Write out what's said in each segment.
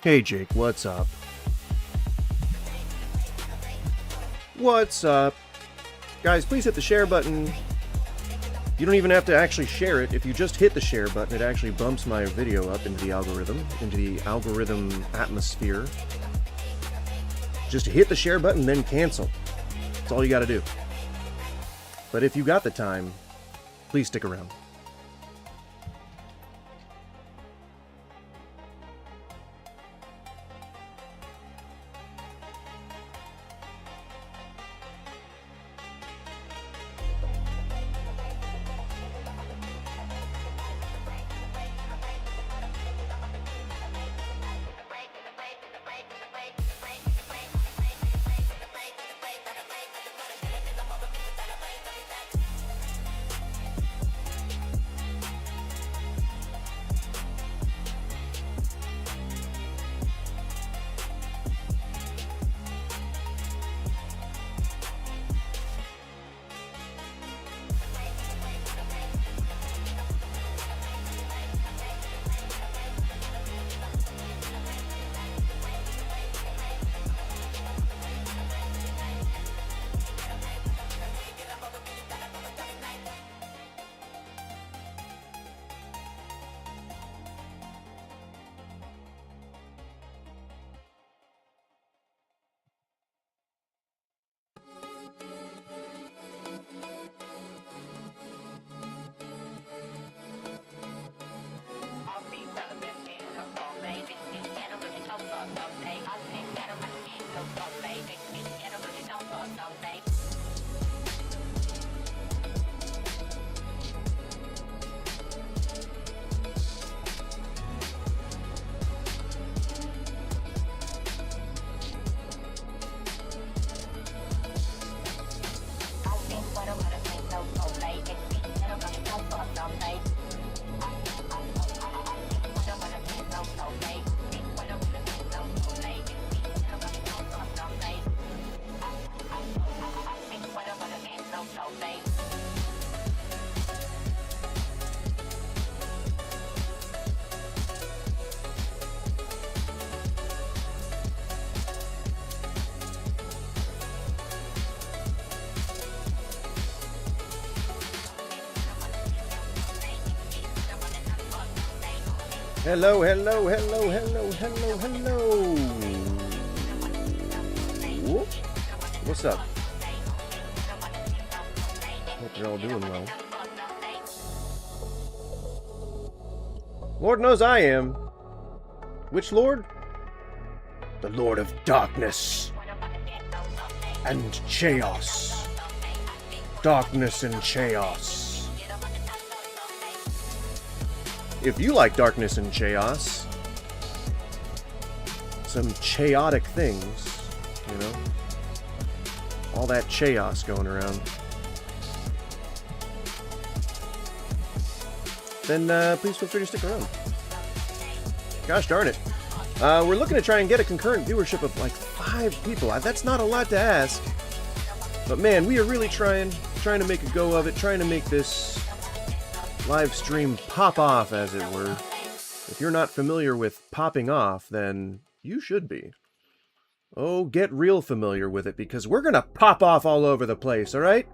Hey Jake, what's up? What's up? Guys, please hit the share button. You don't even have to actually share it. If you just hit the share button, it actually bumps my video up into the algorithm atmosphere. Just hit the share button, then cancel. That's all you gotta do. But if you got the time, please stick around. Hello, hello, hello, hello, hello, hello. Whoop. What's up? Hope you're all doing well. Lord knows I am. Which Lord? The Lord of Darkness and Chaos. Darkness and Chaos. if you like darkness and chaos, some chaotic things, you know, all that chaos going around, then please feel free to stick around. Gosh darn it. We're looking to try and get a concurrent viewership of like 5 people. That's not a lot to ask. But man, we are really trying to make a go of it, trying to make this live stream pop off, as it were. If you're not familiar with popping off, then you should be. Oh, get real familiar with it, because we're gonna pop off all over the place, alright?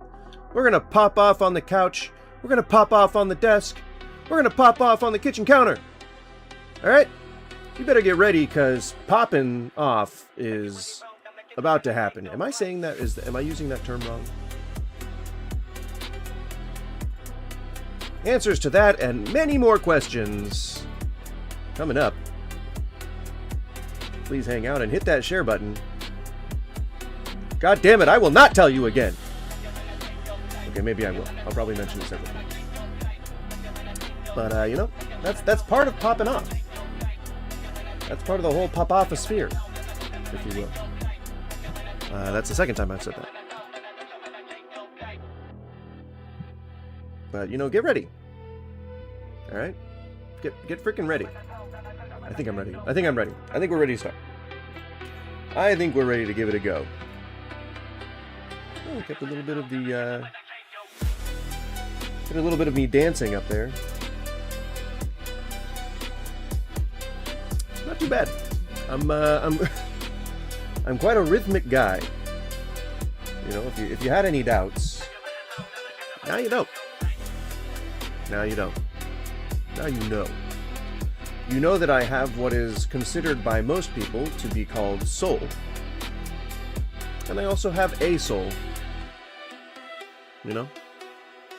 We're gonna pop off on the couch. We're gonna pop off on the desk. We're gonna pop off on the kitchen counter. Alright? You better get ready, because popping off is about to happen. Am I saying that? Am I using that term wrong? Answers to that and many more questions coming up. Please hang out and hit that share button. God damn it, I will not tell you again. Okay, maybe I will. I'll probably mention it separately. But, you know, that's part of popping off. That's part of the whole pop-off-osphere, if you will. That's the second time I've said that. But, you know, get ready. Alright? Get freaking ready. I think I'm ready. I think I'm ready. I think we're ready to start. I think we're ready to give it a go. Oh, kept a little bit of the, get a little bit of me dancing up there. Not too bad. I'm quite a rhythmic guy. You know, if you had any doubts, now you don't. Now you don't. Now you know. You know that I have what is considered by most people to be called soul. And I also have a soul. You know?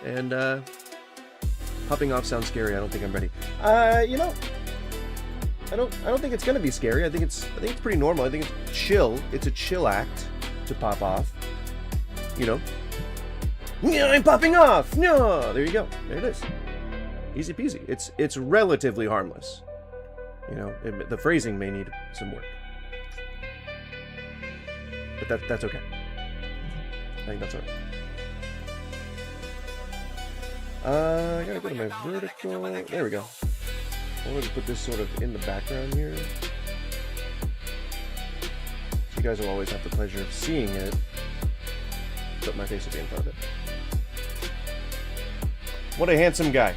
And, popping off sounds scary. I don't think I'm ready. You know, I don't think it's gonna be scary. I think it's pretty normal. I think it's chill. It's a chill act to pop off. You know? Yeah, I'm popping off! No, there you go. There it is. Easy peasy. It's relatively harmless. You know, the phrasing may need some work. But that's okay. I think that's alright. I gotta go to my vertical. There we go. I wanted to put this sort of in the background here. So you guys will always have the pleasure of seeing it. But my face will be in front of it. What a handsome guy.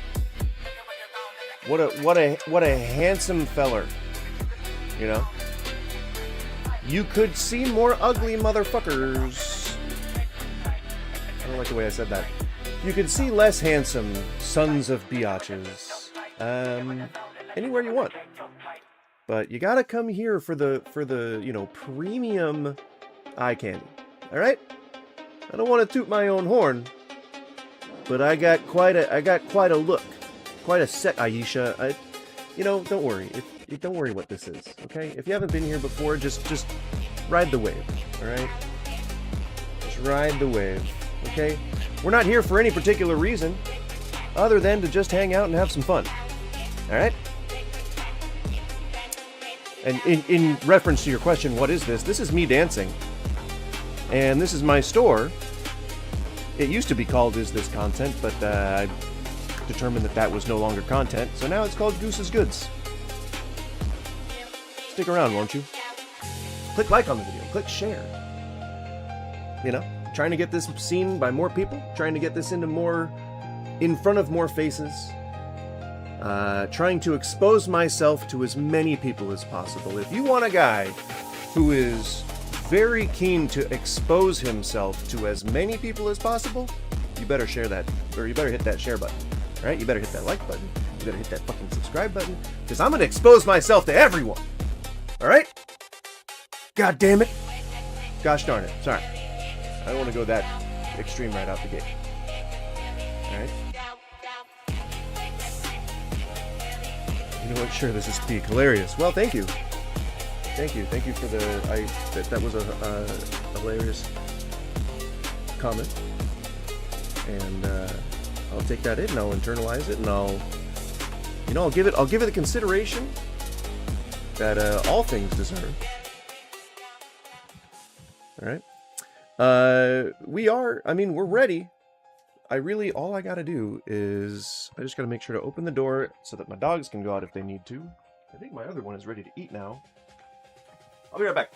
What a handsome feller. You know? You could see more ugly motherfuckers. I don't like the way I said that. You could see less handsome sons of biatches. Anywhere you want. But you gotta come here for the you know, premium eye candy. Alright? I don't want to toot my own horn, but I got quite a look. Quite a set, Aisha. You know, don't worry. Don't worry what this is, okay? If you haven't been here before, just ride the wave, alright? Just ride the wave, okay? We're not here for any particular reason, other than to just hang out and have some fun, alright? And in reference to your question, what is this? This is me dancing. And this is my store. It used to be called Is This Content, but I determined that was no longer content, so now it's called Goose's Goods. Stick around, won't you? Click like on the video, click share. You know, trying to get this seen by more people, trying to get this in front of more faces, trying to expose myself to as many people as possible. If you want a guy who is very keen to expose himself to as many people as possible, you better share that, or you better hit that share button. Alright, you better hit that like button, you better hit that fucking subscribe button, because I'm gonna expose myself to everyone! Alright? God damn it! Gosh darn it, sorry. I don't want to go that extreme right out the gate. Alright? You know what, sure, this is peak hilarious. Well, thank you. Thank you for that was a hilarious comment. And, I'll take that in, and I'll internalize it, and I'll You know, I'll give it the consideration that all things deserve. All right. We're ready. All I gotta do is, I just gotta make sure to open the door so that my dogs can go out if they need to. I think my other one is ready to eat now. I'll be right back.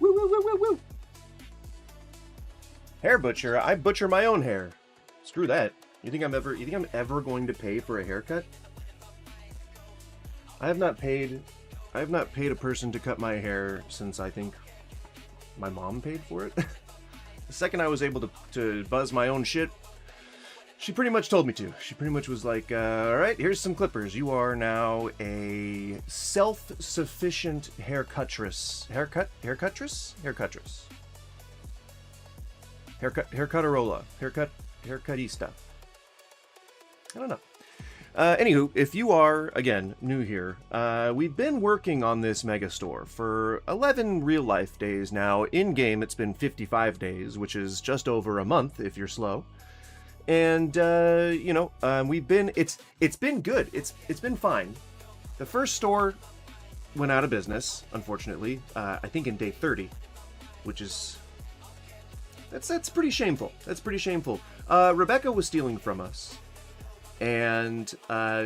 Woo. Hair butcher? I butcher my own hair. Screw that. You think I'm ever going to pay for a haircut? I have not paid a person to cut my hair since I think my mom paid for it. The second I was able to buzz my own shit, she pretty much told me to. She pretty much was like, all right, here's some clippers. You are now a self-sufficient haircuttress. Haircutarola. Haircutista. I don't know. Anywho, if you are, again, new here, we've been working on this megastore for 11 real-life days now. In-game, it's been 55 days, which is just over a month if you're slow. And, we've been, it's been good. It's been fine. The first store went out of business, unfortunately, I think in day 30, which is, that's pretty shameful. That's pretty shameful. Rebecca was stealing from us, and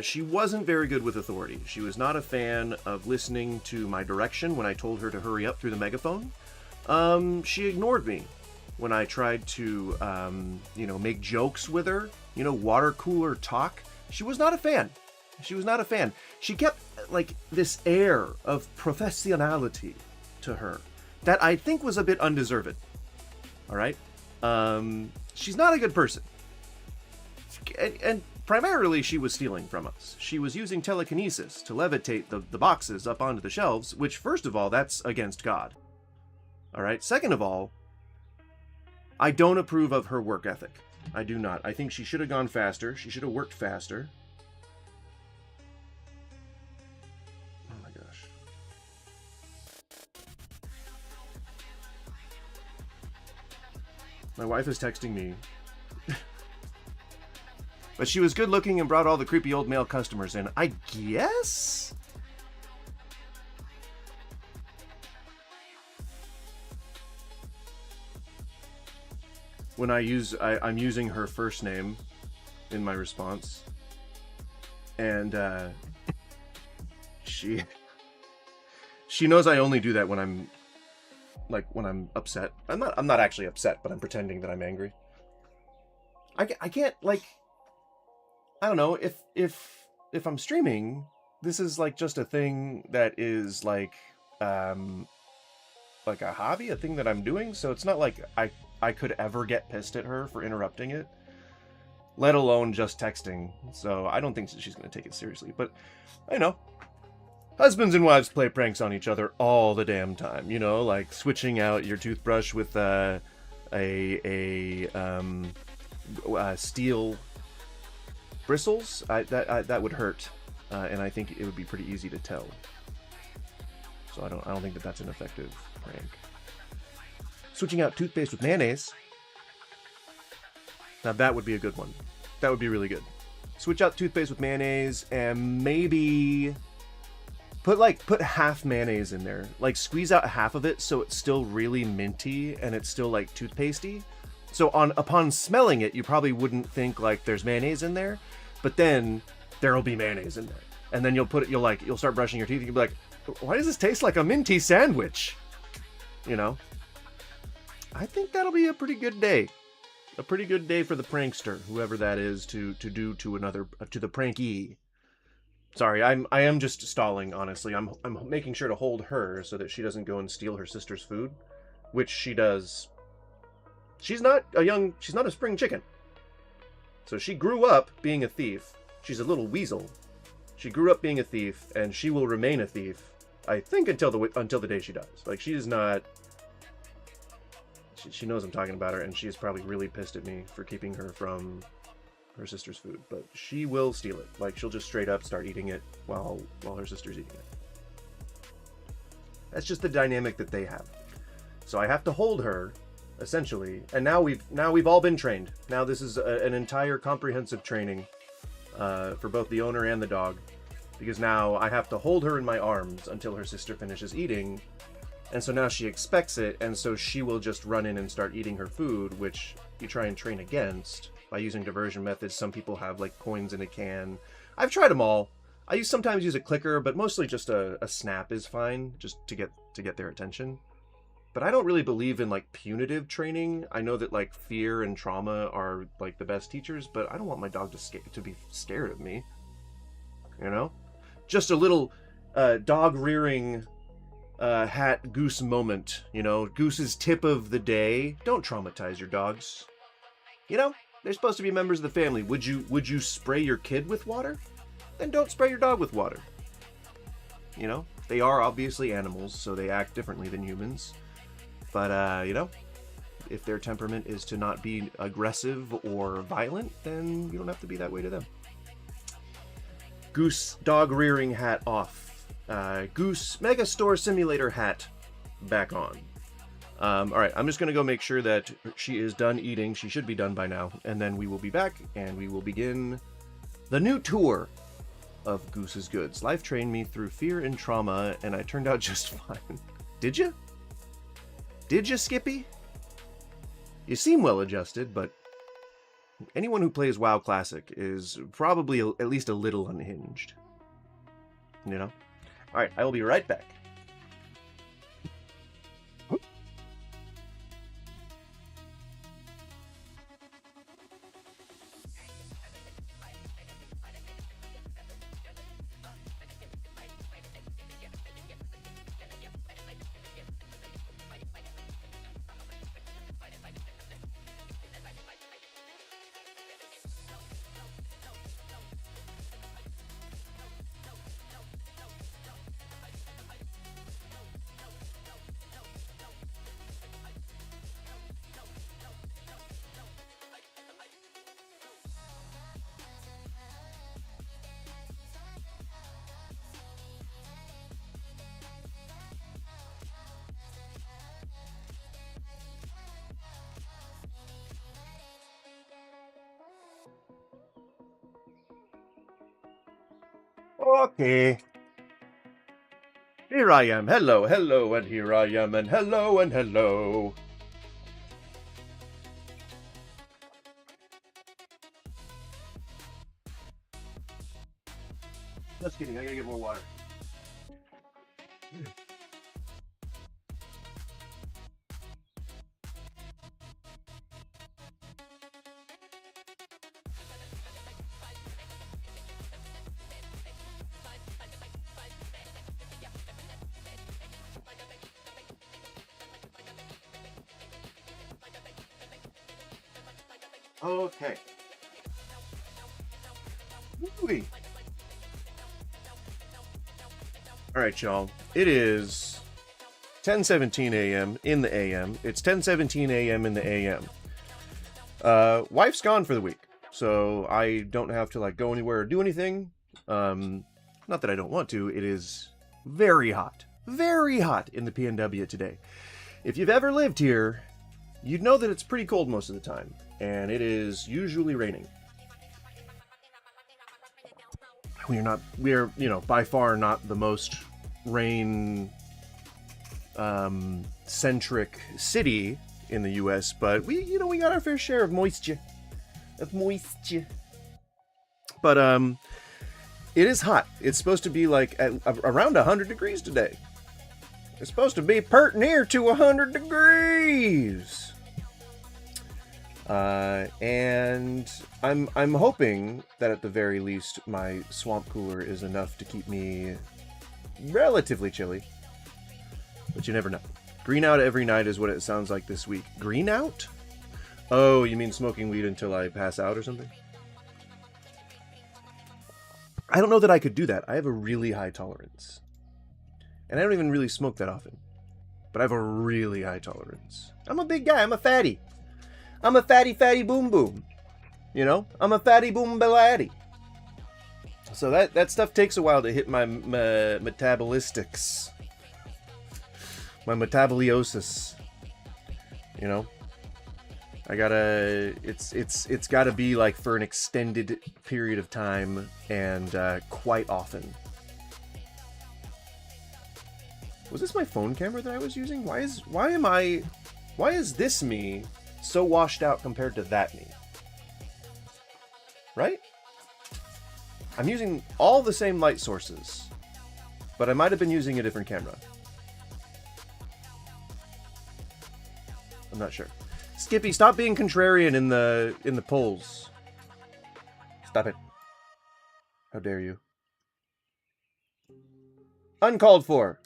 she wasn't very good with authority. She was not a fan of listening to my direction when I told her to hurry up through the megaphone. She ignored me when I tried to, make jokes with her, water cooler talk. She was not a fan. She kept, this air of professionality to her that I think was a bit undeserved. All right? She's not a good person. And primarily, she was stealing from us. She was using telekinesis to levitate the boxes up onto the shelves, which, first of all, that's against God. All right? Second of all, I don't approve of her work ethic. I do not. I think she should have gone faster. She should have worked faster. Oh my gosh. My wife is texting me. But she was good looking and brought all the creepy old male customers in. I guess? When I'm using her first name in my response, and she knows I only do that when I'm upset. I'm not actually upset, but I'm pretending that I'm angry. I can't, I don't know, if I'm streaming, this is just a thing that is like a hobby, a thing that I'm doing, so it's not like I could ever get pissed at her for interrupting it, let alone just texting. So I don't think she's going to take it seriously. But I know husbands and wives play pranks on each other all the damn time. Like switching out your toothbrush with a steel bristles. That would hurt, and I think it would be pretty easy to tell. So I don't think that's an effective prank. Switching out toothpaste with mayonnaise. Now that would be a good one. That would be really good. Switch out toothpaste with mayonnaise and maybe put half mayonnaise in there. Squeeze out half of it so it's still really minty and it's still toothpastey. So upon smelling it, you probably wouldn't think there's mayonnaise in there, but then there'll be mayonnaise in there. And then you'll start brushing your teeth and you'll be like, why does this taste like a minty sandwich? I think that'll be a pretty good day. A pretty good day for the prankster, whoever that is, to do to the pranky. Sorry, I am just stalling, honestly. I'm making sure to hold her so that she doesn't go and steal her sister's food, which she does. She's not a spring chicken. So she grew up being a thief. She's a little weasel. She grew up being a thief, and she will remain a thief, I think, until the day she dies. Like, she is not... She knows I'm talking about her, and she is probably really pissed at me for keeping her from her sister's food, but she will steal it. Like, she'll just straight up start eating it while her sister's eating it. That's just the dynamic that they have. So I have to hold her, essentially, and now we've all been trained. Now this is an entire comprehensive training for both the owner and the dog, because now I have to hold her in my arms until her sister finishes eating, and so now she expects it, and so she will just run in and start eating her food, which you try and train against by using diversion methods. Some people have like coins in a can. I've tried them all. I sometimes use a clicker, but mostly just a snap is fine, just to get their attention. But I don't really believe in like punitive training. I know that like fear and trauma are like the best teachers, but I don't want my dog to be scared of me. You know, just a little dog rearing hat goose moment. You know, Goose's tip of the day: don't traumatize your dogs. You know, they're supposed to be members of the family. Would you spray your kid with water? Then don't spray your dog with water. You know, they are obviously animals, so they act differently than humans. But, you know, if their temperament is to not be aggressive or violent, then you don't have to be that way to them. Goose dog rearing hat off. Goose Mega Store Simulator hat back on. Alright, I'm just going to go make sure that she is done eating. She should be done by now. And then we will be back and we will begin the new tour of Goose's Goods. Life trained me through fear and trauma, and I turned out just fine. Did you? Did you, Skippy? You seem well adjusted, but anyone who plays WoW Classic is probably at least a little unhinged. You know? Alright, I will be right back. Okay. Here I am. Hello, hello, and here I am, and hello, and hello. Just kidding, I gotta get more water. Okay. Woo-wee. All right, y'all. It is 10:17 a.m. in the a.m. It's 10:17 a.m. in the a.m. Wife's gone for the week, so I don't have to like go anywhere or do anything. Not that I don't want to. It is very hot in the PNW today. If you've ever lived here, you'd know that it's pretty cold most of the time, and it is usually raining. We're you know, by far not the most rain centric city in the US, but we got our fair share of moisture. But it is hot. It's supposed to be like at around 100 degrees today. It's supposed to be pert near to 100 degrees. And I'm hoping that at the very least my swamp cooler is enough to keep me relatively chilly. But you never know. Green out every night is what it sounds like this week. Green out? Oh, you mean smoking weed until I pass out or something? I don't know that I could do that. I have a really high tolerance. And I don't even really smoke that often. But I have a really high tolerance. I'm a big guy. I'm a fatty. I'm a fatty boom boom. You know? I'm a fatty boom beladdy. So that stuff takes a while to hit my metabolistics. My metaboliosis. You know? I gotta... It's gotta be like for an extended period of time and quite often. Was this my phone camera that I was using? Why is this me so washed out compared to that me? Right? I'm using all the same light sources, but I might have been using a different camera. I'm not sure. Skippy, stop being contrarian in the polls. Stop it. How dare you? Uncalled for.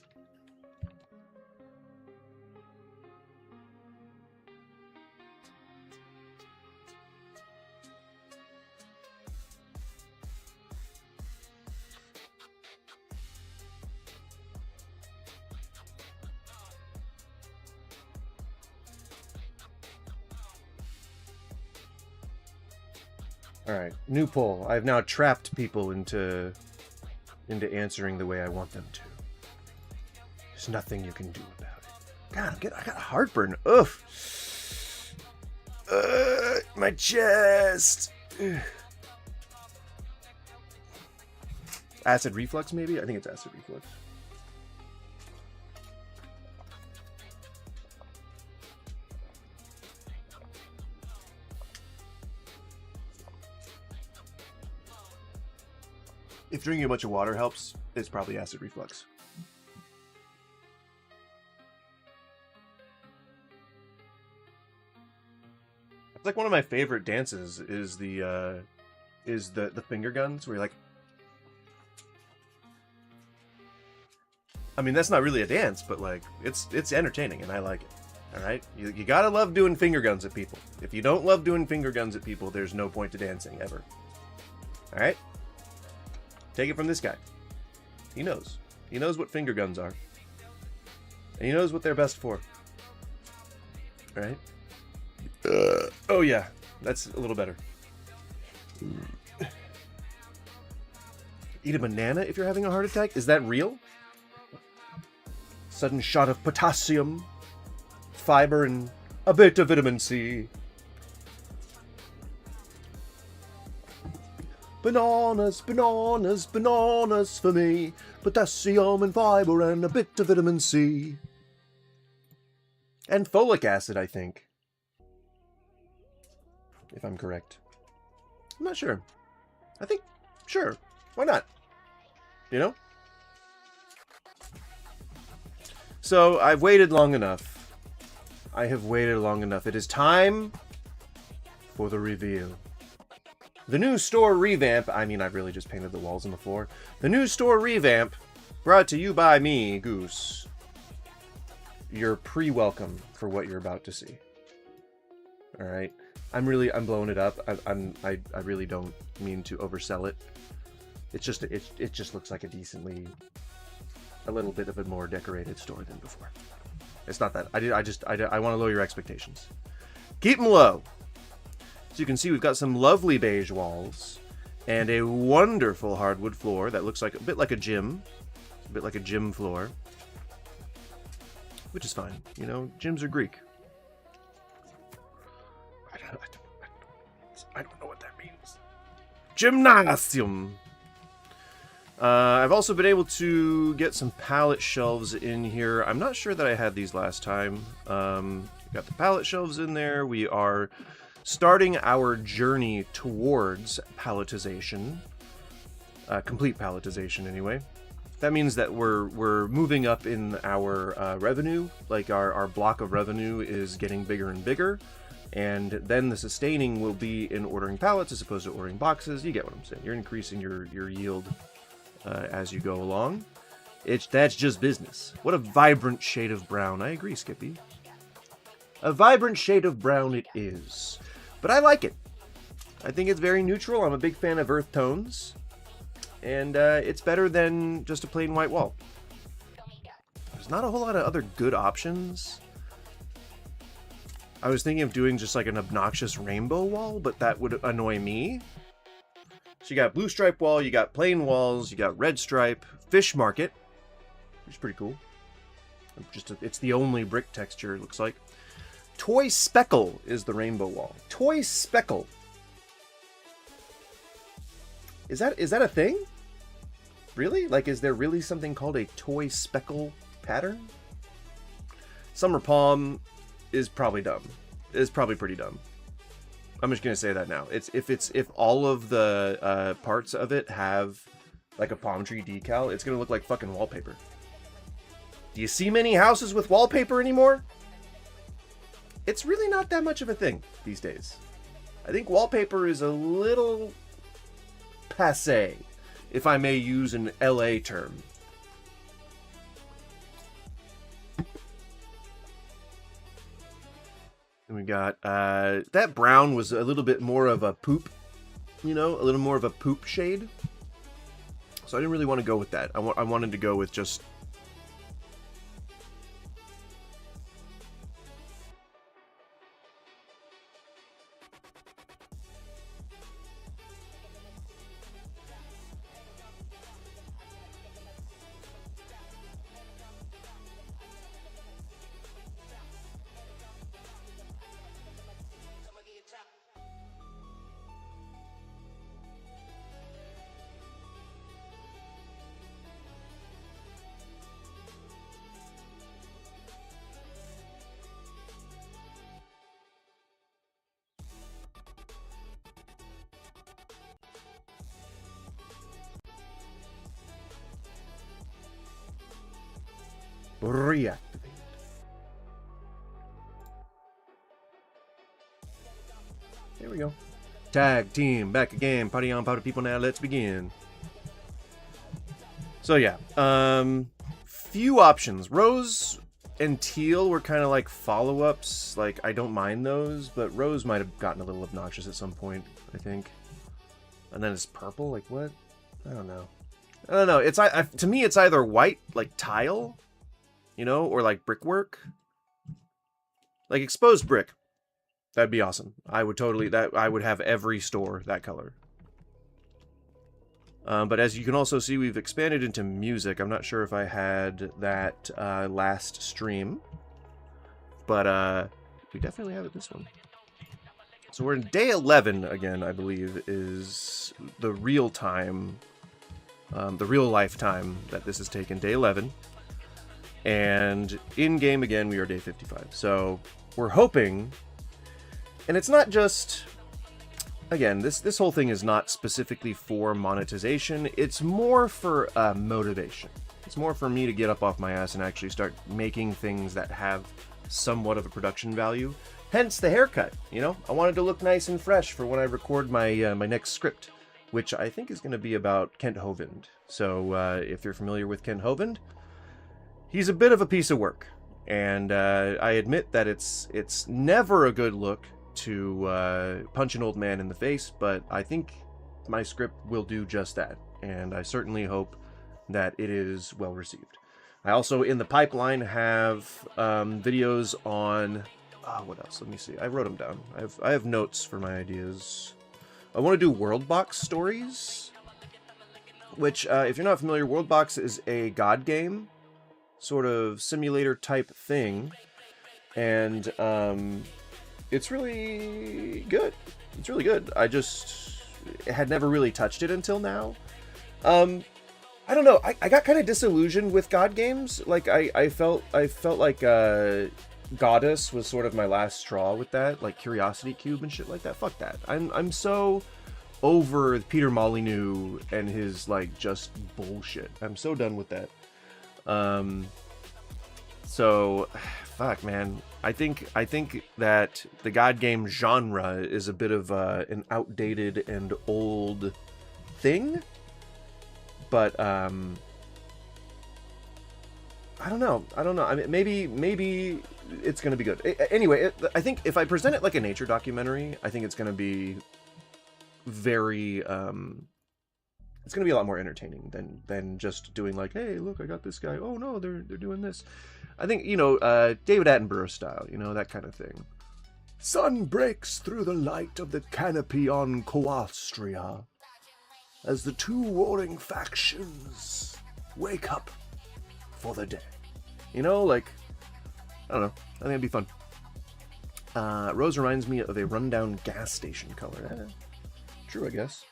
Alright, new poll. I've now trapped people into answering the way I want them to. There's nothing you can do about it. God, I got heartburn. Ugh. My chest. Ugh. Acid reflux, maybe? I think it's acid reflux. If drinking a bunch of water helps, it's probably acid reflux. It's like one of my favorite dances is the finger guns where you're like, I mean, that's not really a dance, but like it's entertaining and I like it. All right, you gotta love doing finger guns at people. If you don't love doing finger guns at people, there's no point to dancing ever. All right. Take it from this guy. He knows. He knows what finger guns are. And he knows what they're best for. Alright? Oh yeah. That's a little better. Eat a banana if you're having a heart attack? Is that real? Sudden shot of potassium, fiber, and a bit of vitamin C. Bananas, bananas, bananas for me. Potassium and fiber and a bit of vitamin C. And folic acid, I think. If I'm correct. I'm not sure. I think, sure. Why not? You know? So, I've waited long enough. I have waited long enough. It is time for the reveal. The new store revamp, I mean, I've really just painted the walls and the floor. The new store revamp, brought to you by me, Goose. You're pre-welcome for what you're about to see. Alright? I'm blowing it up. I really don't mean to oversell it. It's just, it just looks like a little bit of a more decorated store than before. It's not that. I want to lower your expectations. Keep them low. So you can see we've got some lovely beige walls and a wonderful hardwood floor that looks like a bit like a gym. A bit like a gym floor. Which is fine. You know, gyms are Greek. I don't know what that means. Gymnasium. I've also been able to get some pallet shelves in here. I'm not sure that I had these last time. Got the pallet shelves in there. We are starting our journey towards palletization. Complete palletization, anyway. That means that we're moving up in our revenue. Like, our block of revenue is getting bigger and bigger. And then the sustaining will be in ordering pallets as opposed to ordering boxes. You get what I'm saying. You're increasing your yield as you go along. That's just business. What a vibrant shade of brown. I agree, Skippy. A vibrant shade of brown it is. But I like it. I think it's very neutral. I'm a big fan of earth tones. And it's better than just a plain white wall. There's not a whole lot of other good options. I was thinking of doing just like an obnoxious rainbow wall, but that would annoy me. So you got blue stripe wall, you got plain walls, you got red stripe, fish market, which is pretty cool. It's the only brick texture, it looks like. Toy speckle is the rainbow wall. Toy speckle. Is that a thing? Really? Like, is there really something called a toy speckle pattern? Summer palm is probably dumb. It's probably pretty dumb. I'm just gonna say that now. If all of the parts of it have like a palm tree decal, it's gonna look like fucking wallpaper. Do you see many houses with wallpaper anymore? It's really not that much of a thing these days. I think wallpaper is a little passé, if I may use an LA term. And we got, that brown was a little bit more of a poop, you know, a little more of a poop shade. So I didn't really want to go with that. I wanted to go with just... reactivate. There we go. Tag team back again. Party on, party people now. Let's begin. So yeah, few options. Rose and teal were kind of like follow-ups. Like, I don't mind those, but rose might have gotten a little obnoxious at some point, I think. And then it's purple. Like, what? I don't know. It's to me, it's either white, like tile, you know, or like brickwork. Like exposed brick. That'd be awesome. I would totally, I would have every store that color. But as you can also see, we've expanded into music. I'm not sure if I had that last stream, but we definitely have it this one. So we're in day 11 again, I believe, is the real time, the real lifetime that this has taken, day 11. And in-game again, we are day 55. So we're hoping, and it's not just... Again, this whole thing is not specifically for monetization. It's more for motivation. It's more for me to get up off my ass and actually start making things that have somewhat of a production value. Hence the haircut, you know? I wanted to look nice and fresh for when I record my my next script, which I think is going to be about Kent Hovind. So if you're familiar with Kent Hovind, he's a bit of a piece of work. And I admit that it's never a good look to punch an old man in the face, but I think my script will do just that, and I certainly hope that it is well received. I also, in the pipeline, have videos on... what else? Let me see. I wrote them down. I have notes for my ideas. I want to do Worldbox stories, which, if you're not familiar, Worldbox is a God game, sort of simulator type thing, and it's really good. It's really good. I just had never really touched it until now. I don't know. I got kind of disillusioned with God games. Like I felt like Goddess was sort of my last straw with that, like Curiosity Cube and shit like that. Fuck that. I'm so over Peter Molyneux and his like just bullshit. I'm so done with that. So, fuck, man. I think that the God game genre is a bit of an outdated and old thing, but I don't know. I mean, maybe it's gonna be good. Anyway, I think if I present it like a nature documentary, I think it's gonna be very it's gonna be a lot more entertaining than just doing like, hey, look, I got this guy. Oh no, they're doing this. I think, you know, David Attenborough style, you know, that kind of thing. Sun breaks through the light of the canopy on Coastria as the two warring factions wake up for the day. You know, like, I don't know. I think it'd be fun. Rose reminds me of a rundown gas station color. True, I guess.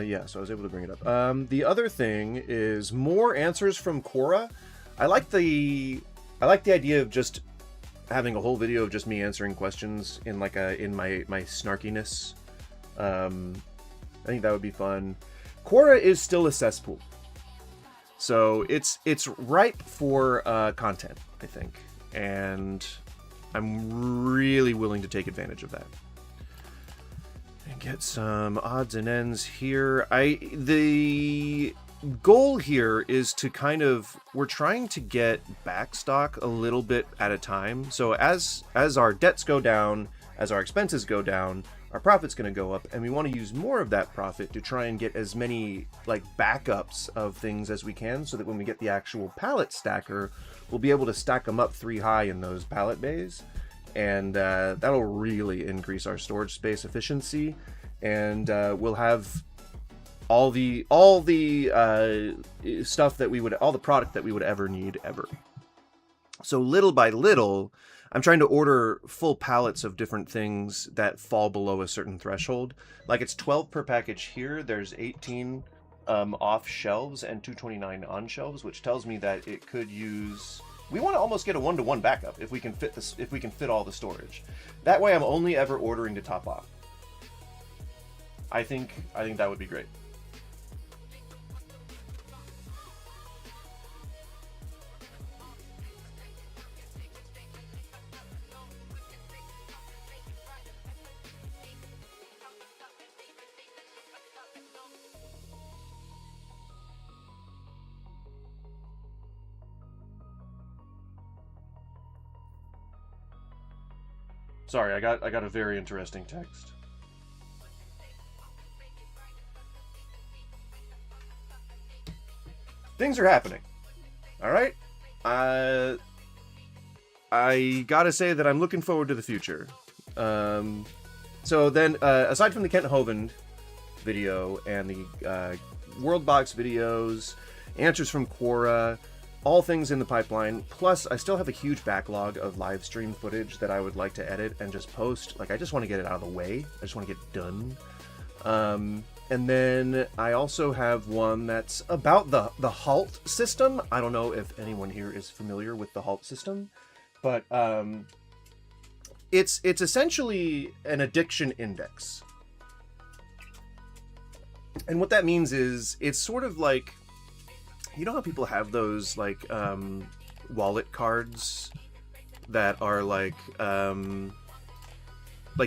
Yeah, so I was able to bring it up. The other thing is more answers from Quora. I like the idea of just having a whole video of just me answering questions in like my snarkiness. I think that would be fun. Quora is still a cesspool, so it's ripe for content, I think, and I'm really willing to take advantage of that. And get some odds and ends here. The goal here is to kind of, we're trying to get backstock a little bit at a time. So as our debts go down, as our expenses go down, our profit's going to go up, and we want to use more of that profit to try and get as many like backups of things as we can, so that when we get the actual pallet stacker, we'll be able to stack them up 3 high in those pallet bays. And that'll really increase our storage space efficiency, and we'll have all the stuff that we would, all the product that we would ever need ever. So little by little, I'm trying to order full pallets of different things that fall below a certain threshold. Like it's 12 per package here. There's 18 off shelves and 229 on shelves, which tells me that it could use. We want to almost get a 1-to-1 backup if we can fit this, if we can fit all the storage. That way I'm only ever ordering to top off. I think that would be great. Sorry, I got a very interesting text. Things are happening. All right? I gotta say that I'm looking forward to the future. So then, aside from the Kent Hovind video and the Worldbox videos, answers from Quora, all things in the pipeline, plus I still have a huge backlog of live stream footage that I would like to edit and just post. Like, I just want to get it out of the way. I just want to get it done. And then I also have one that's about the HALT system. I don't know if anyone here is familiar with the HALT system, but it's essentially an addiction index. And what that means is it's sort of like, you know how people have those like wallet cards that are like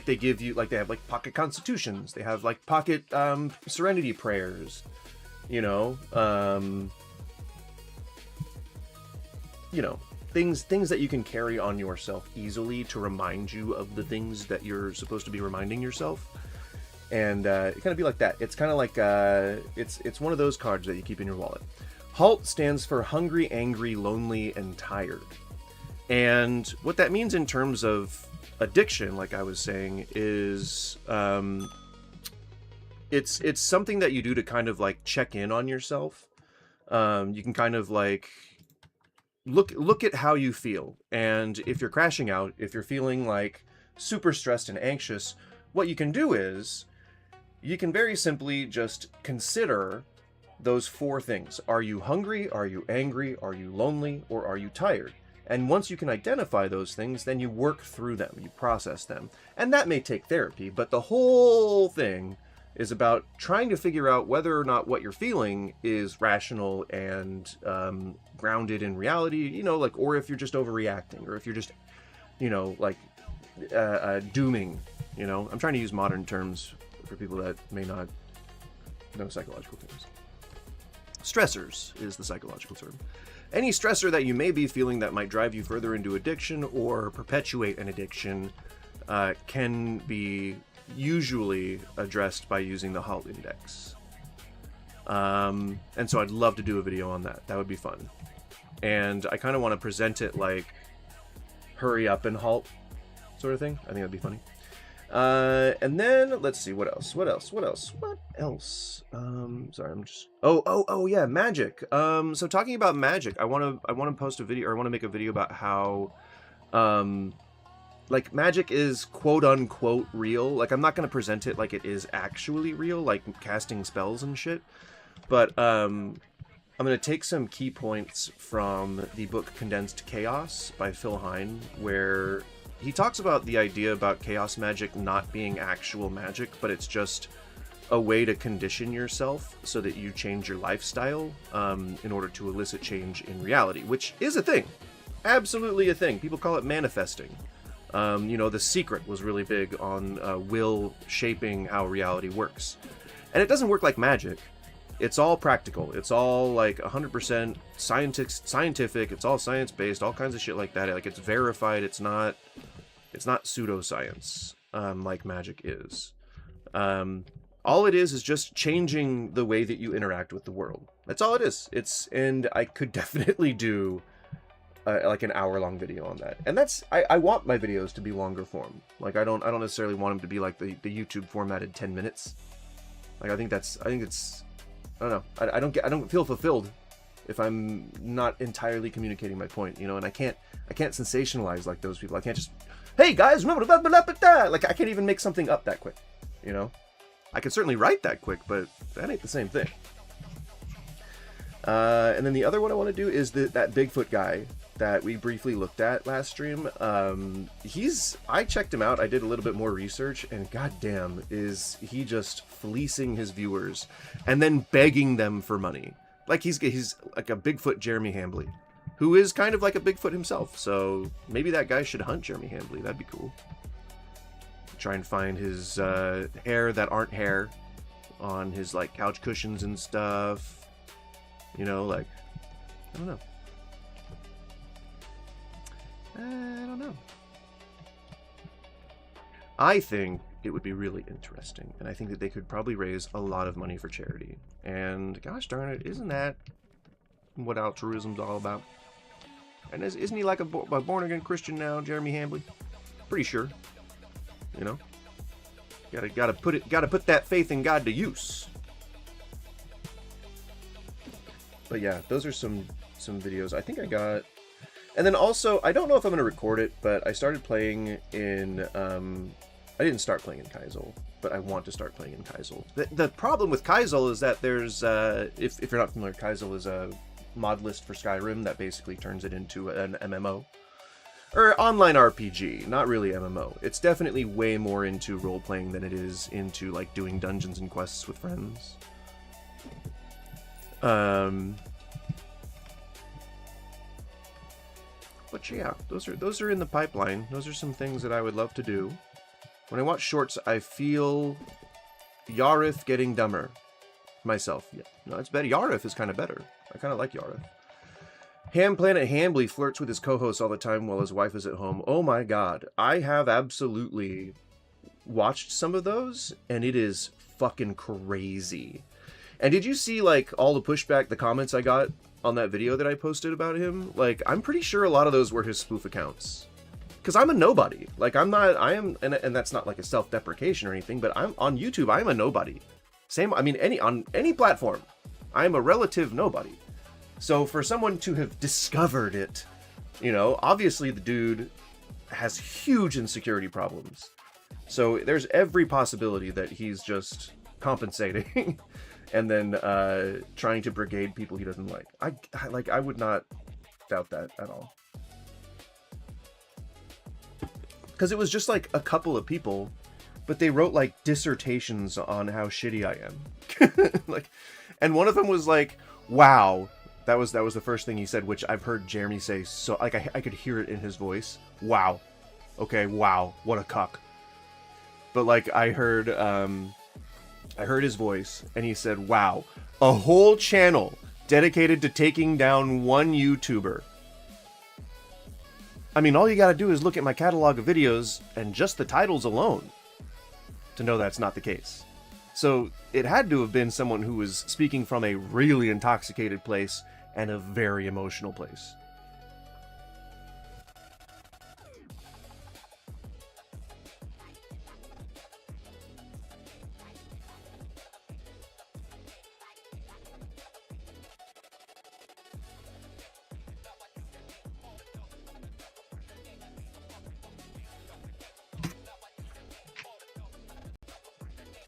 they give you, like, they have like pocket constitutions, they have like pocket serenity prayers, you know, things that you can carry on yourself easily to remind you of the things that you're supposed to be reminding yourself. And it kind of be like that. It's kind of like it's one of those cards that you keep in your wallet. HALT stands for hungry, angry, lonely, and tired. And what that means in terms of addiction, like I was saying, is it's something that you do to kind of like check in on yourself. You can kind of like look at how you feel, and if you're crashing out, if you're feeling like super stressed and anxious, what you can do is you can very simply just consider those 4 things. Are you hungry? Are you angry? Are you lonely? Or are you tired? And once you can identify those things, then you work through them, you process them. And that may take therapy, but the whole thing is about trying to figure out whether or not what you're feeling is rational and grounded in reality, you know, like, or if you're just overreacting, or if you're just, you know, like dooming, you know. I'm trying to use modern terms for people that may not know psychological terms. Stressors is the psychological term. Any stressor that you may be feeling that might drive you further into addiction or perpetuate an addiction can be usually addressed by using the HALT index. And so I'd love to do a video on that. That would be fun. And I kind of want to present it like hurry up and halt sort of thing. I think that'd be funny. And then let's see, what else? Sorry, I'm just, oh yeah, magic. So talking about magic, I want to post a video, or I want to make a video about how, like, magic is quote unquote real. Like, I'm not going to present it like it is actually real, like casting spells and shit, but, I'm going to take some key points from the book Condensed Chaos by Phil Hine, where he talks about the idea about chaos magic not being actual magic, but it's just a way to condition yourself so that you change your lifestyle in order to elicit change in reality, which is a thing. Absolutely a thing. People call it manifesting. You know, The Secret was really big on will shaping how reality works. And it doesn't work like magic. It's all practical. It's all like 100% scientific. It's all science-based, all kinds of shit like that. Like, it's verified. It's not pseudoscience like magic is. All it is just changing the way that you interact with the world. That's all it is. And I could definitely do like an hour-long video on that. And that's, I want my videos to be longer form. Like, I don't necessarily want them to be like the YouTube formatted 10 minutes. Like, I think it's, I don't know. I don't feel fulfilled if I'm not entirely communicating my point, you know. And I can't sensationalize like those people. I can't just, hey guys, remember blah, blah, blah, blah, blah. Like, I can't even make something up that quick, you know. I can certainly write that quick, but that ain't the same thing. And then the other one I want to do is that Bigfoot guy that we briefly looked at last stream. I checked him out. I did a little bit more research, and goddamn, is he just fleecing his viewers and then begging them for money. Like, he's like a Bigfoot Jeremy Hambley, who is kind of like a Bigfoot himself. So maybe that guy should hunt Jeremy Hambley. That'd be cool. Try and find his hair that aren't hair on his like couch cushions and stuff. You know, like, I don't know. I think it would be really interesting, and I think that they could probably raise a lot of money for charity. And gosh darn it, isn't that what altruism's all about? And isn't he like a born-again Christian now, Jeremy Hambley? Pretty sure. You know, gotta put that faith in God to use. But yeah, those are some videos I think I got. And then also, I don't know if I'm going to record it, but I started playing in, I didn't start playing in Kaizel, but I want to start playing in Kaizel. The problem with Kaizel is that there's, if you're not familiar, Kaizel is a mod list for Skyrim that basically turns it into an MMO. Or online RPG, not really MMO. It's definitely way more into role-playing than it is into, like, doing dungeons and quests with friends. But yeah, those are in the pipeline. Those are some things that I would love to do. When I watch shorts, I feel Yarif getting dumber. Myself. Yeah. No, it's better. Yarif is kind of better. I kind of like Yarif. Ham Planet Hambley flirts with his co-host all the time while his wife is at home. Oh my god. I have absolutely watched some of those, and it is fucking crazy. And did you see, like, all the pushback, the comments I got on that video that I posted about him? Like, I'm pretty sure a lot of those were his spoof accounts. Because I'm a nobody. Like, and that's not like a self-deprecation or anything, but I'm on YouTube, I'm a nobody. On any platform, I'm a relative nobody. So for someone to have discovered it, you know, obviously the dude has huge insecurity problems. So there's every possibility that he's just compensating and then trying to brigade people he doesn't like. I would not doubt that at all. Because it was just like a couple of people, but they wrote like dissertations on how shitty I am. Like, and one of them was like, "Wow." That was the first thing he said, which I've heard Jeremy say. So like I could hear it in his voice. Wow. Okay. Wow. What a cuck. But like I heard his voice, and he said, "Wow, a whole channel dedicated to taking down one YouTuber." I mean, all you gotta do is look at my catalog of videos and just the titles alone to know that's not the case. So it had to have been someone who was speaking from a really intoxicated place and a very emotional place.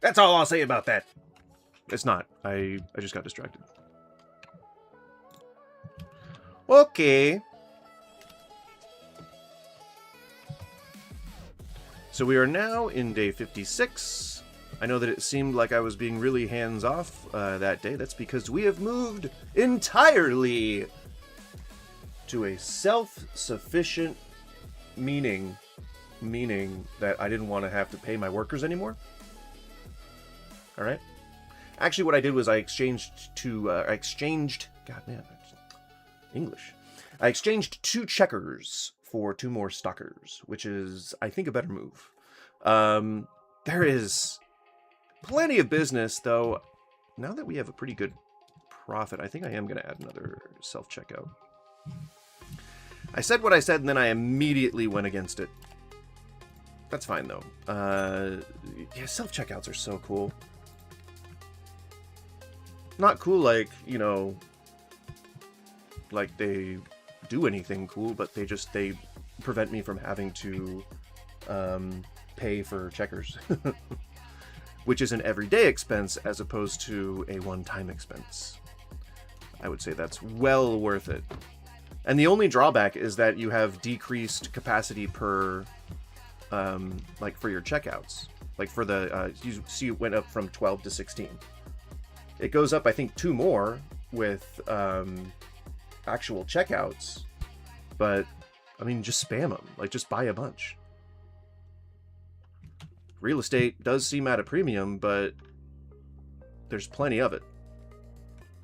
That's all I'll say about that. It's not. I just got distracted. Okay. So we are now in day 56. I know that it seemed like I was being really hands-off that day. That's because we have moved entirely to a self-sufficient meaning that I didn't want to have to pay my workers anymore. All right. Actually, what I did was I exchanged, God man, English. I exchanged 2 checkers for 2 more stalkers, which is, I think, a better move. There is plenty of business, though. Now that we have a pretty good profit, I think I am going to add another self-checkout. I said what I said, and then I immediately went against it. That's fine, though. Yeah, self-checkouts are so cool. Not cool like, you know, like they do anything cool, but they prevent me from having to pay for checkers. Which is an everyday expense as opposed to a one-time expense. I would say that's well worth it. And the only drawback is that you have decreased capacity per, like for your checkouts. Like for the, you see it went up from 12 to 16. It goes up, I think, 2 more with actual checkouts. But, I mean, just spam them. Like, just buy a bunch. Real estate does seem at a premium, but there's plenty of it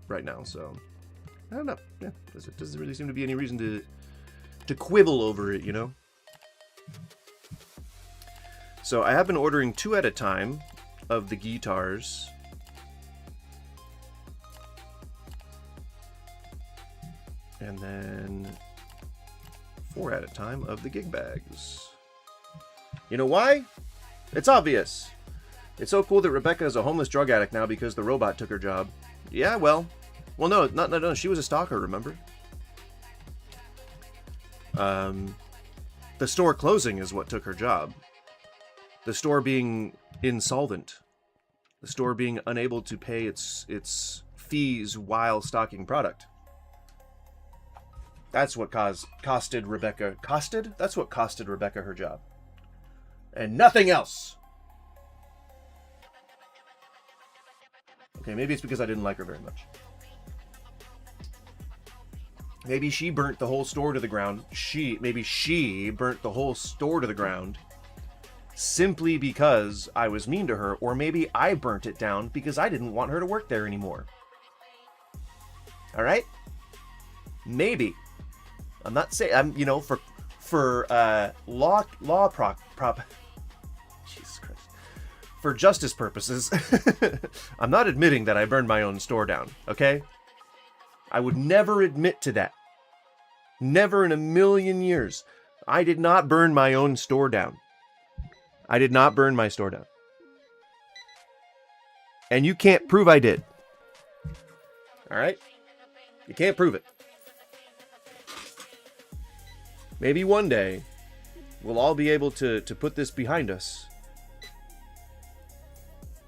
right now, so I don't know. Yeah, doesn't really seem to be any reason to quibble over it, you know? So I have been ordering 2 at a time of the guitars. And then 4 at a time of the gig bags. You know why? It's obvious. It's so cool that Rebecca is a homeless drug addict now because the robot took her job. Yeah, well, no, she was a stalker, remember? The store closing is what took her job. The store being insolvent. The store being unable to pay its fees while stocking product. That's what costed Rebecca... Costed? That's what costed Rebecca her job. And nothing else! Okay, maybe it's because I didn't like her very much. Maybe she burnt the whole store to the ground. Maybe she burnt the whole store to the ground simply because I was mean to her, or maybe I burnt it down because I didn't want her to work there anymore. Alright? Maybe. I'm not saying, you know, for law prop Jesus Christ. For justice purposes, I'm not admitting that I burned my own store down, okay? I would never admit to that. Never in a million years. I did not burn my own store down. I did not burn my store down. And you can't prove I did. Alright? You can't prove it. Maybe one day, we'll all be able to put this behind us.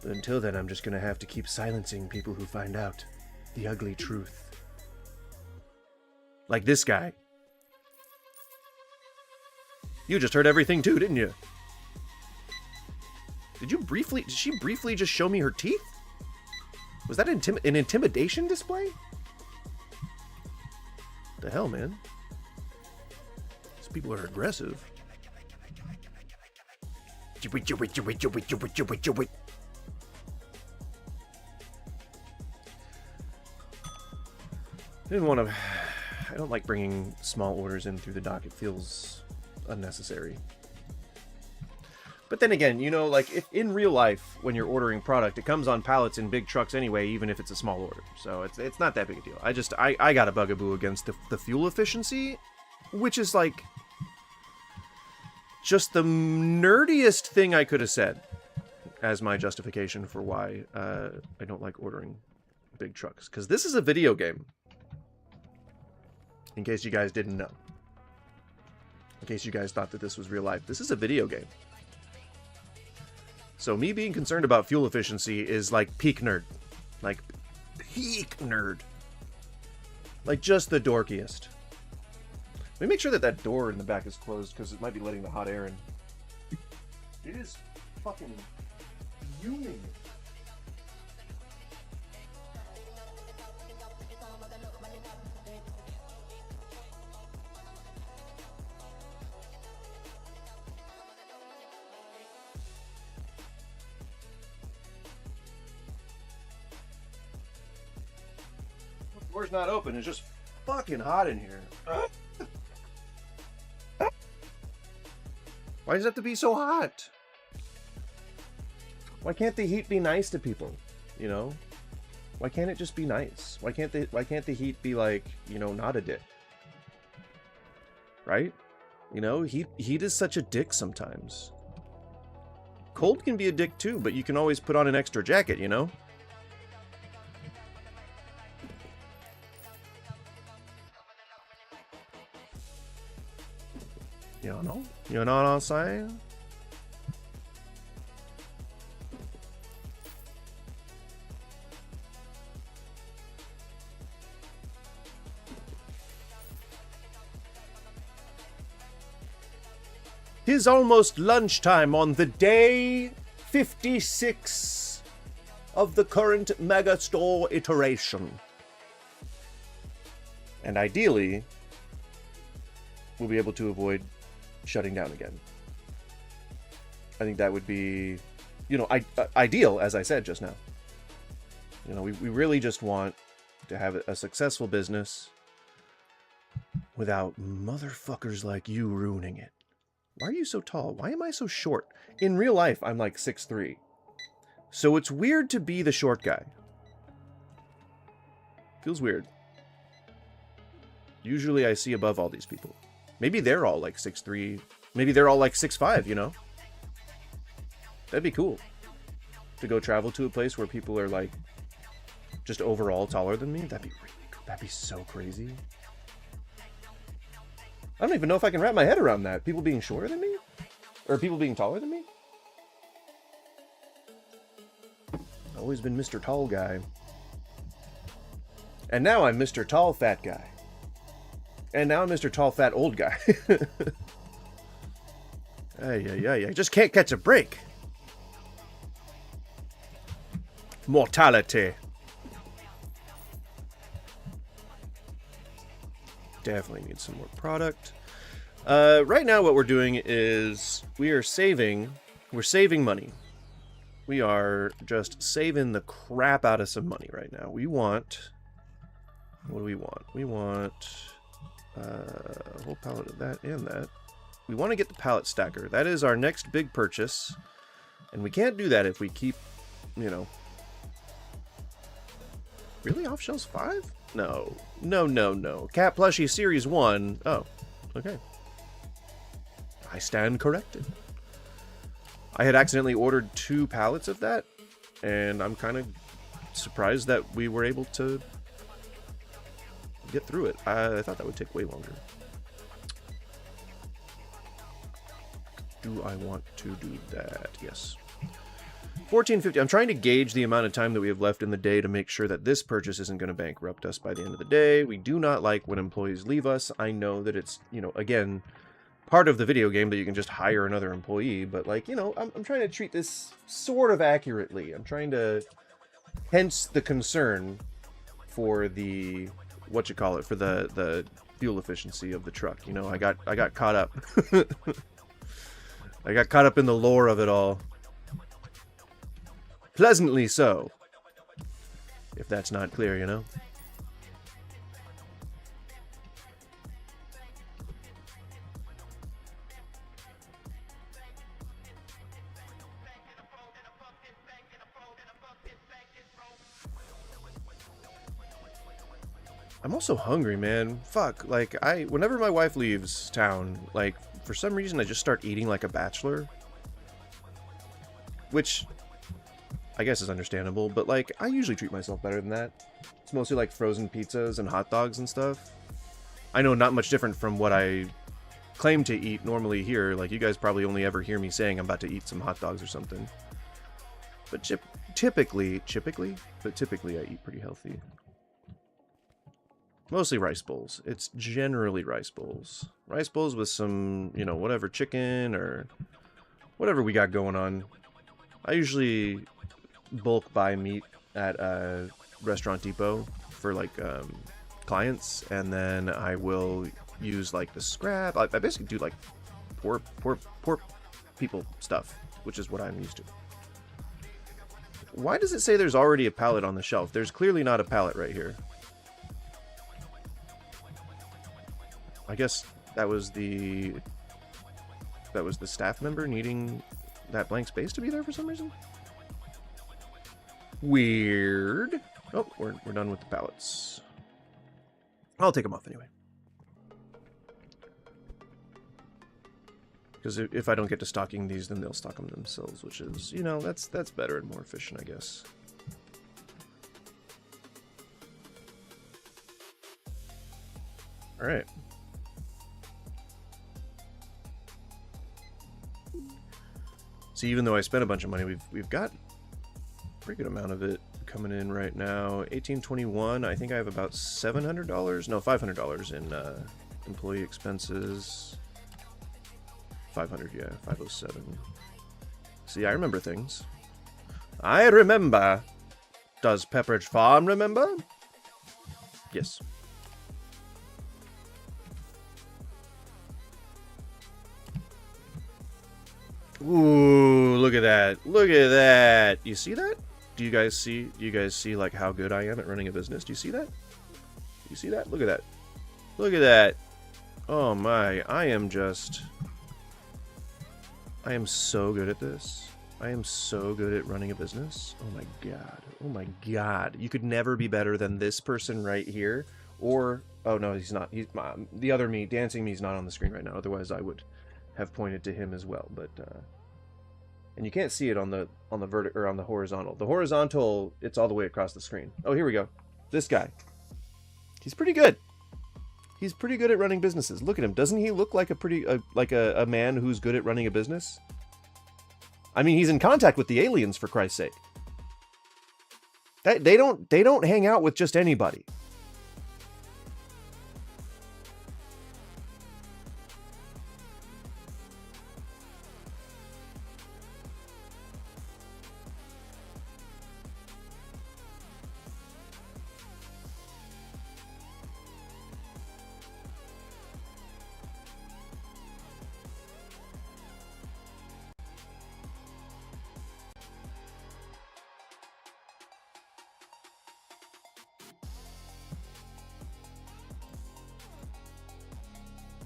But until then, I'm just gonna have to keep silencing people who find out the ugly truth. Like this guy. You just heard everything too, didn't you? Did she briefly just show me her teeth? Was that an intimidation display? What the hell, man? These people are aggressive. I don't like bringing small orders in through the dock. It feels unnecessary. But then again, you know, like, if in real life, when you're ordering product, it comes on pallets in big trucks anyway, even if it's a small order. So it's not that big a deal. I got a bugaboo against the fuel efficiency, which is, like, just the nerdiest thing I could have said as my justification for why I don't like ordering big trucks. Because this is a video game. In case you guys didn't know. In case you guys thought that this was real life. This is a video game. So me being concerned about fuel efficiency is like peak nerd. Like, peak nerd. Like, just the dorkiest. Let me make sure that that door in the back is closed, because it might be letting the hot air in. It is fucking fuming. The door's not open. It's just fucking hot in here. Why does it have to be so hot? Why can't the heat be nice to people? You know? Why can't it just be nice? Why can't the heat be like, you know, not a dick? Right? You know, heat is such a dick sometimes. Cold can be a dick too, but you can always put on an extra jacket, you know? You know what I'm saying? Tis almost lunchtime on the day 56 of the current Megastore iteration. And ideally, we'll be able to avoid shutting down again. I think that would be, you know, ideal, as I said just now. You know, we really just want to have a successful business without motherfuckers like you ruining it. Why are you so tall? Why am I so short? In real life, I'm like 6'3". So it's weird to be the short guy. Feels weird. Usually I see above all these people. Maybe they're all like 6'3". Maybe they're all like 6'5", you know? That'd be cool. To go travel to a place where people are like just overall taller than me. That'd be really cool. That'd be so crazy. I don't even know if I can wrap my head around that. People being shorter than me? Or people being taller than me? I've always been Mr. Tall Guy. And now I'm Mr. Tall Fat Guy. And now I'm Mr. Tall Fat Old Guy. I just can't catch a break. Mortality. Definitely need some more product. Right now what we're doing is we're saving money. We are just saving the crap out of some money right now. We want... What do we want? We want a whole pallet of that and that. We want to get the pallet stacker. That is our next big purchase. And we can't do that if we keep, you know... Really? Off shelves 5? No. No. Cat Plushie Series 1. Oh, okay. I stand corrected. I had accidentally ordered 2 pallets of that, and I'm kind of surprised that we were able to get through it. I thought that would take way longer. Do I want to do that? Yes. 1450. I'm trying to gauge the amount of time that we have left in the day to make sure that this purchase isn't going to bankrupt us by the end of the day. We do not like when employees leave us. I know that it's, you know, again, part of the video game that you can just hire another employee, but like, you know, I'm trying to treat this sort of accurately. I'm trying to, hence the concern for the, what you call it, for the fuel efficiency of the truck. You know, I got caught up. I got caught up in the lore of it all. Pleasantly so. If that's not clear, you know? I'm also hungry, man. Fuck, like, whenever my wife leaves town, like, for some reason I just start eating like a bachelor. Which, I guess is understandable, but like, I usually treat myself better than that. It's mostly like frozen pizzas and hot dogs and stuff. I know not much different from what I claim to eat normally here. Like, you guys probably only ever hear me saying I'm about to eat some hot dogs or something. But typically I eat pretty healthy. Mostly rice bowls. It's generally rice bowls. Rice bowls with some, you know, whatever chicken or whatever we got going on. I usually bulk buy meat at Restaurant Depot for like clients, and then I will use like the scrap. I basically do like poor people stuff, which is what I'm used to. Why does it say there's already a pallet on the shelf? There's clearly not a pallet right here. I guess that was the staff member needing that blank space to be there for some reason. Weird. Oh, we're done with the pallets. I'll take them off anyway. Because if I don't get to stocking these, then they'll stock them themselves, which is, you know, that's better and more efficient, I guess. All right. See, even though I spent a bunch of money, we've got a pretty good amount of it coming in right now. 1821. I think I have about $700. No, $500 in employee expenses. 500, yeah, 507. See, I remember things. I remember. Does Pepperidge Farm remember? Yes. Ooh, look at that. Look at that. You see that? Do you guys see like how good I am at running a business? Do you see that? You see that? Look at that. Look at that. Oh my, I am so good at this. I am so good at running a business. Oh my god. Oh my god. You could never be better than this person right here. Or, oh no, he's not. He's the other me, dancing me, is not on the screen right now. Otherwise I would have pointed to him as well, but and you can't see it on the vertical or on the horizontal. The horizontal, it's all the way across the screen. Oh, here we go. This guy. He's pretty good. He's pretty good at running businesses. Look at him. Doesn't he look like a man who's good at running a business? I mean, he's in contact with the aliens, for Christ's sake. They don't hang out with just anybody.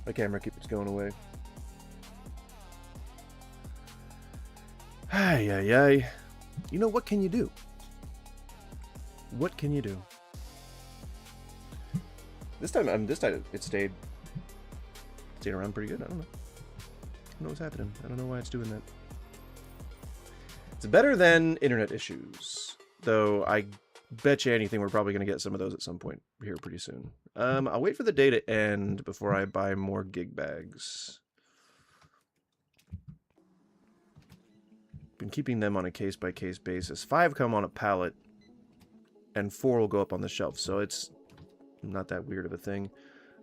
My camera keeps going away. Ay, ay, ay. You know, what can you do? What can you do? This time it stayed around pretty good. I don't know. I don't know what's happening. I don't know why it's doing that. It's better than internet issues, though. I bet you anything we're probably going to get some of those at some point here pretty soon. I'll wait for the day to end before I buy more gig bags. Been keeping them on a case-by-case basis. 5 come on a pallet, and 4 will go up on the shelf, so it's not that weird of a thing.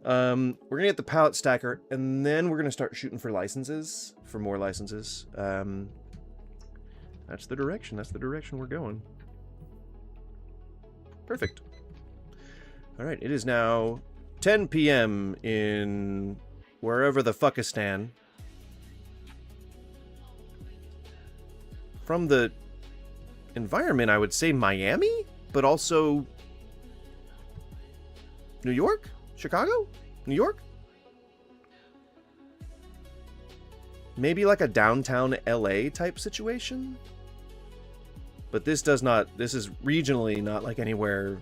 We're gonna get the pallet stacker, and then we're gonna start shooting for licenses, for more licenses. That's the direction. That's the direction we're going. Perfect. All right, it is now 10 p.m. in wherever the fuckistan. From the environment, I would say Miami, but also New York? Chicago? New York? Maybe like a downtown LA type situation? But this is regionally not like anywhere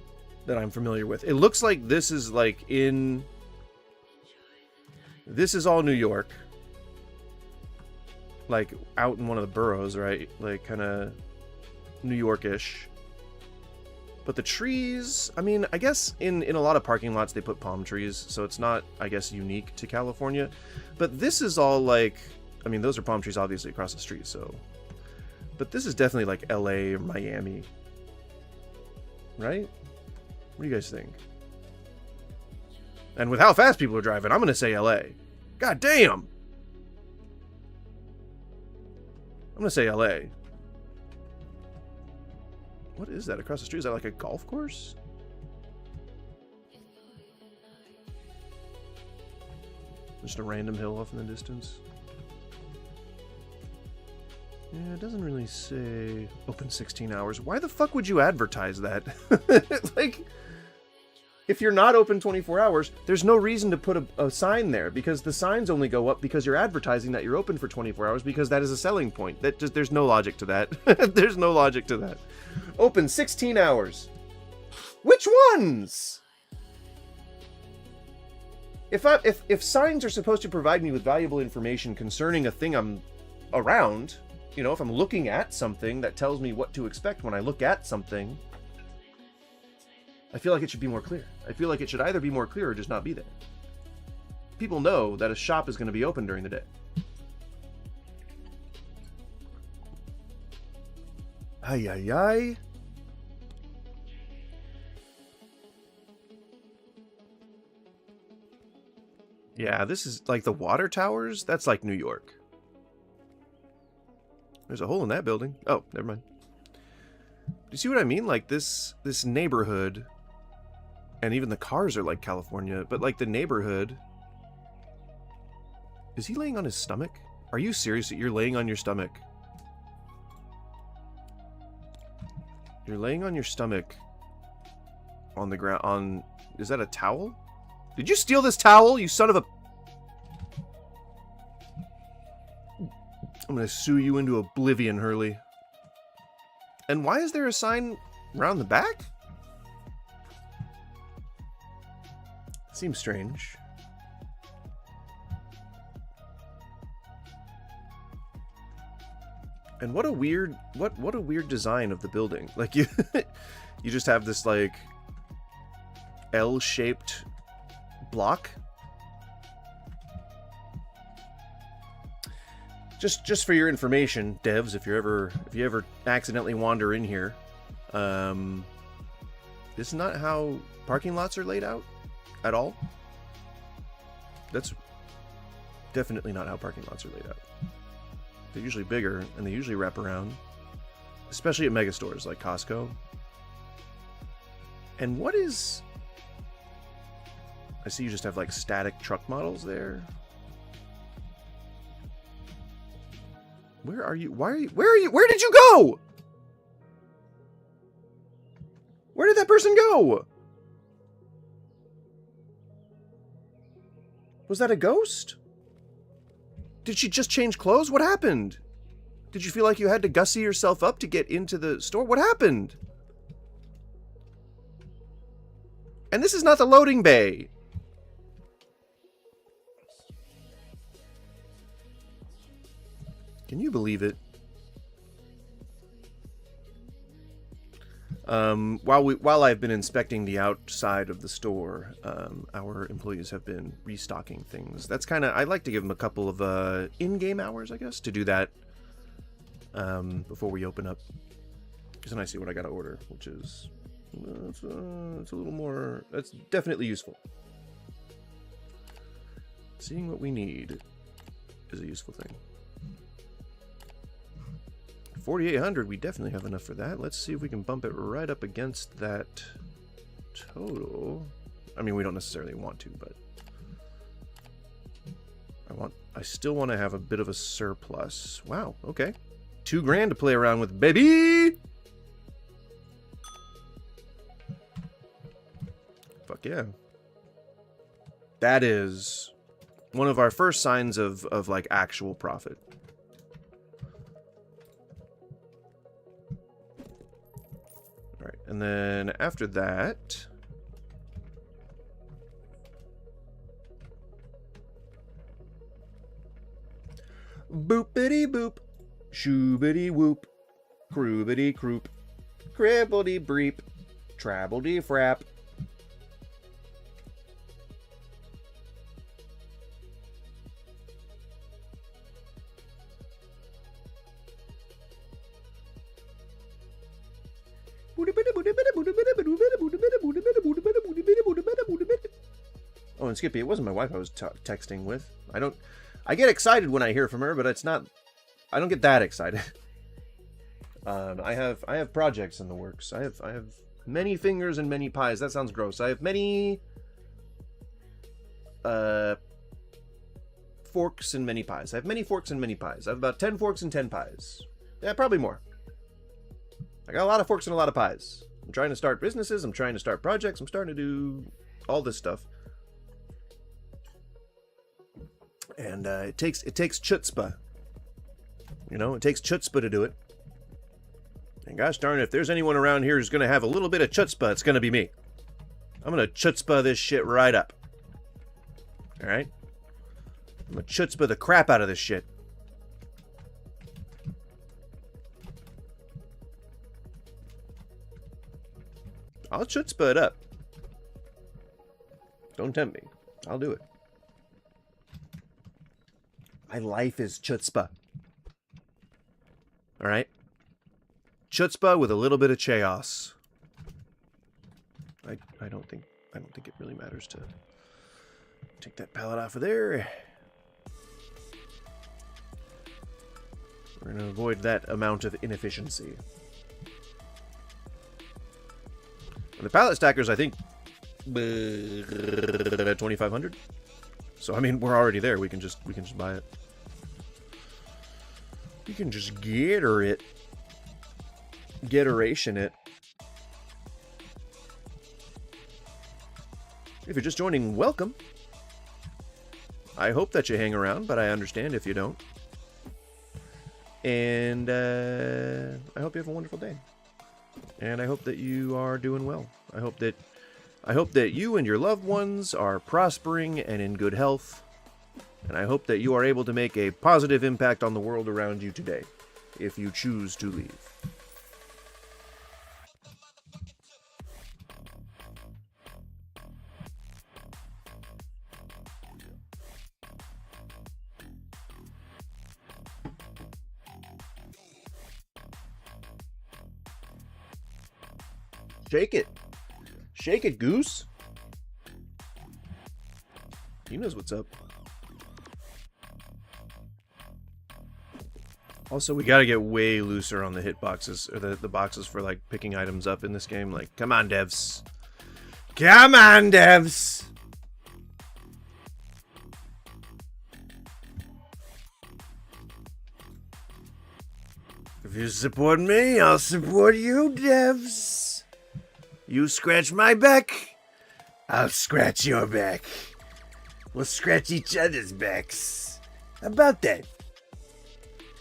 that I'm familiar with. It looks like this is like this is all New York. Like out in one of the boroughs, right? Like kind of New York-ish. But the trees, I mean, I guess in a lot of parking lots they put palm trees, so it's not, I guess, unique to California. But this is all like, I mean, those are palm trees obviously across the street, so. But this is definitely like LA or Miami. Right? What do you guys think? And with how fast people are driving, I'm going to say LA. God damn! I'm going to say LA. What is that across the street? Is that like a golf course? Just a random hill off in the distance. Yeah, it doesn't really say open 16 hours. Why the fuck would you advertise that? Like, if you're not open 24 hours, there's no reason to put a sign there, because the signs only go up because you're advertising that you're open for 24 hours because that is a selling point. That just, there's no logic to that. There's no logic to that. Open 16 hours. Which ones? If signs are supposed to provide me with valuable information concerning a thing I'm around, you know, if I'm looking at something that tells me what to expect when I look at something, I feel like it should be more clear. I feel like it should either be more clear or just not be there. People know that a shop is going to be open during the day. Ay, ay, ay. Yeah, this is like the water towers. That's like New York. There's a hole in that building. Oh, never mind. Do you see what I mean? Like this neighborhood, and even the cars are like California, but like the neighborhood. Is he laying on his stomach? Are you serious that you're laying on your stomach? You're laying on your stomach on the ground. Is that a towel? Did you steal this towel, you son of a... I'm gonna sue you into oblivion, Hurley. And why is there a sign around the back? Seems strange. And what a weird design of the building. Like you just have this like L-shaped block. Just for your information, devs, if you ever accidentally wander in here, this is not how parking lots are laid out at all. That's definitely not how parking lots are laid out. They're usually bigger and they usually wrap around, especially at mega stores like Costco. And what is... I see you just have like static truck models there. Where are you? Why are you? Where are you? Where did you go? Where did that person go? Was that a ghost? Did she just change clothes? What happened? Did you feel like you had to gussy yourself up to get into the store? What happened? And this is not the loading bay. Can you believe it? While I've been inspecting the outside of the store, our employees have been restocking things. That's kind of... I like to give them a couple of in-game hours, I guess, to do that. before we open up. Because then I see what I gotta order, which is it's a little more. That's definitely useful. Seeing what we need is a useful thing. 4,800, we definitely have enough for that. Let's see if we can bump it right up against that total. I mean, we don't necessarily want to, but I still want to have a bit of a surplus. Wow, okay. $2,000 to play around with, baby! Fuck yeah. That is one of our first signs of like actual profit. All right, and then after that, boopity boop, shoobity whoop, croobity croop, cribbledy breep, trabbledy frap. Oh, and Skippy, it wasn't my wife I was texting with. I get excited when I hear from her, but it's not. I don't get that excited. I have projects in the works. I have many fingers and many pies. That sounds gross. I have many forks and many pies. I have many forks and many pies. I have about 10 forks and 10 pies. Yeah, probably more. I got a lot of forks and a lot of pies. I'm trying to start businesses. I'm trying to start projects. I'm starting to do all this stuff. And it takes chutzpah. You know, it takes chutzpah to do it. And gosh darn it, if there's anyone around here who's going to have a little bit of chutzpah, it's going to be me. I'm going to chutzpah this shit right up. Alright? I'm going to chutzpah the crap out of this shit. I'll chutzpah it up. Don't tempt me. I'll do it. My life is chutzpah. Alright? Chutzpah with a little bit of chaos. I don't think it really matters to take that pallet off of there. We're going to avoid that amount of inefficiency. And the pallet stackers, I think, 2,500. So I mean, we're already there. We can just buy it. We can just getter-ration it. If you're just joining, welcome. I hope that you hang around, but I understand if you don't. And I hope you have a wonderful day. And I hope that you are doing well. I hope that you and your loved ones are prospering and in good health. And I hope that you are able to make a positive impact on the world around you today, if you choose to leave. Shake it. Shake it, Goose. He knows what's up. Also, we gotta get way looser on the hitboxes, or the boxes for, like, picking items up in this game. Like, come on, devs. Come on, devs! If you support me, I'll support you, devs. You scratch my back, I'll scratch your back. We'll scratch each other's backs. How about that?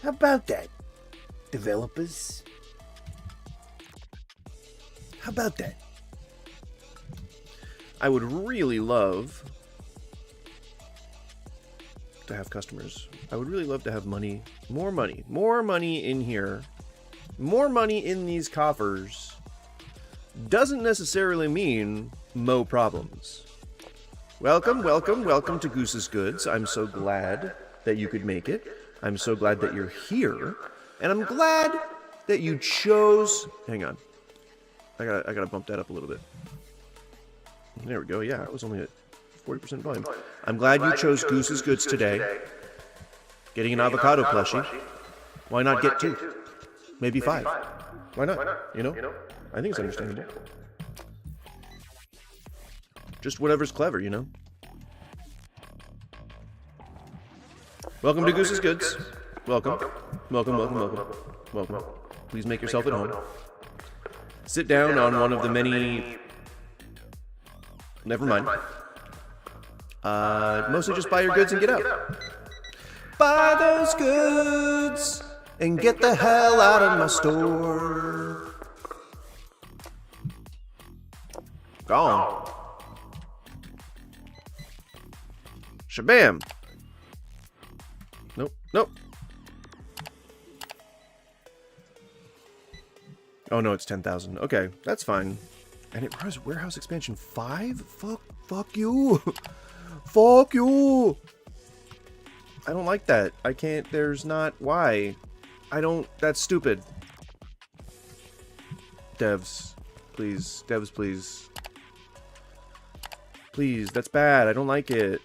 How about that, developers? How about that? I would really love to have customers. I would really love to have money. More money in here. More money in these coffers doesn't necessarily mean mo problems. Welcome to Goose's Goods. I'm so glad that you could make it. I'm so glad that you're here. And I'm glad that you chose... Hang on. I gotta bump that up a little bit. There we go. Yeah, it was only at 40% volume. I'm glad you chose Goose's Goods today. Getting an avocado plushie. Why not get 2? Maybe 5. Why not? You know? I think it's understandable. Just whatever's clever, you know? Welcome to Goose's Goods. Welcome. Welcome, welcome, welcome. Welcome. Please make yourself at home. Sit down on one of the many... Never mind. Mostly just buy your goods and get out. Buy those goods and get the hell out of my store. Gone. Shabam. Nope, nope. Oh no, it's 10,000. Okay, that's fine. And it was warehouse expansion 5? Fuck you. Fuck you. I don't like that. I can't, there's not, why? I don't, that's stupid. Devs, please. Devs, please. Please, that's bad. I don't like it.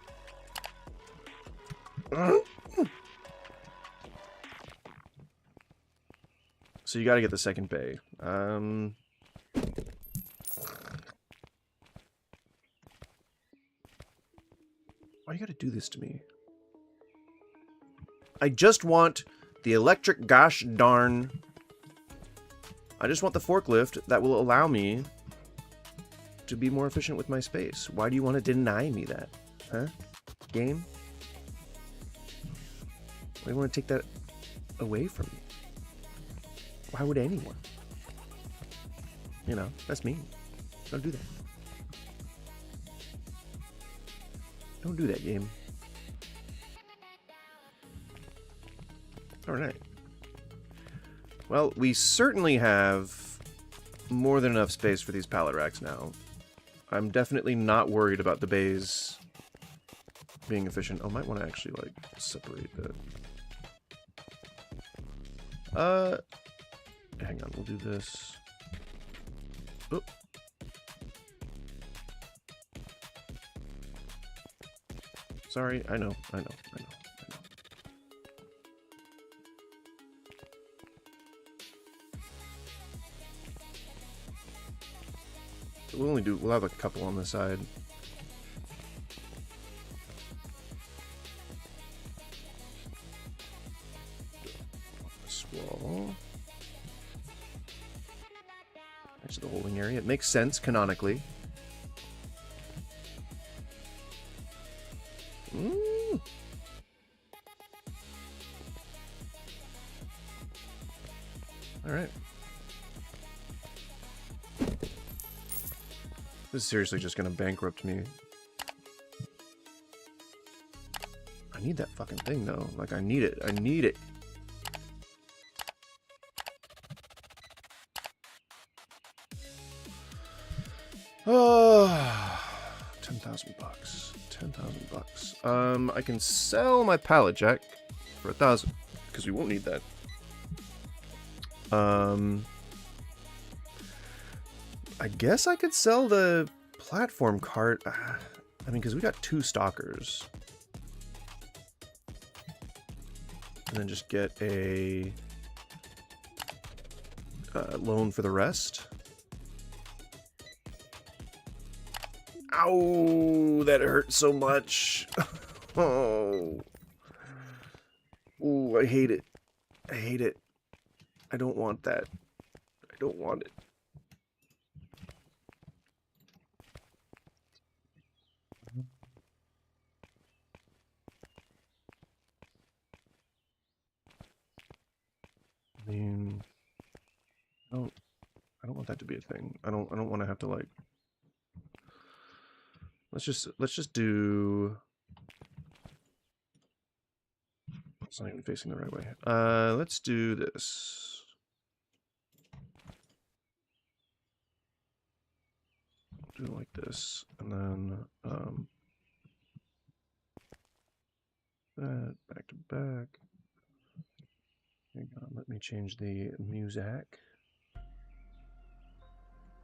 So you gotta get the second bay. Why you gotta do this to me? I just want the electric gosh darn... I just want the forklift that will allow me to be more efficient with my space. Why do you want to deny me that? Huh? Game? Why do you want to take that away from me? Why would anyone? You know, that's me. Don't do that. Don't do that, game. Alright. Well, we certainly have more than enough space for these pallet racks now. I'm definitely not worried about the bays being efficient. Oh, might want to actually, like, separate that. Hang on, we'll do this. Oh. Sorry, I know. We'll have a couple on the side. This wall. Next to the holding area. It makes sense canonically. Alright. This is seriously just gonna bankrupt me. I need that fucking thing though. Like, I need it. I need it. Oh, 10,000 bucks. 10,000 bucks. I can sell my pallet jack for 1,000 because we won't need that. I guess I could sell the platform cart. I mean, because we got 2 stalkers. And then just get a loan for the rest. Ow, that hurt so much. Oh. Ooh, I hate it. I hate it. I don't want that. I don't want it. I mean, I don't want that to be a thing. I don't want to have to, like, let's just do, it's not even facing the right way. Let's do this. Do it like this, and then that back to back. Hang on, let me change the music. There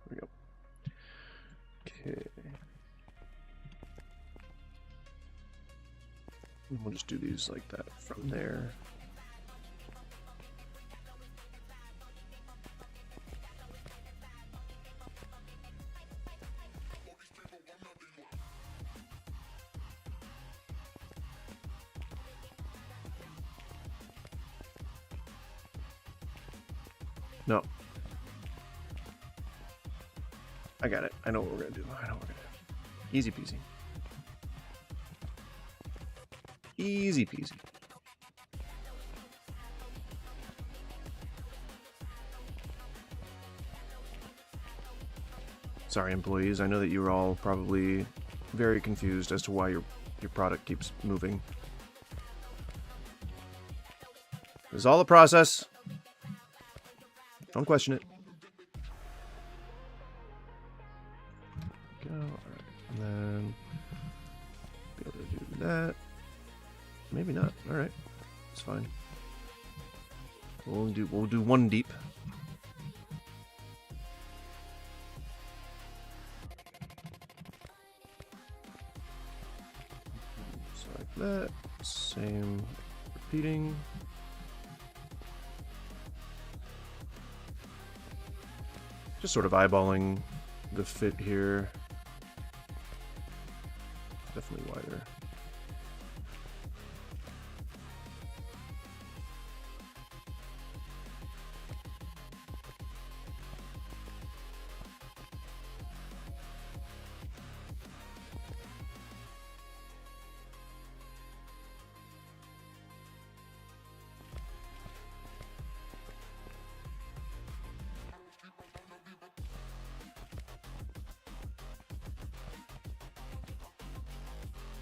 we go. Okay. And we'll just do these like that from there. No. I got it. I know what we're gonna do. I know what we're gonna do. Easy peasy. Easy peasy. Sorry, employees. I know that you were all probably very confused as to why your product keeps moving. This is all a process. Don't question it. Go. All right. And then be able to do that. Maybe not. All right. It's fine. We'll do one deep. So like that. Same repeating. Just sort of eyeballing the fit here. Definitely wider.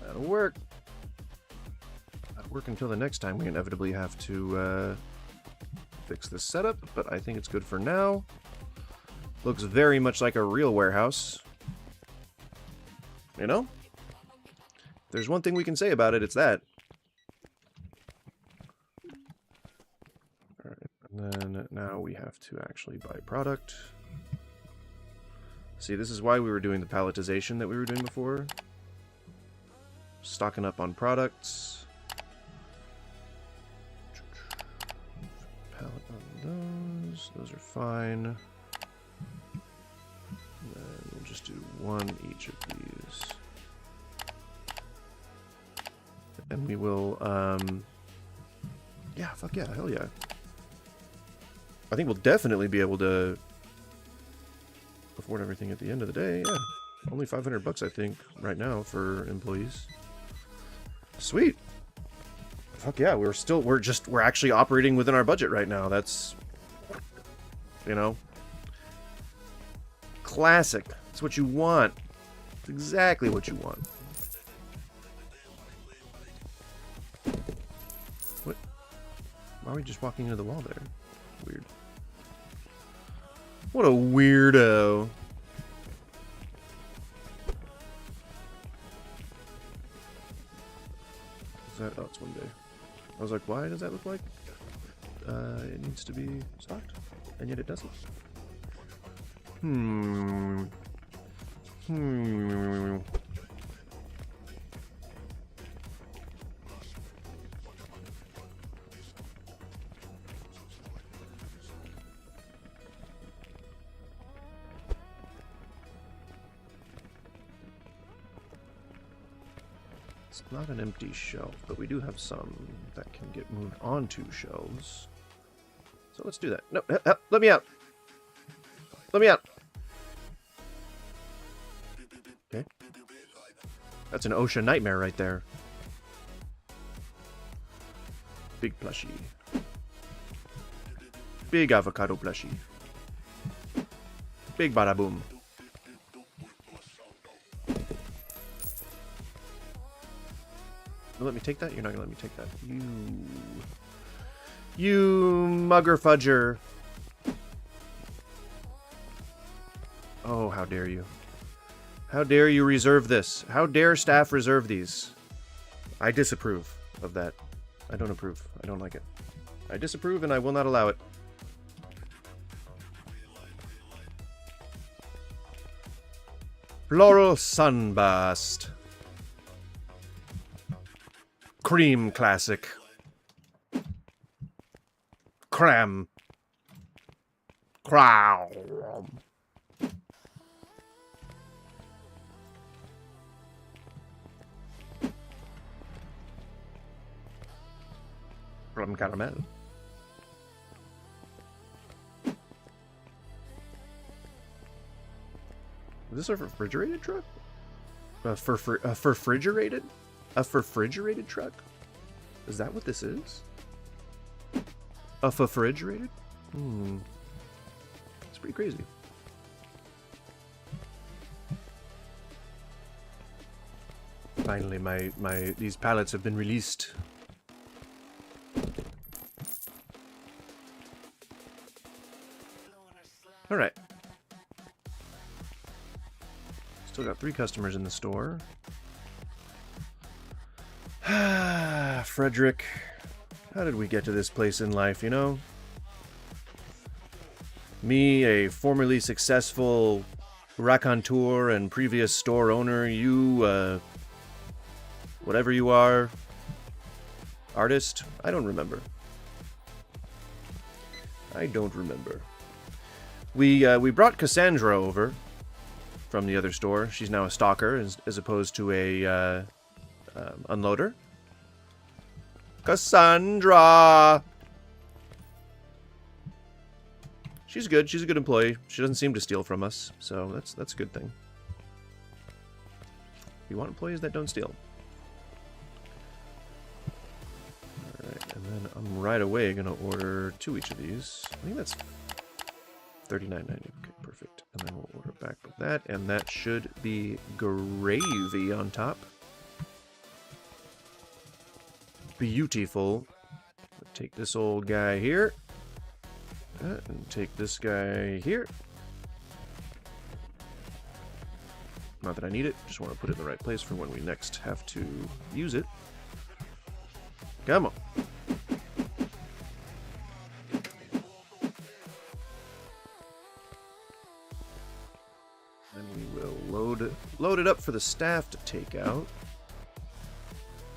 That'll work. That'll work until the next time we inevitably have to fix this setup, but I think it's good for now. Looks very much like a real warehouse. You know? If there's one thing we can say about it, it's that. Alright, and then now we have to actually buy product. See, this is why we were doing the palletization that we were doing before. Stocking up on products. Pallet on those. Those are fine. And then we'll just do one each of these. And we will, yeah, fuck yeah, hell yeah. I think we'll definitely be able to afford everything at the end of the day, yeah. Only 500 bucks, I think, right now for employees. Sweet. Fuck yeah, we're actually operating within our budget right now. That's, you know, classic. It's what you want. It's exactly what you want. What? Why are we just walking into the wall there? Weird. What a weirdo. Oh, it's one day. I was like, why does that look like it needs to be stocked? And yet it doesn't. It's not an empty shelf, but we do have some that can get moved onto shelves. So let's do that. No, let me out. Let me out. Okay. That's an OSHA nightmare right there. Big plushie. Big avocado plushie. Big bada boom. Let me take that? You're not gonna let me take that. You mugger fudger. Oh, how dare you. How dare you reserve this? How dare staff reserve these? I disapprove of that. I don't approve. I don't like it. I disapprove and I will not allow it. Floral Sunburst. Cream Classic. Cram. Crow. From Caramel. Is this a refrigerated truck? A refrigerated? A refrigerated truck? Is that what this is? A refrigerated? It's pretty crazy. Finally, these pallets have been released. All right. Still got 3 customers in the store. Frederick, how did we get to this place in life, you know? Me, a formerly successful raconteur and previous store owner, you, whatever you are, artist? I don't remember. I don't remember. We brought Cassandra over from the other store. She's now a stalker as opposed to a unloader. Cassandra! She's good. She's a good employee. She doesn't seem to steal from us, so that's a good thing. We want employees that don't steal. Alright, and then I'm right away gonna order 2 each of these. I think that's $39.90. Okay, perfect. And then we'll order back with that, and that should be gravy on top. Beautiful. Take this old guy here. And take this guy here. Not that I need it, just want to put it in the right place for when we next have to use it. Come on. Then we will load it up for the staff to take out.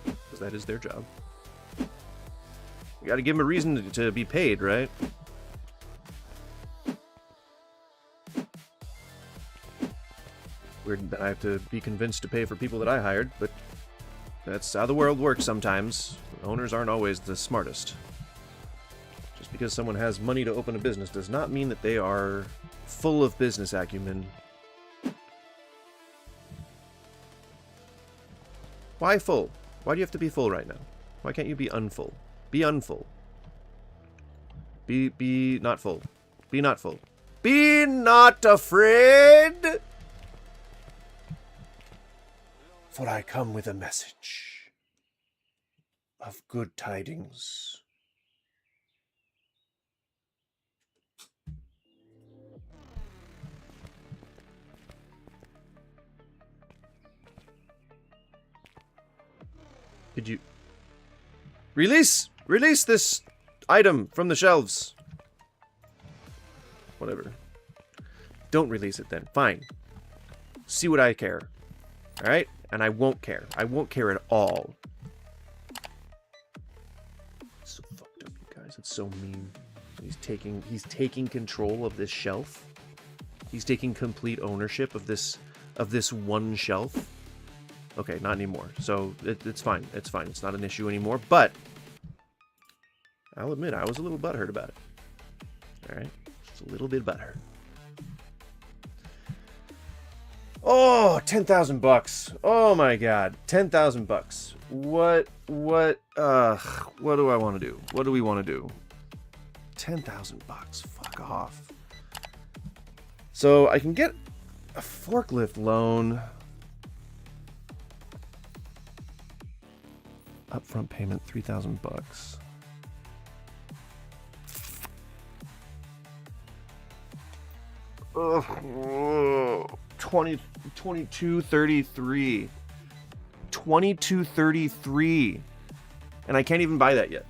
Because that is their job. We gotta give them a reason to be paid, right? Weird that I have to be convinced to pay for people that I hired, but that's how the world works sometimes. Owners aren't always the smartest. Just because someone has money to open a business does not mean that they are full of business acumen. Why full? Why do you have to be full right now? Why can't you be unfull? Be unfull. Be not full. Be not full. Be not afraid! For I come with a message of good tidings. Did you... Release this item from the shelves. Whatever. Don't release it then. Fine. See what I care. Alright? And I won't care. I won't care at all. It's so fucked up, you guys. It's so mean. He's taking control of this shelf. He's taking complete ownership of this one shelf. Okay, not anymore. So it's fine. It's fine. It's not an issue anymore. But I'll admit I was a little butthurt about it. All right, just a little bit butthurt. Oh, $10,000. Oh my God, $10,000. What do I want to do? What do we want to do? $10,000. Fuck off. So I can get a forklift loan. Upfront payment $3,000. Ugh. 2233. 2233. And I can't even buy that yet.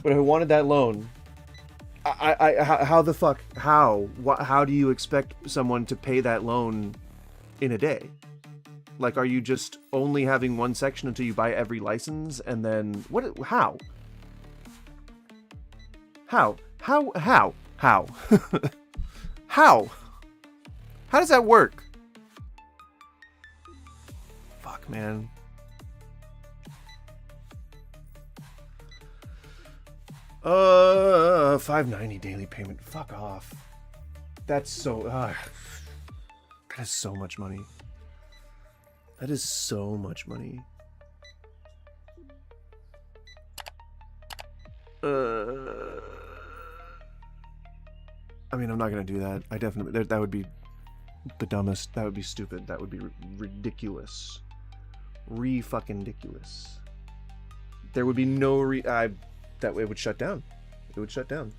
But I wanted that loan. How the fuck? How do you expect someone to pay that loan in a day? Like, are you just only having one section until you buy every license, and then what? How? How? How? How? How? How does that work? Fuck, man. $5.90 daily payment. Fuck off. That's so. That is so much money. That is so much money. I mean, I'm not gonna do that. I definitely. That would be the dumbest. That would be stupid. That would be ridiculous. Fucking ridiculous. There would be no that way it would shut down. It would shut down.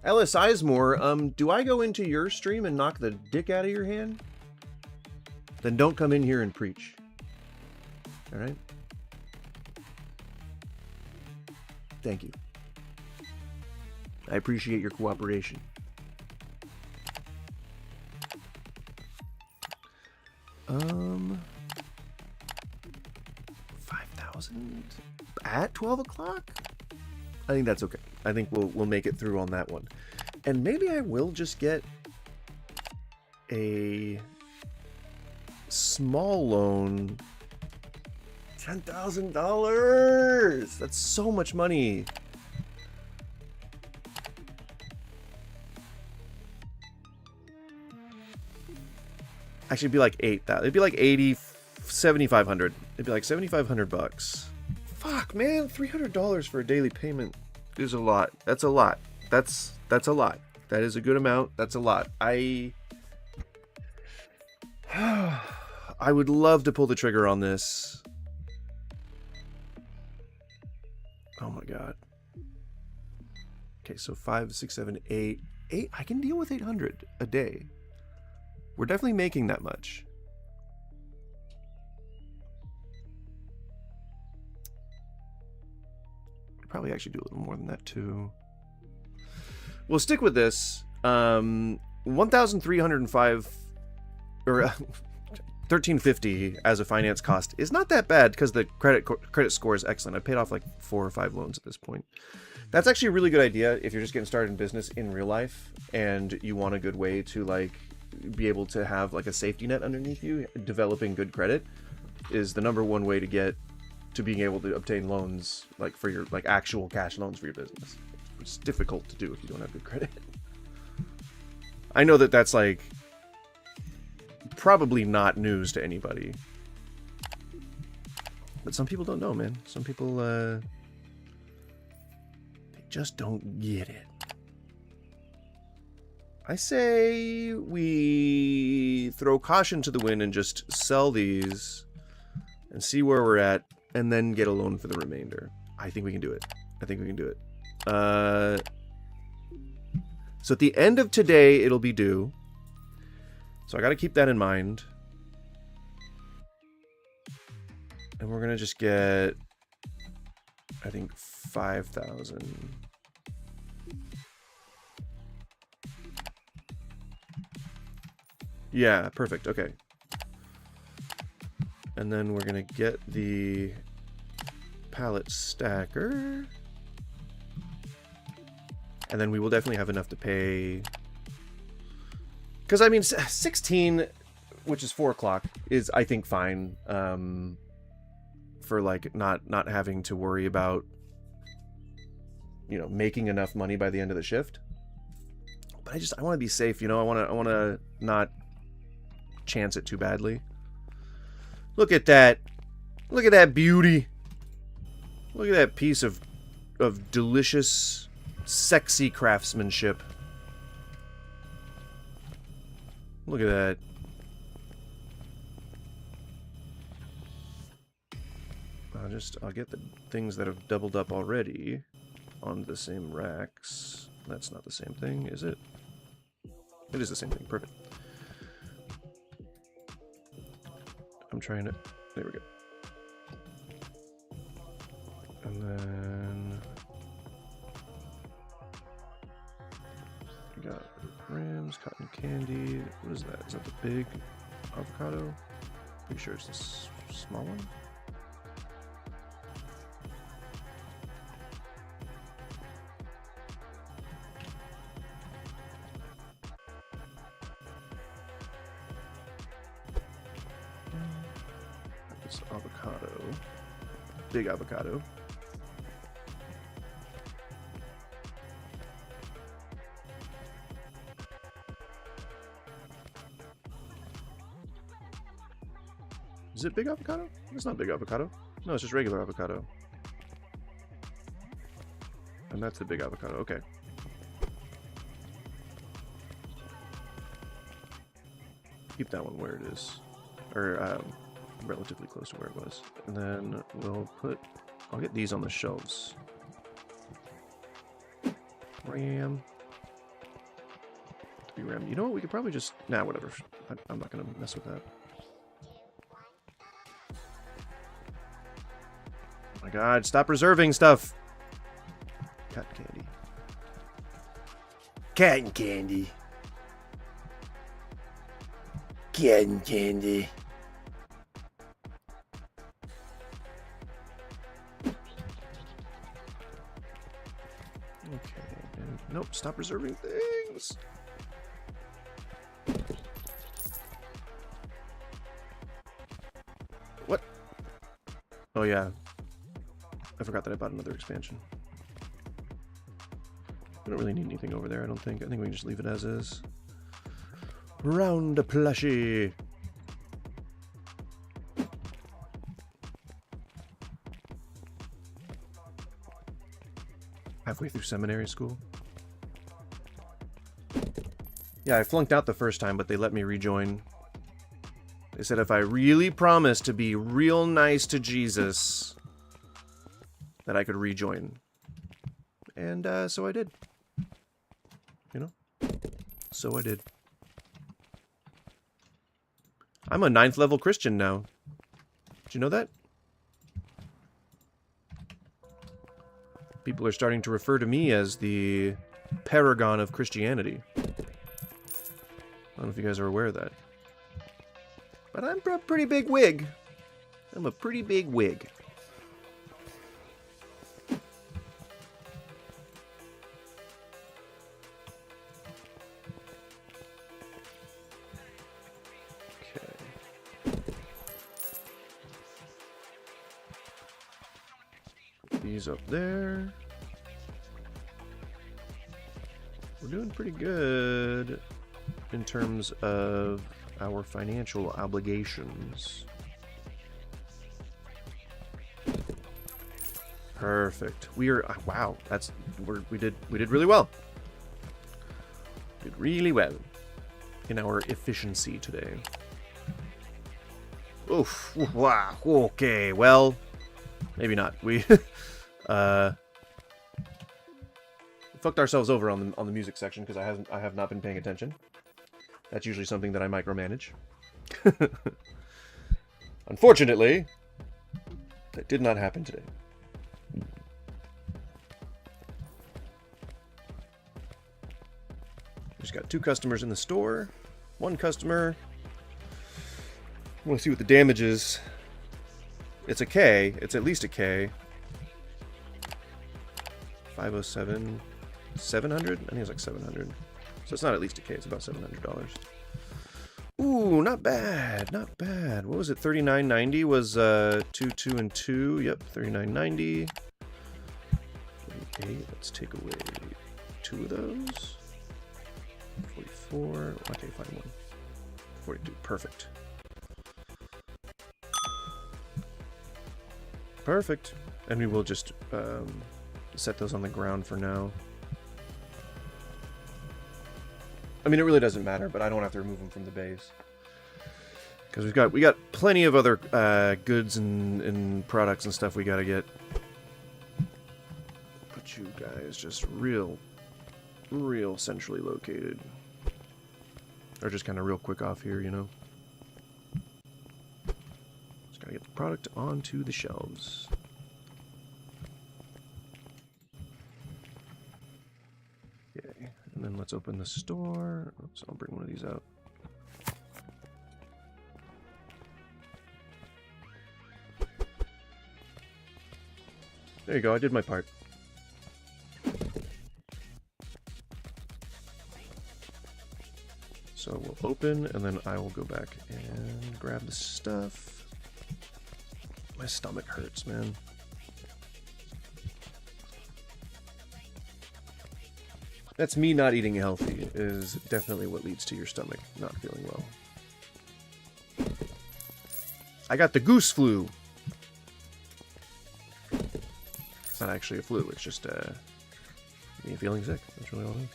Ellis Eismore, do I go into your stream and knock the dick out of your hand? Then don't come in here and preach. Alright? Thank you. I appreciate your cooperation. At 12 o'clock? I think that's okay. I think we'll make it through on that one. And maybe I will just get a small loan. $10,000! That's so much money. Actually, it'd be like 8,000. It'd be like 7,500. It'd be like 7,500 bucks. Fuck, man, $300 for a daily payment is a lot. That's a lot. That's a lot. That is a good amount. That's a lot. I would love to pull the trigger on this. Oh my god. Okay, so 5, 6, 7, 8. I can deal with 800 a day. We're definitely making that much. Probably actually do a little more than that too. We'll stick with this. 1,305 or 1,350 as a finance cost is not that bad because the credit score is excellent. I paid off like 4 or 5 loans at this point. That's actually a really good idea if you're just getting started in business in real life and you want a good way to like be able to have like a safety net underneath you. Developing good credit is the #1 way to get to being able to obtain loans, like for your like actual cash loans for your business. It's difficult to do if you don't have good credit. I know that that's like probably not news to anybody, but some people don't know, man. Some people they just don't get it. I say we throw caution to the wind and just sell these and see where we're at, and then get a loan for the remainder. I think we can do it. I think we can do it. So at the end of today, it'll be due. So I got to keep that in mind. And we're going to just get, I think, 5,000. Yeah, perfect. Okay. And then we're going to get the pallet stacker. And then we will definitely have enough to pay. Because, I mean, 16, which is 4 o'clock, is, I think, fine. For, like, not having to worry about, you know, making enough money by the end of the shift. But I want to be safe, you know? I want to not chance it too badly. Look at that. Look at that beauty. Look at that piece of delicious, sexy craftsmanship. Look at that. I'll get the things that have doubled up already on the same racks. That's not the same thing, is it? It is the same thing. Perfect. I'm trying to... There we go. And then we got grams, cotton candy. What is that? Is that the big avocado? Pretty sure it's this small one. It's avocado. Big avocado. Is it big avocado? It's not big avocado. No, it's just regular avocado. And that's the big avocado. Okay. Keep that one where it is. Or, relatively close to where it was. And then I'll get these on the shelves. RAM. RAM. You know what? We could probably just... Nah, whatever. I'm not going to mess with that. Oh my god, stop reserving stuff! Cotton candy. Cotton candy. Cotton candy. Okay. Nope, stop reserving things! What? Oh yeah. I forgot that I bought another expansion. We don't really need anything over there, I don't think. I think we can just leave it as is. Round a plushie! Halfway through seminary school. Yeah, I flunked out the first time, but they let me rejoin. They said if I really promised to be real nice to Jesus, that I could rejoin. And so I did. You know? So I did. I'm a 9th level Christian now. Did you know that? People are starting to refer to me as the paragon of Christianity. I don't know if you guys are aware of that. But I'm a pretty big wig. I'm a pretty big wig. These up there. We're doing pretty good in terms of our financial obligations. Perfect. We are wow. We did really well. Did really well in our efficiency today. Oof. Wow. Okay. Well, maybe not. We fucked ourselves over on the music section because I have not been paying attention. That's usually something that I micromanage. Unfortunately, that did not happen today. Just got 2 customers in the store. 1 customer. I want to see what the damage is. It's a K. It's at least a K. 507. 700? I think it's like 700. So it's not at least a K. It's about $700. Ooh, not bad. Not bad. What was it? $39.90 was 2, 2, and 2. Yep, $39.90. 48. Let's take away 2 of those. 44. Okay, fine one. 42. Perfect. Perfect. And we will just set those on the ground for now. I mean, it really doesn't matter, but I don't have to remove them from the base. Because we got plenty of other goods and products and stuff we gotta get. But you guys just real centrally located. Or just kind of real quick off here, you know? Just gotta get the product onto the shelves. And then let's open the store. Oops, I'll bring one of these out. There you go, I did my part. So we'll open, and then I will go back and grab the stuff. My stomach hurts, man. That's me not eating healthy, is definitely what leads to your stomach not feeling well. I got the goose flu. It's not actually a flu, it's just me feeling sick. That's really all it is.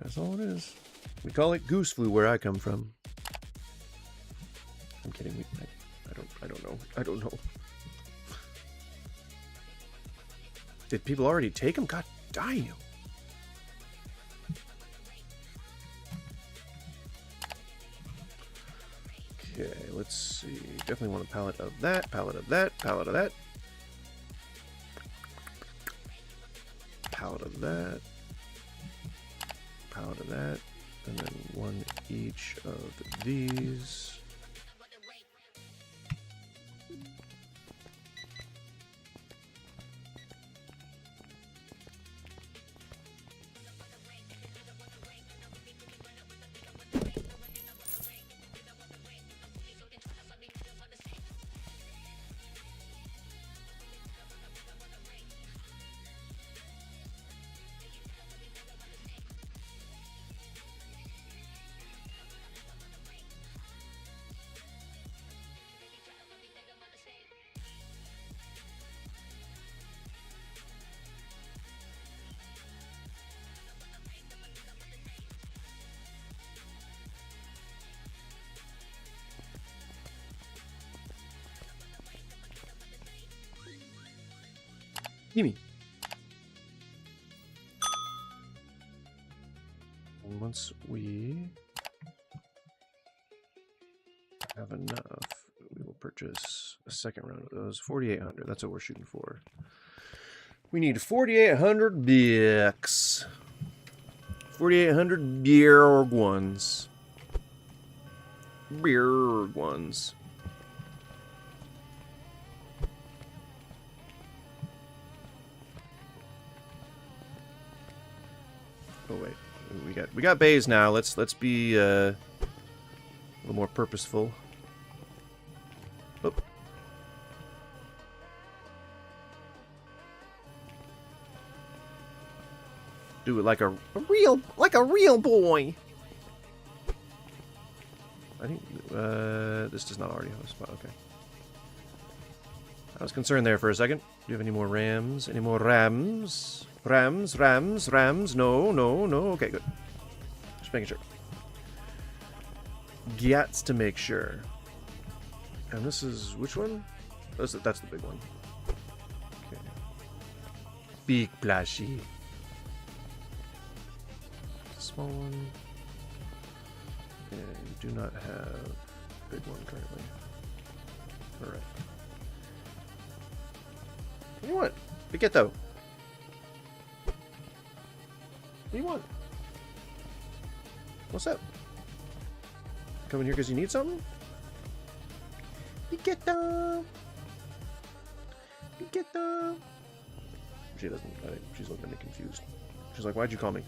That's all it is. We call it goose flu where I come from. I'm kidding. I don't know. I don't know. Did people already take them? God damn. Okay, let's see. Definitely want a pallet of that, pallet of that, pallet of that. Pallet of that. Pallet of that. And then one each of these. Gimme. And once we have enough, we will purchase a second round of those. 4,800. That's what we're shooting for. We need 4,800 bucks. 4,800 beer ones. Beer ones. Oh wait, we got bays now. Let's be a little more purposeful. Oh. Do it like a real boy. I think this does not already have a spot. Okay. I was concerned there for a second. Do you have any more rams? Any more rams? Rams. No. Okay, good. Just making sure. Gats to make sure. And this is which one? That's the big one. Okay. Big plashy. Small one. And you do not have big one currently. Alright. What do you want? Bigetto. What do you want? What's up? Coming here because you need something? Bigetto. Bigetto. She doesn't. She's looking at me confused. She's like, "Why'd you call me?"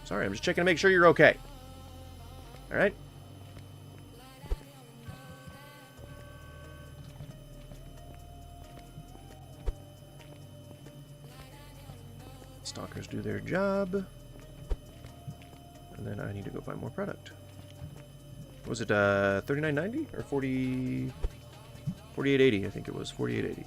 Sorry, I'm just checking to make sure you're okay. All right. Stalkers do their job. And then I need to go buy more product. Was it $39.90 or $48.80? I think it was $48.80.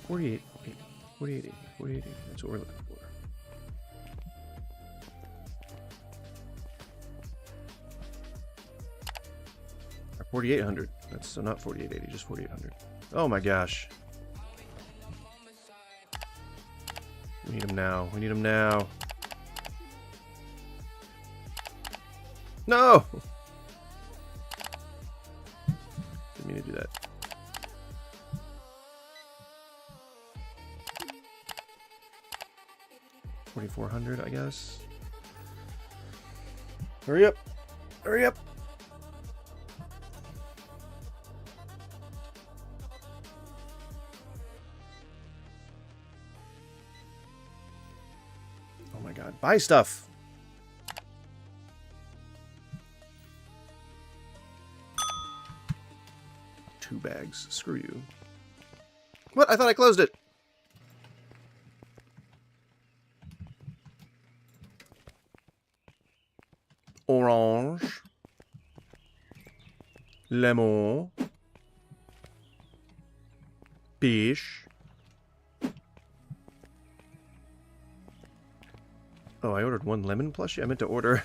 $48.80. That's what we're looking for. Or $4,800. That's not $48.80, just $4,800. Oh my gosh. We need them now. We need them now. No! Didn't mean to do that. $4,400, I guess. Hurry up! Hurry up! Oh my god. Buy stuff! 2 bags. Screw you. What? I thought I closed it! Orange. Lemon. Fish. Oh, I ordered 1 lemon plushie? I meant to order...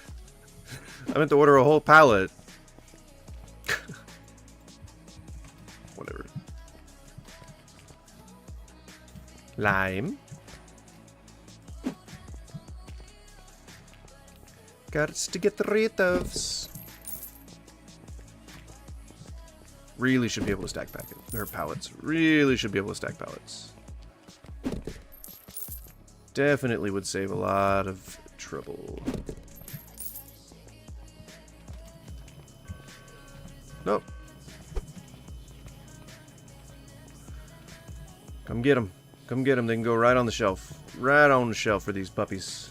I meant to order a whole pallet. Whatever. Lime. Got to get rid of. Really should be able to stack packets or pallets. Really should be able to stack pallets. Definitely would save a lot of trouble. Nope. Come get them. Come get them. They can go right on the shelf. Right on the shelf for these puppies.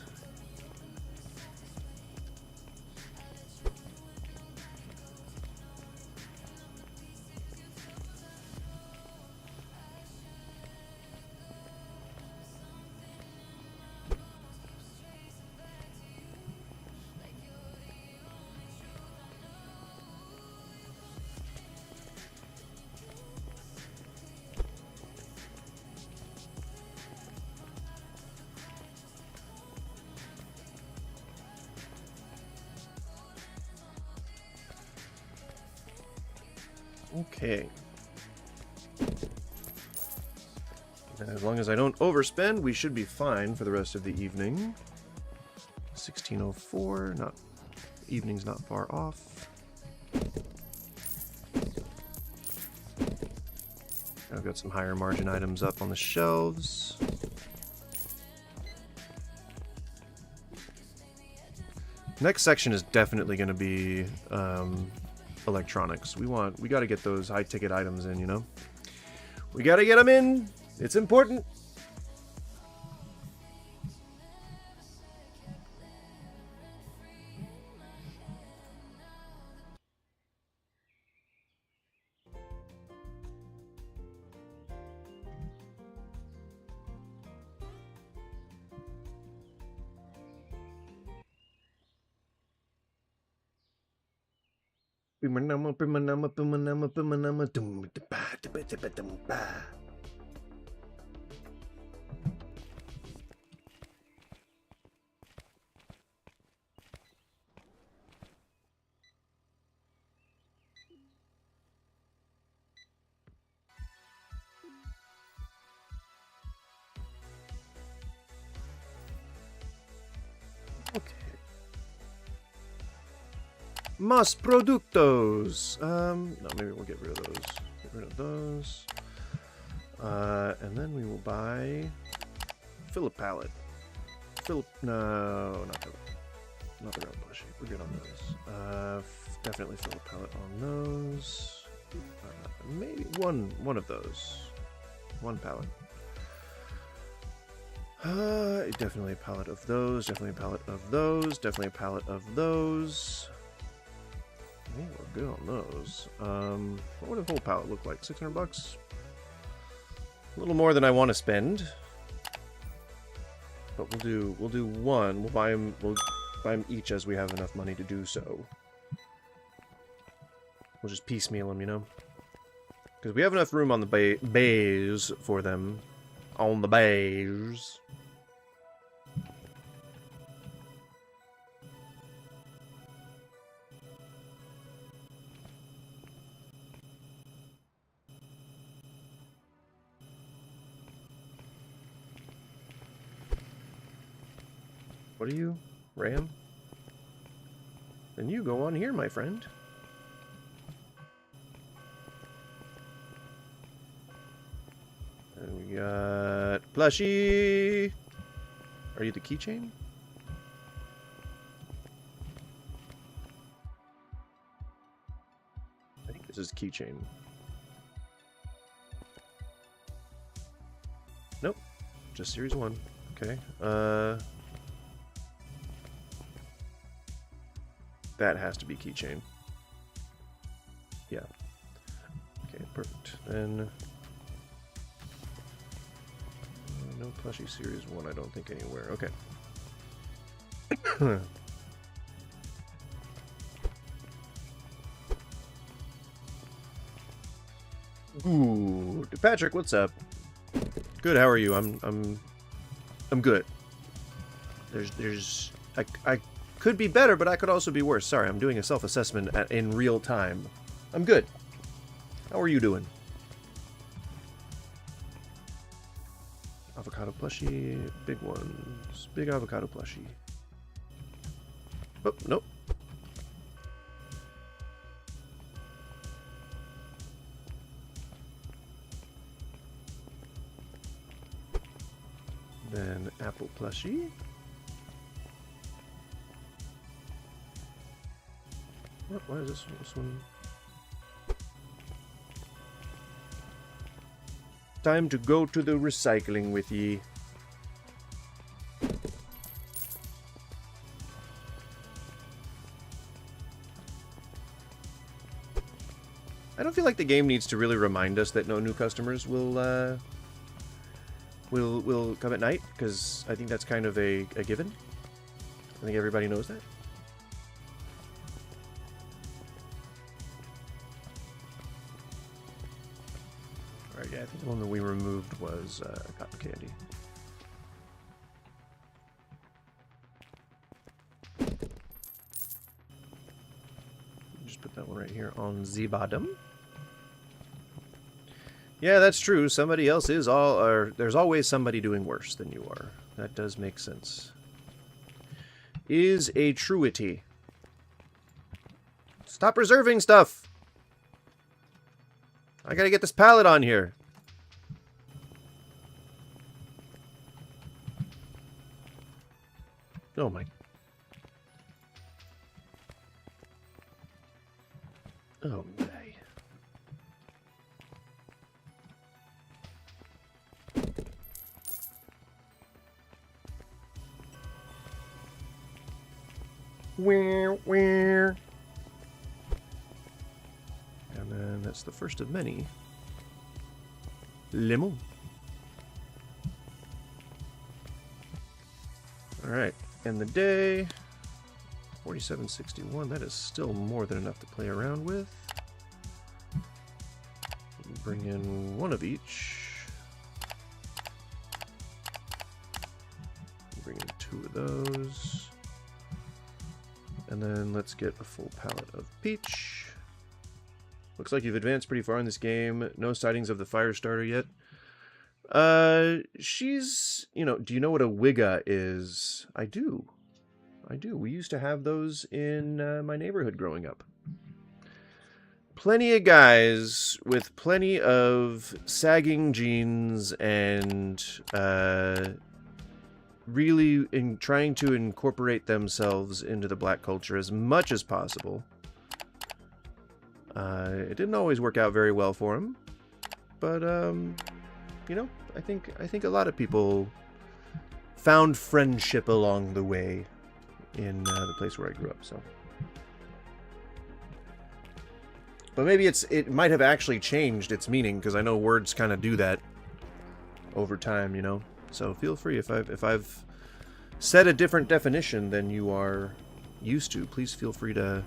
Okay. And as long as I don't overspend, we should be fine for the rest of the evening. 1604, not evening's not far off. I've got some higher margin items up on the shelves. Next section is definitely going to be electronics. We got to get those high ticket items in, you know? We got to get them in. It's important. Okay. Más productos. No, maybe we'll get rid of those. Get rid of those. And then we will buy. Fill a pallet. No, not Philip. Not the round plushie. We're good on those. Definitely fill a pallet on those. Maybe one of those. One pallet. Definitely a pallet of those. Definitely a pallet of those. Definitely a pallet of those. I think we're good on those. What would a whole pallet look like? 600 bucks? A little more than I want to spend. But we'll do one. We'll buy them each as we have enough money to do so. We'll just piecemeal them, you know? Because we have enough room on the bays for them. On the bays. What are you? Ram? Then you go on here, my friend. And we got plushie. Are you the keychain? I think this is keychain. Nope. Just series 1. Okay. That has to be keychain. Yeah. Okay, perfect. Then no plushie series 1, I don't think anywhere. Okay. Ooh, Patrick, what's up? Good. How are you? I'm good. I could be better, but I could also be worse. Sorry, I'm doing a self-assessment in real time. I'm good. How are you doing? Avocado plushie, big ones, big avocado plushie. Oh, nope. Then apple plushie. Oh, why is this one? Time to go to the recycling with ye. I don't feel like the game needs to really remind us that no new customers will come at night, because I think that's kind of a given. I think everybody knows that. Alright, yeah, I think the one that we removed was cotton candy. Just put that one right here on the bottom. Yeah, that's true. Somebody else is or there's always somebody doing worse than you are. That does make sense. Is a truity. Stop reserving stuff! I gotta get this pallet on here. Oh my. Oh my. Where? And then that's the first of many. Lemon. Alright, and the day. 4761, that is still more than enough to play around with. Bring in one of each. Bring in 2 of those. And then let's get a full pallet of peach. Looks like you've advanced pretty far in this game. No sightings of the fire starter yet. She's, do you know what a Wigga is? I do. We used to have those in my neighborhood growing up. Plenty of guys with plenty of sagging jeans and really trying to incorporate themselves into the black culture as much as possible. It didn't always work out very well for them, but I think a lot of people found friendship along the way in the place where I grew up. So, but maybe it might have actually changed its meaning, because I know words kind of do that over time, So feel free, if I've said a different definition than you are used to, please feel free to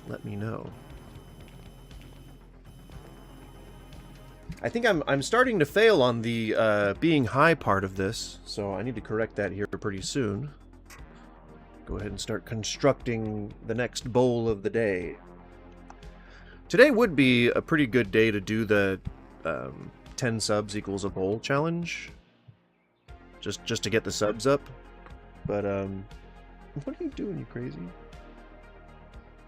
let me know. I think I'm starting to fail on the being high part of this, so I need to correct that here pretty soon. Go ahead and start constructing the next bowl of the day. Today would be a pretty good day to do the 10 subs equals a bowl challenge. Just to get the subs up. But, what are you doing, you crazy?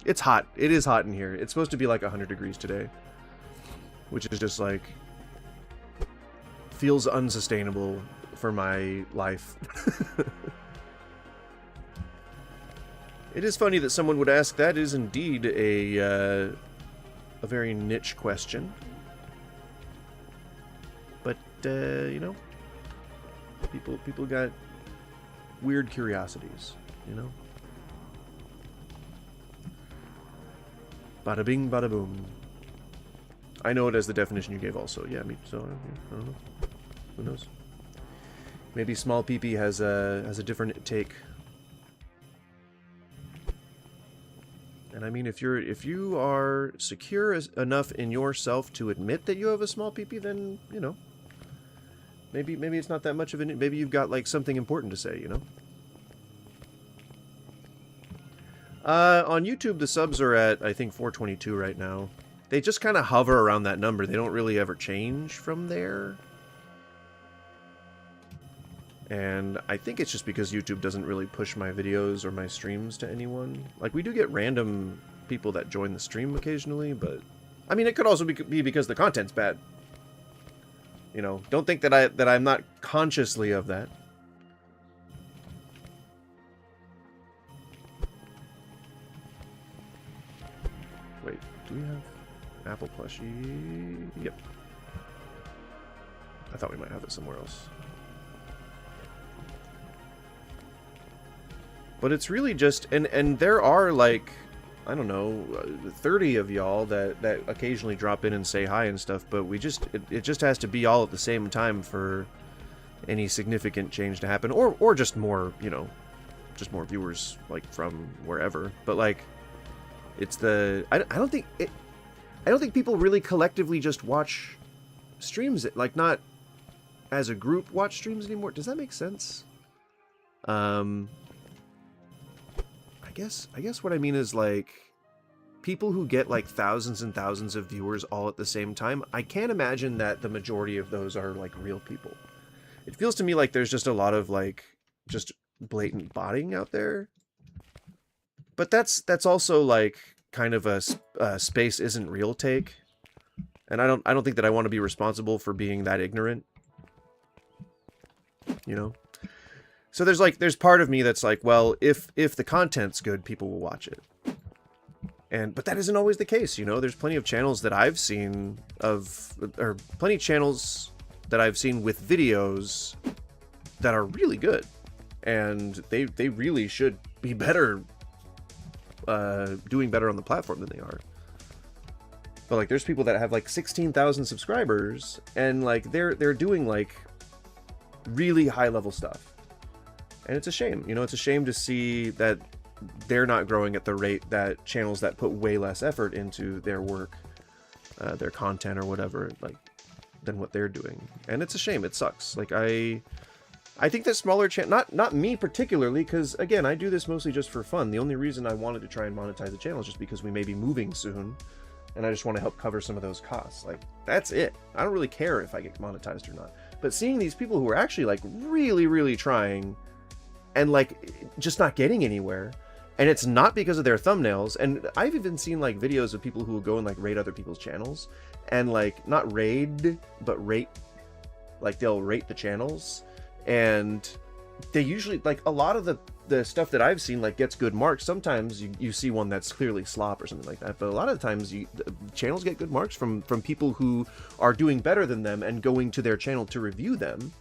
It's hot. It is hot in here. It's supposed to be like 100 degrees today, which is just like feels unsustainable for my life. It is funny that someone would ask. That is indeed a very niche question. But you know, people got weird curiosities, you know. Bada bing, bada boom. I know it as the definition you gave also. Yeah, me. So I don't know. Who knows? Maybe small PP has a different take. And I mean, if you are secure enough in yourself to admit that you have a small PP, then you know. Maybe it's not that much of an. Maybe you've got like something important to say, you know. On YouTube, the subs are at I think 422 right now. They just kind of hover around that number. They don't really ever change from there. And I think it's just because YouTube doesn't really push my videos or my streams to anyone. Like, we do get random people that join the stream occasionally, but... I mean, it could also be because the content's bad. You know, don't think that I'm not consciously of that. Wait, do we have Apple plushie? Yep. I thought we might have it somewhere else. But it's really just, and there are like, I don't know, 30 of y'all that occasionally drop in and say hi and stuff, but we just, it just has to be all at the same time for any significant change to happen, or just more, you know, just more viewers, like, from wherever. But, like, it's the, I don't think people really collectively just watch streams, like, not as a group watch streams anymore. Does that make sense? I guess what I mean is, like, people who get like thousands and thousands of viewers all at the same time, I can't imagine that the majority of those are like real people. It feels to me like there's just a lot of like just blatant botting out there. But that's also like kind of a space isn't real take. And I don't think that I want to be responsible for being that ignorant. You know? So there's part of me that's like, well, if the content's good, people will watch it. But that isn't always the case, you know? There's plenty of channels that I've seen or plenty of channels that I've seen with videos that are really good. And they really should be better, doing better on the platform than they are. But like, there's people that have like 16,000 subscribers, and like they're doing like really high level stuff. And it's a shame, you know, it's a shame to see that they're not growing at the rate that channels that put way less effort into their work, their content or whatever, like, than what they're doing. And it's a shame, it sucks. Like, I think that smaller not me particularly, because again, I do this mostly just for fun. The only reason I wanted to try and monetize the channel is just because we may be moving soon, and I just want to help cover some of those costs. Like, that's it. I don't really care if I get monetized or not. But seeing these people who are actually like really, really trying, and like just not getting anywhere, and it's not because of their thumbnails. And I've even seen like videos of people who will go and like raid other people's channels, and like not raid but rate, like they'll rate the channels, and they usually, like, a lot of the stuff that I've seen like gets good marks. Sometimes you see one that's clearly slop or something like that, but a lot of the times channels get good marks from people who are doing better than them and going to their channel to review them,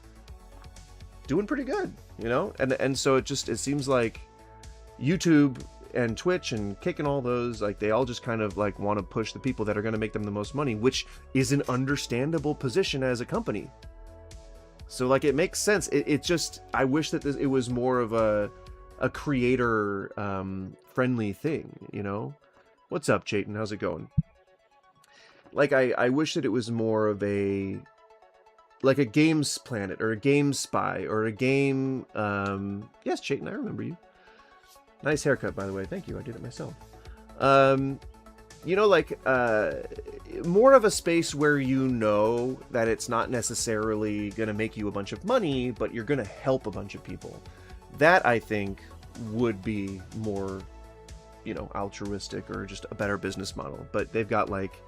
doing pretty good, you know? And so it seems like YouTube and Twitch and Kick and all those, like, they all just kind of like want to push the people that are going to make them the most money, which is an understandable position as a company. So like, it makes sense. It just, I wish that it was more of a creator friendly thing, you know? What's up, Chayton? How's it going? Like, I wish that it was more of a, like a Games Planet or a Game Spy or a game, yes, Chayton, I remember you. Nice haircut, by the way. Thank you. I did it myself. You know, like, more of a space where you know that it's not necessarily going to make you a bunch of money, but you're going to help a bunch of people. That, I think, would be more you know, altruistic or just a better business model. But they've got like,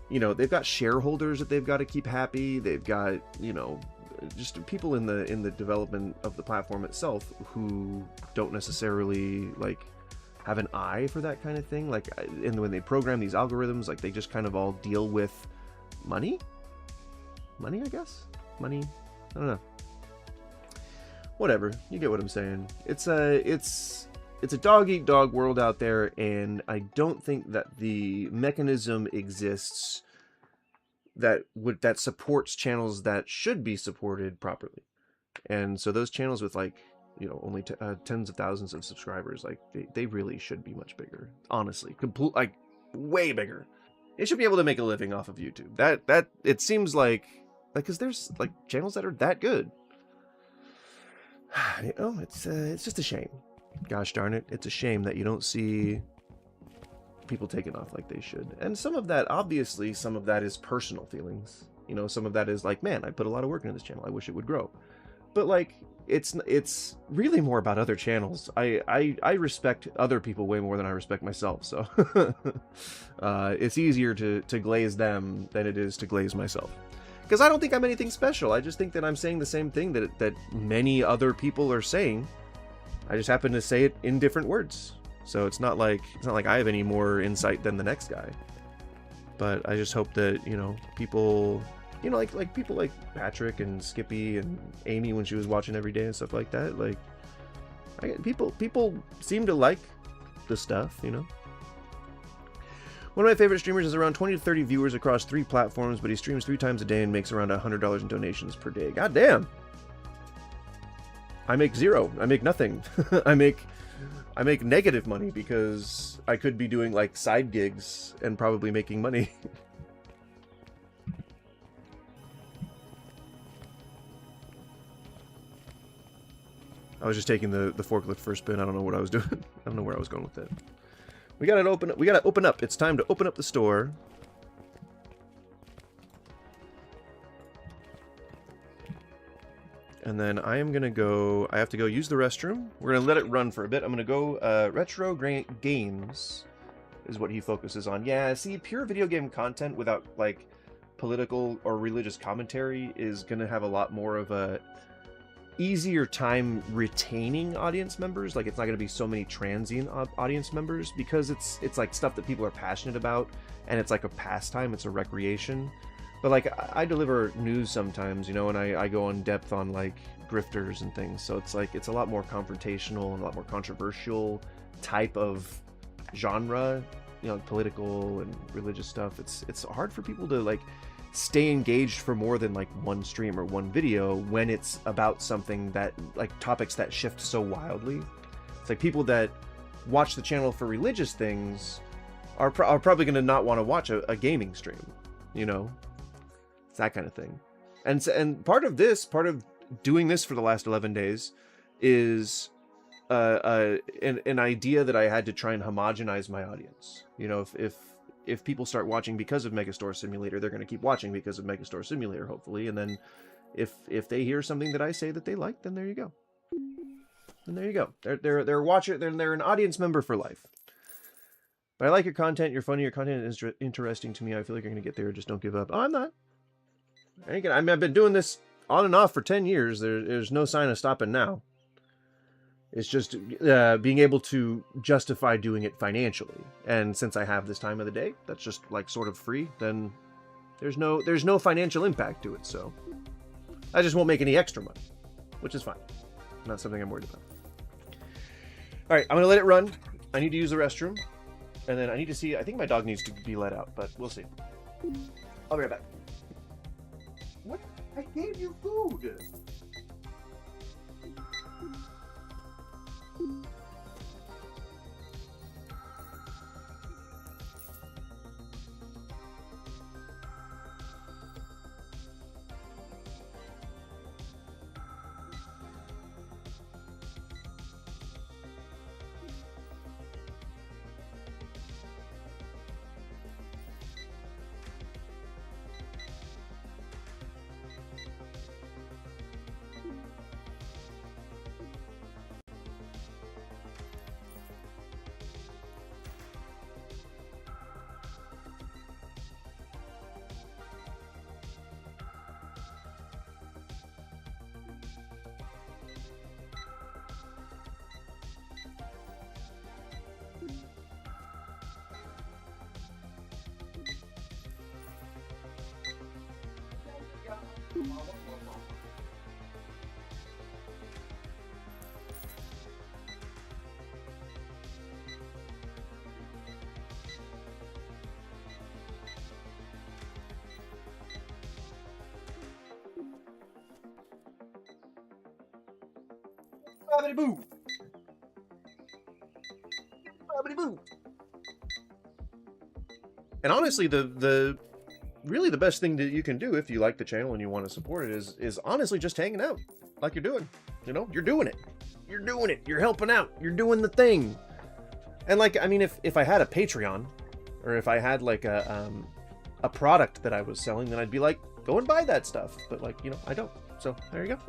you know, they've got shareholders that they've got to keep happy. They've got, you know, just people in the development of the platform itself who don't necessarily like have an eye for that kind of thing. Like, and when they program these algorithms, like they just kind of all deal with money, I guess. Money, I don't know. Whatever, you get what I'm saying. It's a dog eat dog world out there, and I don't think that the mechanism exists that supports channels that should be supported properly. And so those channels with like, you know, only tens of thousands of subscribers, like they really should be much bigger. Honestly, like way bigger. They should be able to make a living off of YouTube. That it seems like because there's like channels that are that good. You know, it's just a shame. Gosh darn it, it's a shame that you don't see people taking off like they should. And some of that, obviously, some of that is personal feelings. You know, some of that is like, man, I put a lot of work into this channel. I wish it would grow. But like, it's really more about other channels. I respect other people way more than I respect myself. So it's easier to glaze them than it is to glaze myself. Because I don't think I'm anything special. I just think that I'm saying the same thing that many other people are saying. I just happen to say it in different words. So it's not like I have any more insight than the next guy. But I just hope that, you know, people, you know, like people like Patrick and Skippy and Amy when she was watching every day and stuff like that. Like, people seem to like the stuff, you know. One of my favorite streamers has around 20 to 30 viewers across 3 platforms, but he streams 3 times a day and makes around $100 in donations per day. God damn! I make 0. I make nothing. I make negative money because I could be doing like side gigs and probably making money. I was just taking the forklift for a spin. I don't know what I was doing. I don't know where I was going with that. We gotta open up. It's time to open up the store. And then I am gonna go. I have to go use the restroom. We're gonna let it run for a bit. I'm gonna go. Retro games is what he focuses on. Yeah, see, pure video game content without like political or religious commentary is gonna have a lot more of a easier time retaining audience members. Like, it's not going to be so many transient audience members because it's like stuff that people are passionate about, and it's like a pastime, it's a recreation. But like, I deliver news sometimes, you know, and I go in depth on like grifters and things, so it's like it's a lot more confrontational and a lot more controversial type of genre, you know, political and religious stuff. It's hard for people to like stay engaged for more than like one stream or one video when it's about something that like topics that shift so wildly. It's like people that watch the channel for religious things are probably going to not want to watch a gaming stream, you know. It's that kind of thing. And part of doing this for the last 11 days is an idea that I had to try and homogenize my audience. You know, if people start watching because of Megastore Simulator, they're going to keep watching because of Megastore Simulator, hopefully. And then if they hear something that I say that they like, then there you go. And there you go. They're a watcher. They're an audience member for life. But I like your content. You're funny. Your content is interesting to me. I feel like you're going to get there. Just don't give up. Oh, I'm not. I mean, I've been doing this on and off for 10 years. There's no sign of stopping now. It's just being able to justify doing it financially. And since I have this time of the day, that's just like sort of free, then there's no financial impact to it. So I just won't make any extra money, which is fine. Not something I'm worried about. All right, I'm going to let it run. I need to use the restroom. And then I need to see, I think my dog needs to be let out, but we'll see. I'll be right back. What? I gave you food! Bobbidi-boo. Bobbidi-boo. And honestly, really the best thing that you can do if you like the channel and you want to support it is honestly just hanging out like you're doing. You know, you're doing it. You're doing it. You're helping out. You're doing the thing. And like, I mean, if I had a Patreon, or if I had like a product that I was selling, then I'd be like, go and buy that stuff. But like, you know, I don't. So there you go.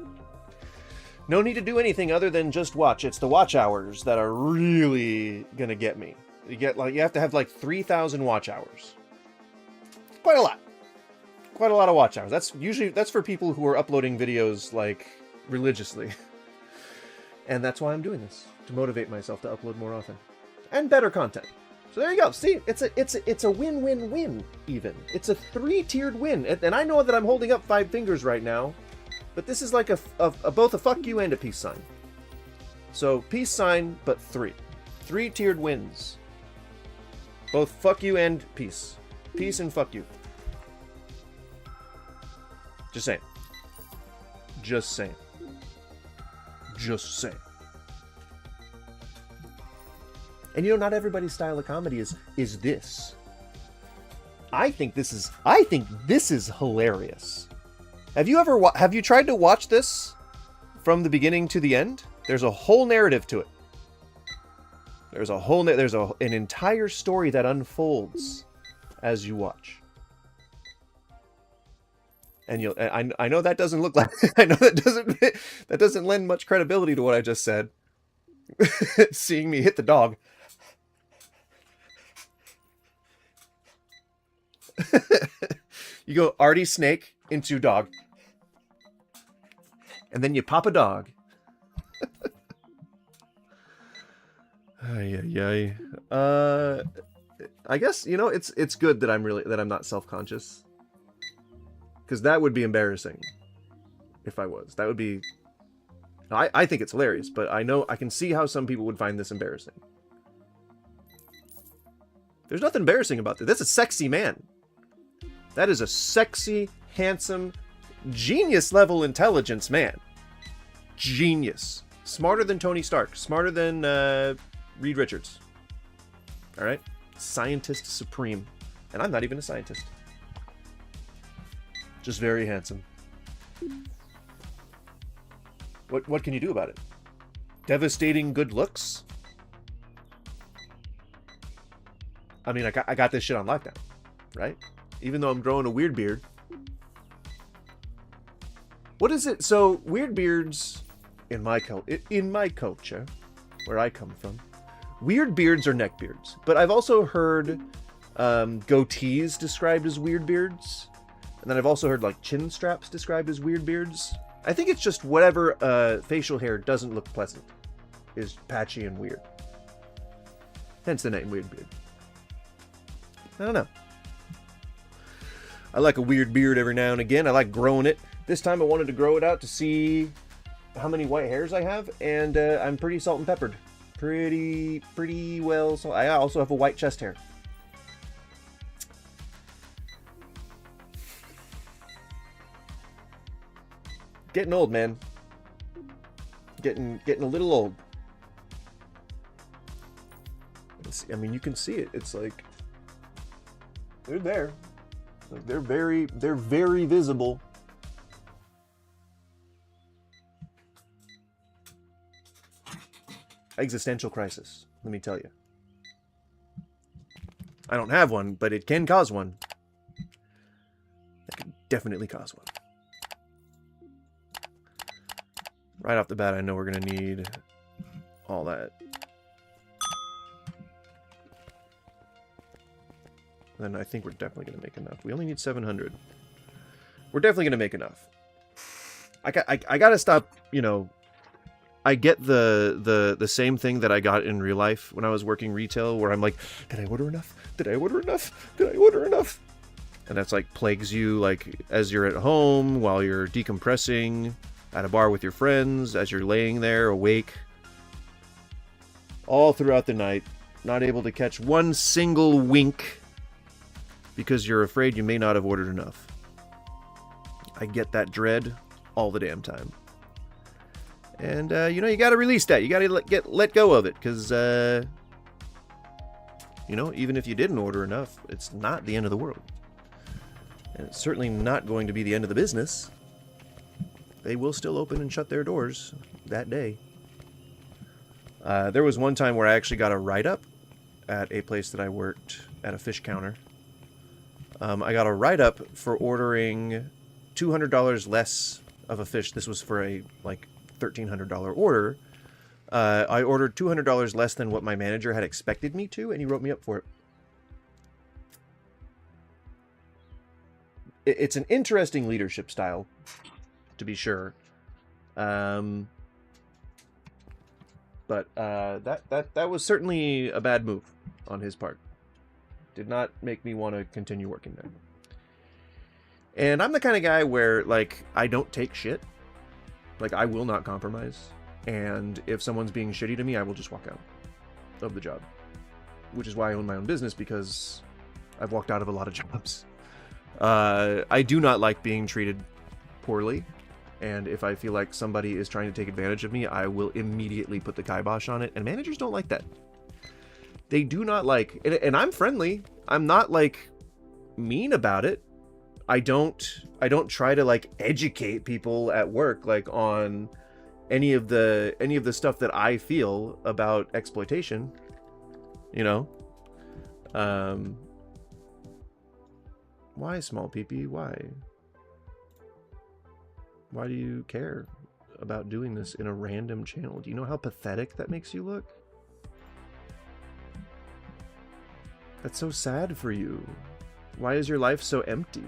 No need to do anything other than just watch. It's the watch hours that are really gonna get me. You have to have like 3,000 watch hours. Quite a lot. Quite a lot of watch hours. That's for people who are uploading videos like religiously. And that's why I'm doing this, to motivate myself to upload more often and better content. So there you go. See, it's a win-win-win even. It's a 3-tiered win. And I know that I'm holding up 5 fingers right now, but this is like both a fuck you and a peace sign. So peace sign, but 3. 3-tiered wins. Both fuck you and peace. Peace and fuck you. Just saying. Just saying. Just saying. And you know, not everybody's style of comedy is this. I think this is hilarious. Have you tried to watch this from the beginning to the end? There's a whole narrative to it. There's an entire story that unfolds as you watch. And I know that doesn't look like I know that doesn't lend much credibility to what I just said. Seeing me hit the dog. You go Artie Snake into dog. And then you pop a dog. Ay. I guess, you know, it's good that I'm not self-conscious. Because that would be embarrassing if I was. That would be... I think it's hilarious, but I can see how some people would find this embarrassing. There's nothing embarrassing about this. That's a sexy man. That is a sexy, handsome, genius-level intelligence man. Genius. Smarter than Tony Stark. Smarter than Reed Richards. Alright? Scientist supreme. And I'm not even a scientist. Just very handsome. What can you do about it? Devastating good looks? I mean, I got this shit on lockdown, right? Even though I'm growing a weird beard. What is it? So, weird beards, in my culture, where I come from, weird beards are neck beards. But I've also heard goatees described as weird beards. And then I've also heard like chin straps described as weird beards. I think it's just whatever facial hair doesn't look pleasant is patchy and weird. Hence the name Weird Beard. I don't know. I like a weird beard every now and again. I like growing it. This time I wanted to grow it out to see how many white hairs I have, and I'm pretty salt and peppered. Pretty well. So I also have a white chest hair. Getting old, man. Getting a little old. I mean, you can see it. It's like they're there. Like they're very visible. Existential crisis, let me tell you. I don't have one, but it can cause one. It can definitely cause one. Right off the bat, I know we're going to need all that. Then I think we're definitely going to make enough. We only need 700. We're definitely going to make enough. I got to stop, you know... I get the same thing that I got in real life when I was working retail, where I'm like, did I order enough? Did I order enough? Did I order enough? And that's like plagues you, like, as you're at home, while you're decompressing, at a bar with your friends, as you're laying there awake, all throughout the night, not able to catch one single wink because you're afraid you may not have ordered enough. I get that dread all the damn time. And, you got to release that. You got to let go of it, because, even if you didn't order enough, it's not the end of the world. And it's certainly not going to be the end of the business. They will still open and shut their doors that day. There was one time where I actually got a write-up at a place that I worked at a fish counter. I got a write-up for ordering $200 less of a fish. This was for a, $1,300 order. I ordered $200 less than what my manager had expected me to, and he wrote me up for it. It's an interesting leadership style, to be sure. But that was certainly a bad move on his part. Did not make me want to continue working there. And I'm the kind of guy where, I don't take shit. I will not compromise. And if someone's being shitty to me, I will just walk out of the job. Which is why I own my own business, because I've walked out of a lot of jobs. I do not like being treated poorly. And if I feel like somebody is trying to take advantage of me, I will immediately put the kibosh on it. And managers don't like that. They do not like... And I'm friendly. I'm not, mean about it. I don't try to, educate people at work, on any of the stuff that I feel about exploitation. Why, small peepee? Why? Why do you care about doing this in a random channel? Do you know how pathetic that makes you look? That's so sad for you. Why is your life so empty?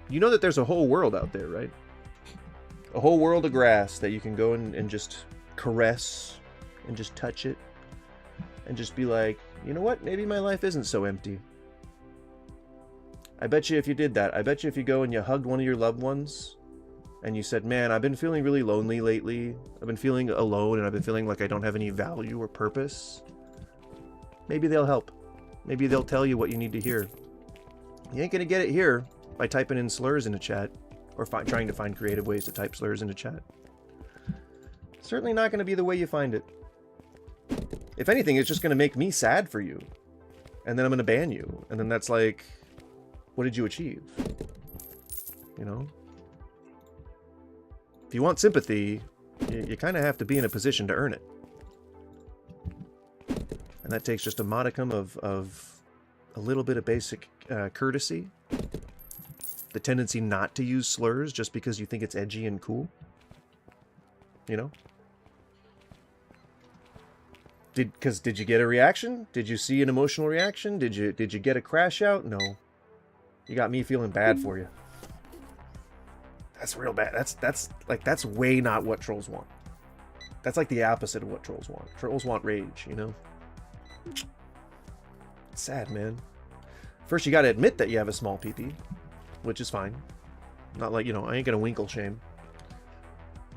You know that there's a whole world out there, right? A whole world of grass that you can go and just caress and just touch it and just be like, you know what? Maybe my life isn't so empty. I bet you if you did that, I bet you if you go and you hugged one of your loved ones and you said, man, I've been feeling really lonely lately. I've been feeling alone and I've been feeling like I don't have any value or purpose. Maybe they'll help. Maybe they'll tell you what you need to hear. You ain't gonna get it here by typing in slurs into chat or trying to find creative ways to type slurs into chat. Certainly not gonna be the way you find it. If anything, it's just gonna make me sad for you. And then I'm gonna ban you. And then that's like, what did you achieve? You know? If you want sympathy, you kind of have to be in a position to earn it. And that takes just a modicum of a little bit of basic courtesy. The tendency not to use slurs just because you think it's edgy and cool. You know? Did you get a reaction? Did you see an emotional reaction? Did you get a crash out? No. You got me feeling bad for you. That's real bad. That's way not what trolls want. That's like the opposite of what trolls want. Trolls want rage, you know? It's sad, man. First, you gotta admit that you have a small pee-pee, which is fine. Not like, you know, I ain't gonna winkle shame.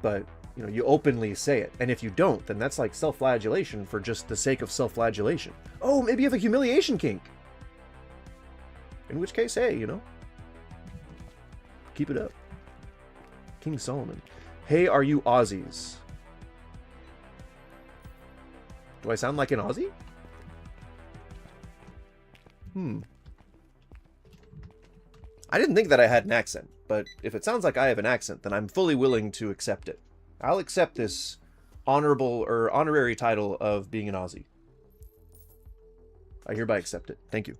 But, you know, you openly say it. And if you don't, then that's like self-flagellation for just the sake of self-flagellation. Oh, maybe you have a humiliation kink. In which case, hey, you know, keep it up. King Solomon. Hey, are you Aussies? Do I sound like an Aussie? I didn't think that I had an accent, but if it sounds like I have an accent, then I'm fully willing to accept it. I'll accept this honorable or honorary title of being an Aussie. I hereby accept it. Thank you.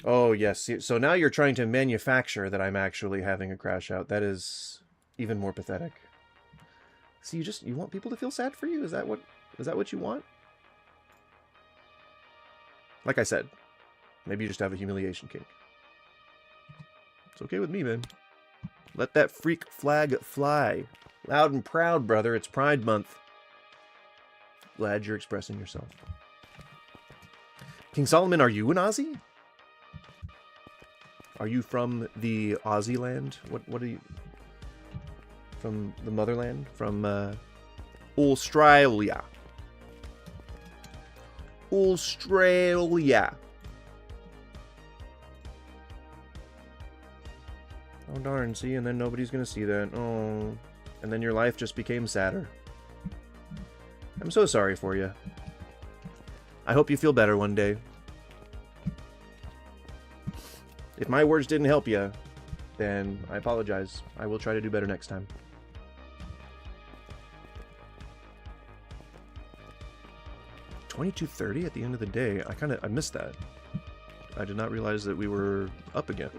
Oh, yes. So now you're trying to manufacture that I'm actually having a crash out. That is even more pathetic. So you want people to feel sad for you? Is that what you want? Like I said, maybe you just have a humiliation kink. It's okay with me, man. Let that freak flag fly. Loud and proud, brother. It's Pride Month. Glad you're expressing yourself. King Solomon, are you an Aussie? Are you from the Aussie land? What are you? From the motherland? From Australia. Australia. Oh darn, see, and then nobody's gonna see that. Oh, and then your life just became sadder. I'm so sorry for you. I hope you feel better one day. If my words didn't help you, then I apologize. I will try to do better next time. $22.30 at the end of the day. I missed that. I did not realize that we were up again.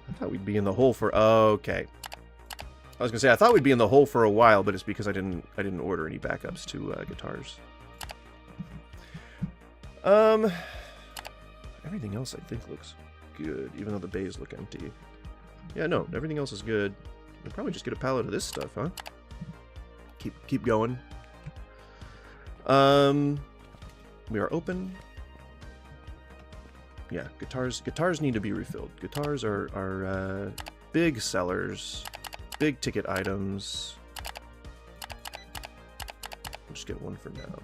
I thought we'd be in the hole for... Okay. I was gonna say, I thought we'd be in the hole for a while, but it's because I didn't order any backups to guitars. Everything else I think looks good, even though the bays look empty. Yeah, no, everything else is good. We'll probably just get a pallet of this stuff, huh? Keep going. We are open. Yeah, guitars need to be refilled. Guitars are big sellers, big ticket items. We'll just get one for now.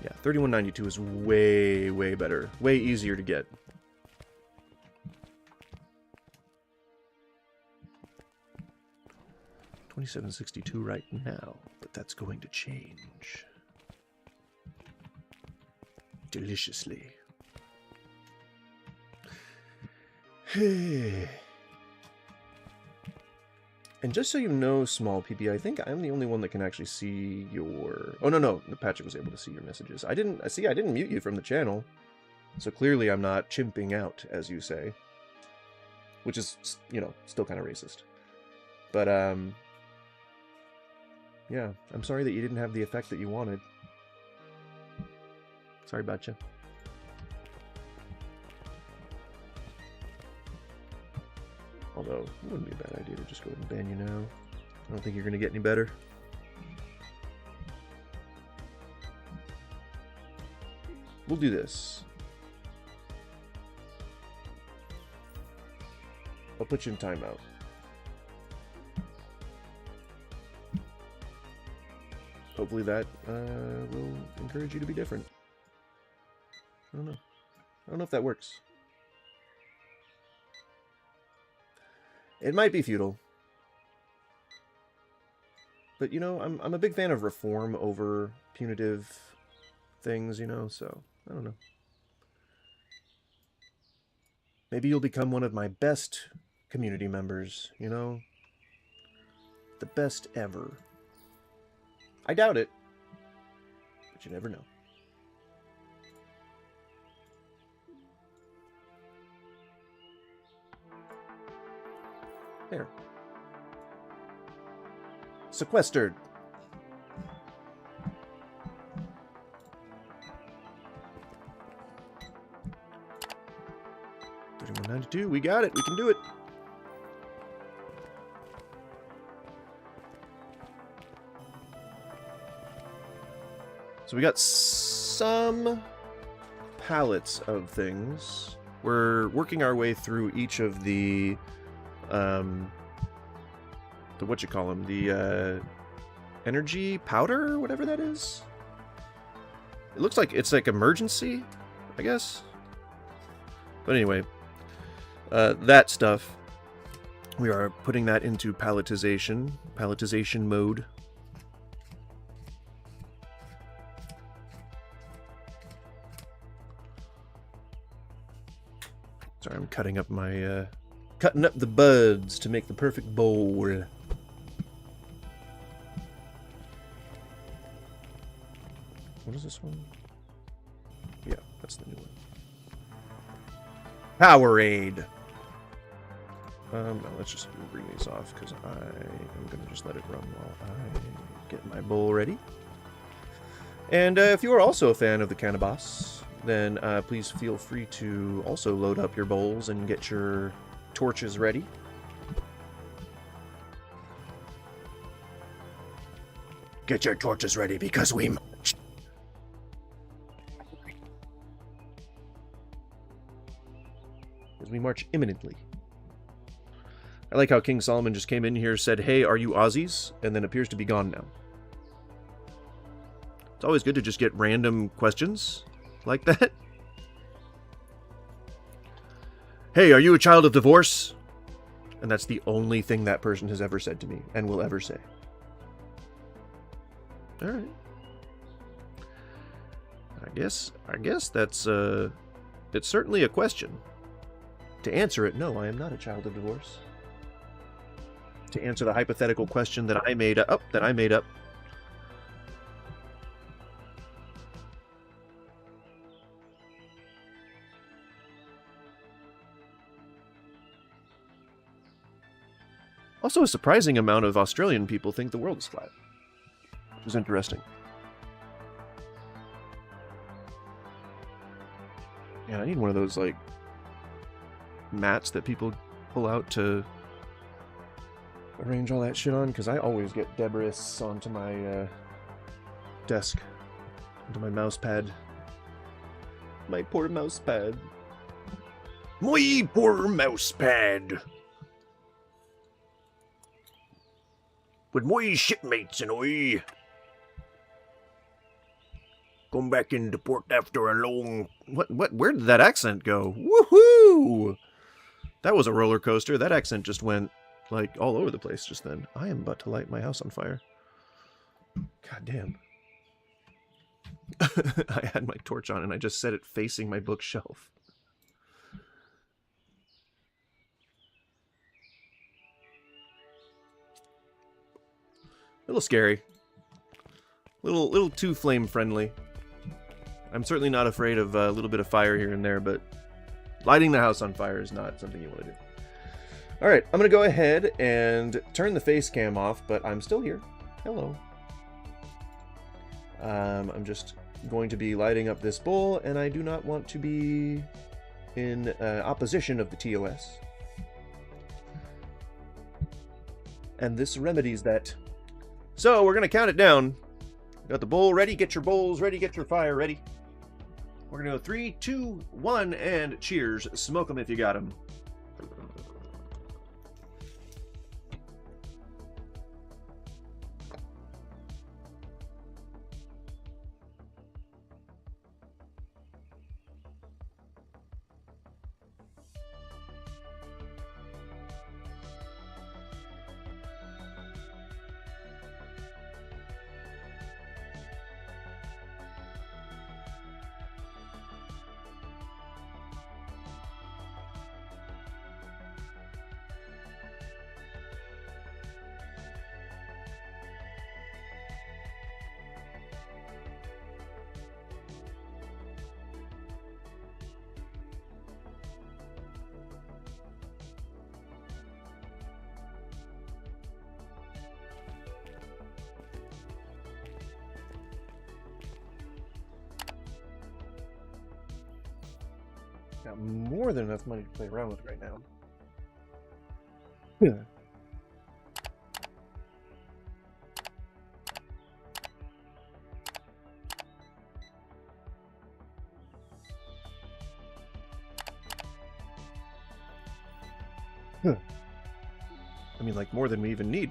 Yeah, 3192 is way better, way easier to get. $27.62 right now, but that's going to change. Deliciously. And just so you know, small PP, I think I'm the only one that can actually see your... Oh, no, Patrick was able to see your messages. I didn't mute you from the channel. So clearly I'm not chimping out, as you say. Which is, you know, still kind of racist. But, yeah, I'm sorry that you didn't have the effect that you wanted. Sorry about you. Although, it wouldn't be a bad idea to just go ahead and ban you now. I don't think you're going to get any better. We'll do this. I'll put you in timeout. Hopefully that will encourage you to be different. I don't know. I don't know if that works. It might be futile. But, you know, I'm a big fan of reform over punitive things, you know, so I don't know. Maybe you'll become one of my best community members, you know? The best ever. I doubt it, but you never know. There. Sequestered. $31.92. We got it. We can do it. So we got some pallets of things. We're working our way through each of the what you call them, the energy powder, whatever that is. It looks like it's like emergency, I guess. But anyway, that stuff, we are putting that into palletization mode. Sorry, I'm cutting up my cutting up the buds to make the perfect bowl. What is this one? Yeah, that's the new one. Powerade. No, let's just bring these off because I am gonna just let it run while I get my bowl ready. And if you are also a fan of the Cannabis, then please feel free to also load up your bowls and get your torches ready. Get your torches ready because we march. Because we march imminently. I like how King Solomon just came in here, said, "Hey, are you Aussies?" and then appears to be gone now. It's always good to just get random questions like that. Hey, are you a child of divorce? And that's the only thing that person has ever said to me and will ever say. All right. I guess that's it's certainly a question. To answer it, no, I am not a child of divorce. To answer the hypothetical question that I made up, Also, a surprising amount of Australian people think the world is flat, which is interesting. Yeah, I need one of those, like, mats that people pull out to arrange all that shit on, because I always get debris onto my desk, onto my mouse pad. My poor mouse pad. My poor mouse pad. With my shipmates and I come back into port after a long... Where did that accent go? Woohoo! That was a roller coaster. That accent just went, like, all over the place just then. I am about to light my house on fire. God damn. I had my torch on and I just set it facing my bookshelf. A little scary. Little too flame friendly. I'm certainly not afraid of a little bit of fire here and there, but lighting the house on fire is not something you want to do. Alright, I'm going to go ahead and turn the face cam off, but I'm still here. Hello. I'm just going to be lighting up this bowl, and I do not want to be in opposition of the TOS. And this remedies that. So, we're going to count it down. Got the bowl ready, get your bowls ready, get your fire ready. We're going to go 3, 2, 1, and cheers. Smoke them if you got them. Got more than enough money to play around with right now. Yeah. I mean, like, more than we even need.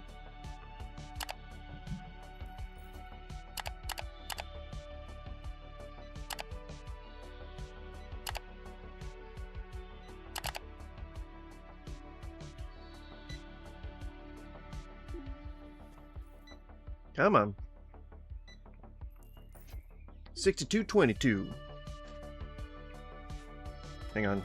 Come on. 6222. Hang on.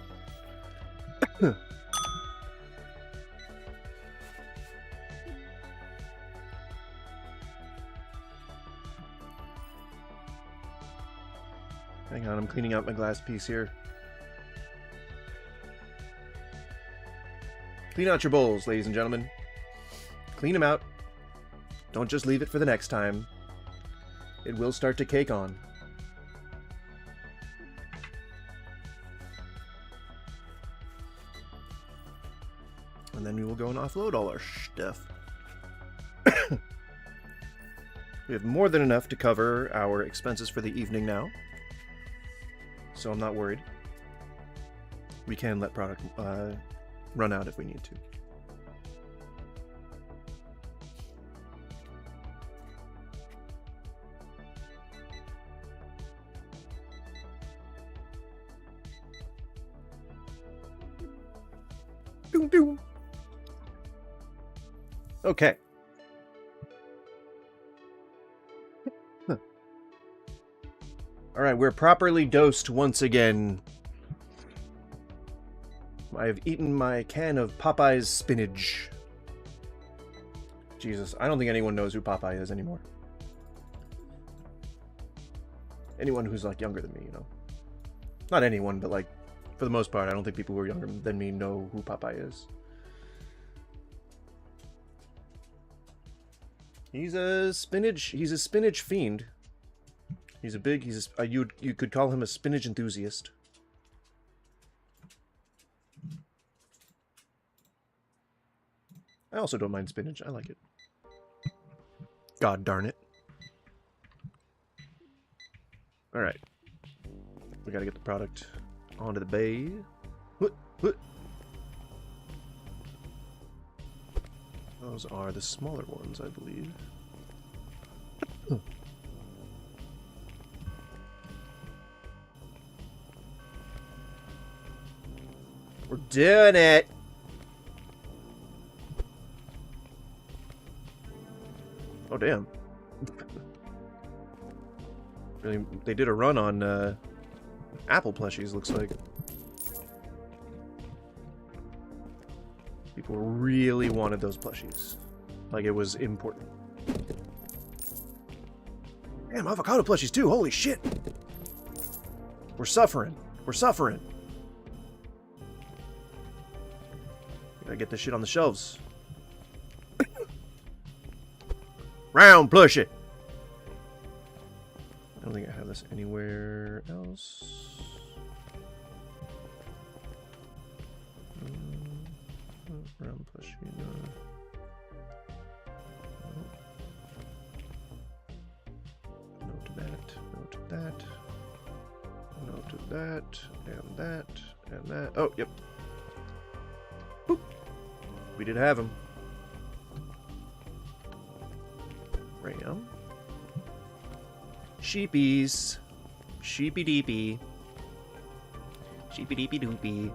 Hang on, I'm cleaning out my glass piece here. Clean out your bowls, ladies and gentlemen. Clean them out. Don't just leave it for the next time. It will start to cake on. And then we will go and offload all our stuff. We have more than enough to cover our expenses for the evening now. So I'm not worried. We can let product run out if we need to. Doom, doom. Okay. Alright, we're properly dosed once again. I have eaten my can of Popeye's spinach. Jesus, I don't think anyone knows who Popeye is anymore. Anyone who's, like, younger than me, you know. Not anyone, but, like, for the most part, I don't think people who are younger than me know who Popeye is. He's a spinach fiend. You could call him a spinach enthusiast. I also don't mind spinach. I like it. God darn it. Alright. We gotta get the product onto the bay. Those are the smaller ones, I believe. We're doing it! Oh, damn. Really, they did a run on Apple plushies, looks like. People really wanted those plushies. Like it was important. Damn, avocado plushies too, holy shit! We're suffering. We're suffering. Gotta get this shit on the shelves. Round plushie! I don't think I have this anywhere else. Round plushie, no. No to that, no to that. No to that, and that, and that. Oh, yep. Boop. We did have him. Ram. Sheepies. Sheepy deepy. Sheepy deepy doopy.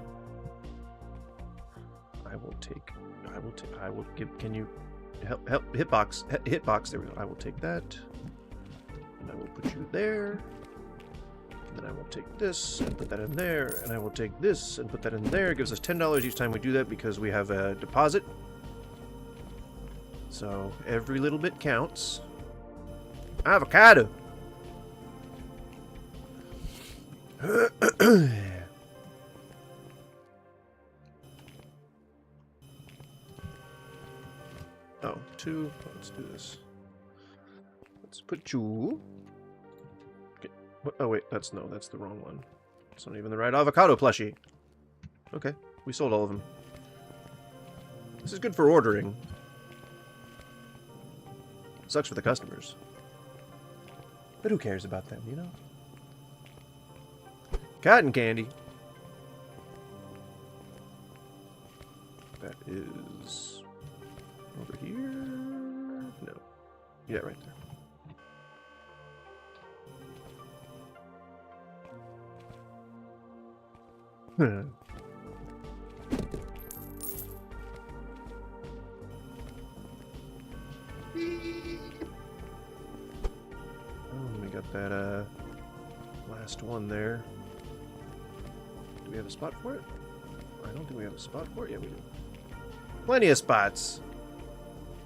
I will give, can you help, hitbox, there we go. I will take that. And I will put you there. And then I will take this and put that in there. And I will take this and put that in there. It gives us $10 each time we do that because we have a deposit. So every little bit counts. Avocado. Oh, two. Let's do this. Let's put you. Okay. Oh wait, that's the wrong one. It's not even the right avocado plushie. Okay, we sold all of them. This is good for ordering. Sucks for the customers. But who cares about them, you know? Cotton candy. That is over here. No. Yeah, right there. We got that last one there. Do we have a spot for it? I don't think we have a spot for it. Yeah, we do. Plenty of spots.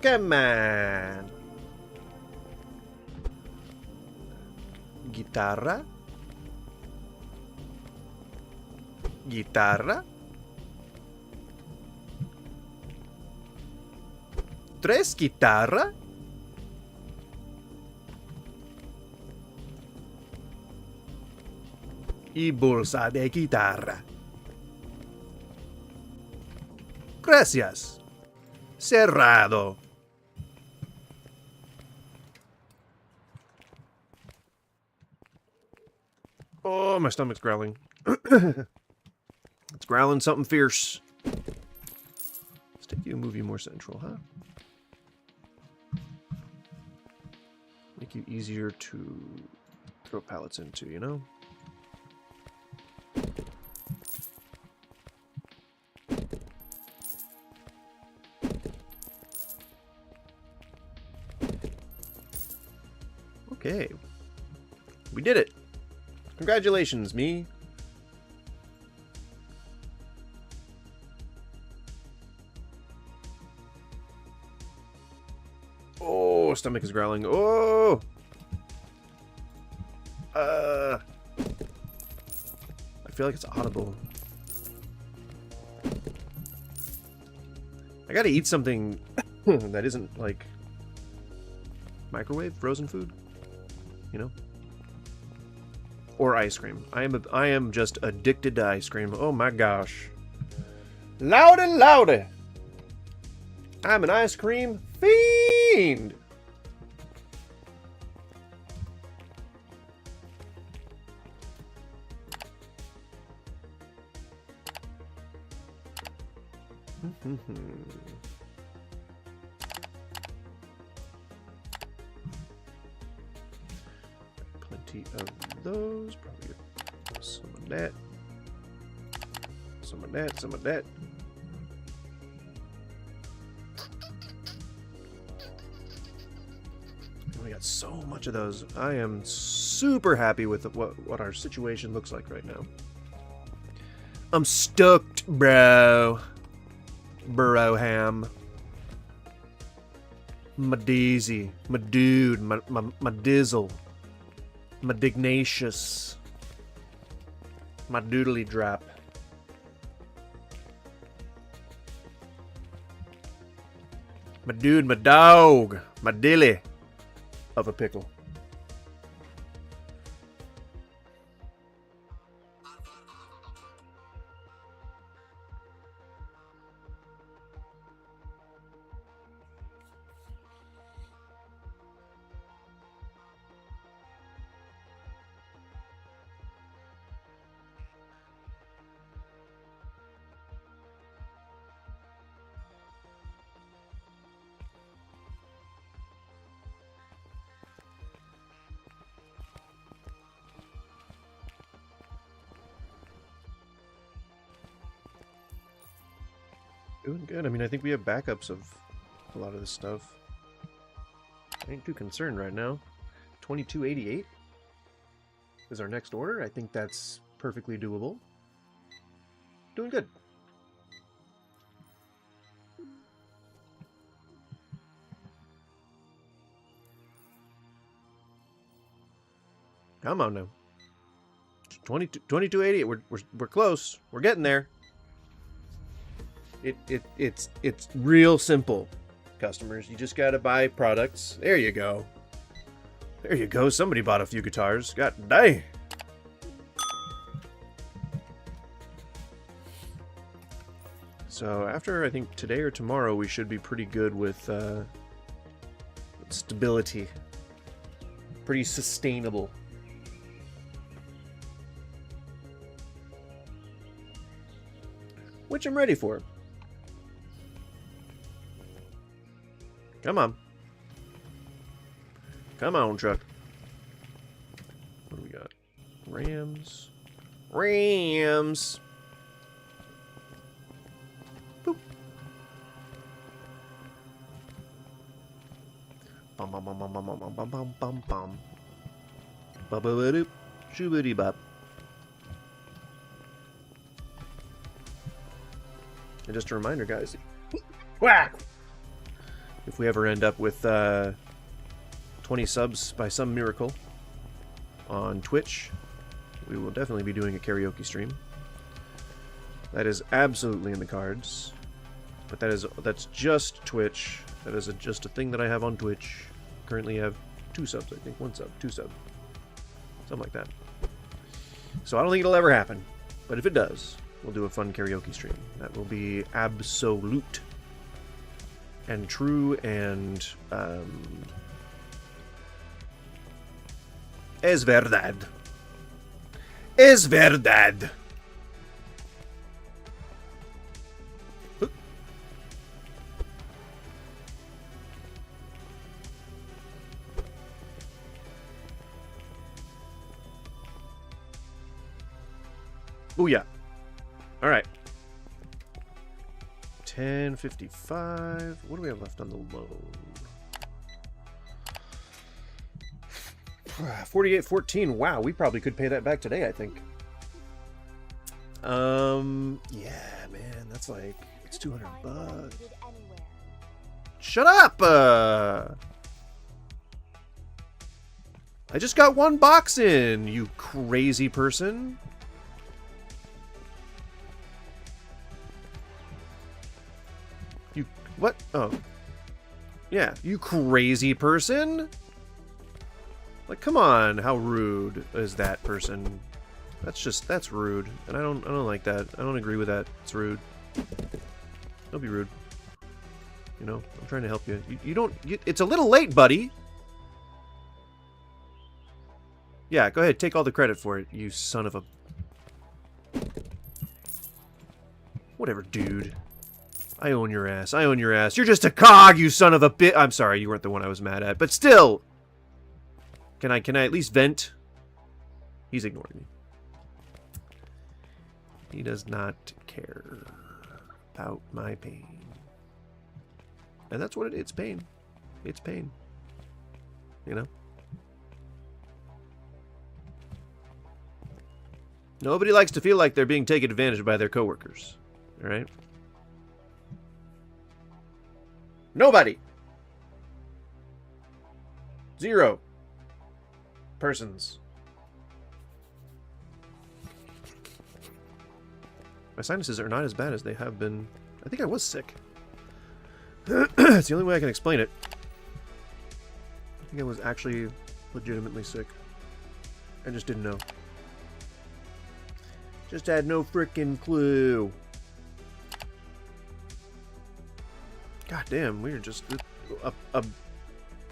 Come on. Guitarra. Guitarra. Tres guitarra. Y bolsa de guitarra. Gracias. Cerrado. Oh, my stomach's growling. It's growling something fierce. Let's take you and move you more central, huh? Make you easier to throw pallets into, you know? Okay. We did it. Congratulations, me. Oh, stomach is growling. Oh! I feel like it's audible. I gotta eat something that isn't, like, microwave frozen food, you know? Or ice cream. I am just addicted to ice cream. Oh my gosh. Loudy, loudy! I'm an ice cream fiend! Plenty of those. Probably some of that. Some of that. Some of that. We got so much of those. I am super happy with what our situation looks like right now. I'm stoked, bro. Broham. My Daisy. My dude. My Dizzle. My Dignatius. My Doodly Drop. My dude, my dog. My dilly of a pickle. Doing good. I mean, I think we have backups of a lot of this stuff. I ain't too concerned right now. 2288 is our next order. I think that's perfectly doable. Doing good. Come on now. 2288. We're close. We're getting there. It's real simple, customers. You just gotta buy products. There you go. There you go. Somebody bought a few guitars. God dang. So after, I think, today or tomorrow, we should be pretty good with stability. Pretty sustainable. Which I'm ready for. Come on. Come on, truck. What do we got? Rams. Rams. Boop. Bum bum bum bum bum bum bum bum bum bum. Ba ba ba doop. Shoobity bop. And just a reminder, guys. Whack! If we ever end up with 20 subs by some miracle on Twitch, we will definitely be doing a karaoke stream. That is absolutely in the cards. But that's just Twitch. That is just a thing that I have on Twitch. Currently have 2 subs, I think. 1 sub, 2 sub. Something like that. So I don't think it'll ever happen. But if it does, we'll do a fun karaoke stream. That will be absolute and true and es verdad. Es verdad. Oh yeah. All right. 1055. What do we have left on the loan? 48.14. Wow, we probably could pay that back today, I think. Yeah, man, that's like, it's $200. Shut up! I just got one box in, you crazy person. You, what? Oh. Yeah, you crazy person. Like, come on, how rude is that person? That's rude, and I don't like that. I don't agree with that. It's rude. Don't be rude. You know, I'm trying to help you. It's a little late, buddy. Yeah, go ahead, take all the credit for it, you son of a... Whatever, dude. I own your ass. I own your ass. You're just a cog, you son of a bit. I'm sorry, you weren't the one I was mad at, but still. Can I at least vent? He's ignoring me. He does not care about my pain. And that's what it's pain. It's pain. You know? Nobody likes to feel like they're being taken advantage of by their coworkers. Alright? Nobody! 0 persons. My sinuses are not as bad as they have been. I think I was sick. It's the only way I can explain it. I think I was actually legitimately sick. I just didn't know. Just had no frickin' clue. God damn, we're just... A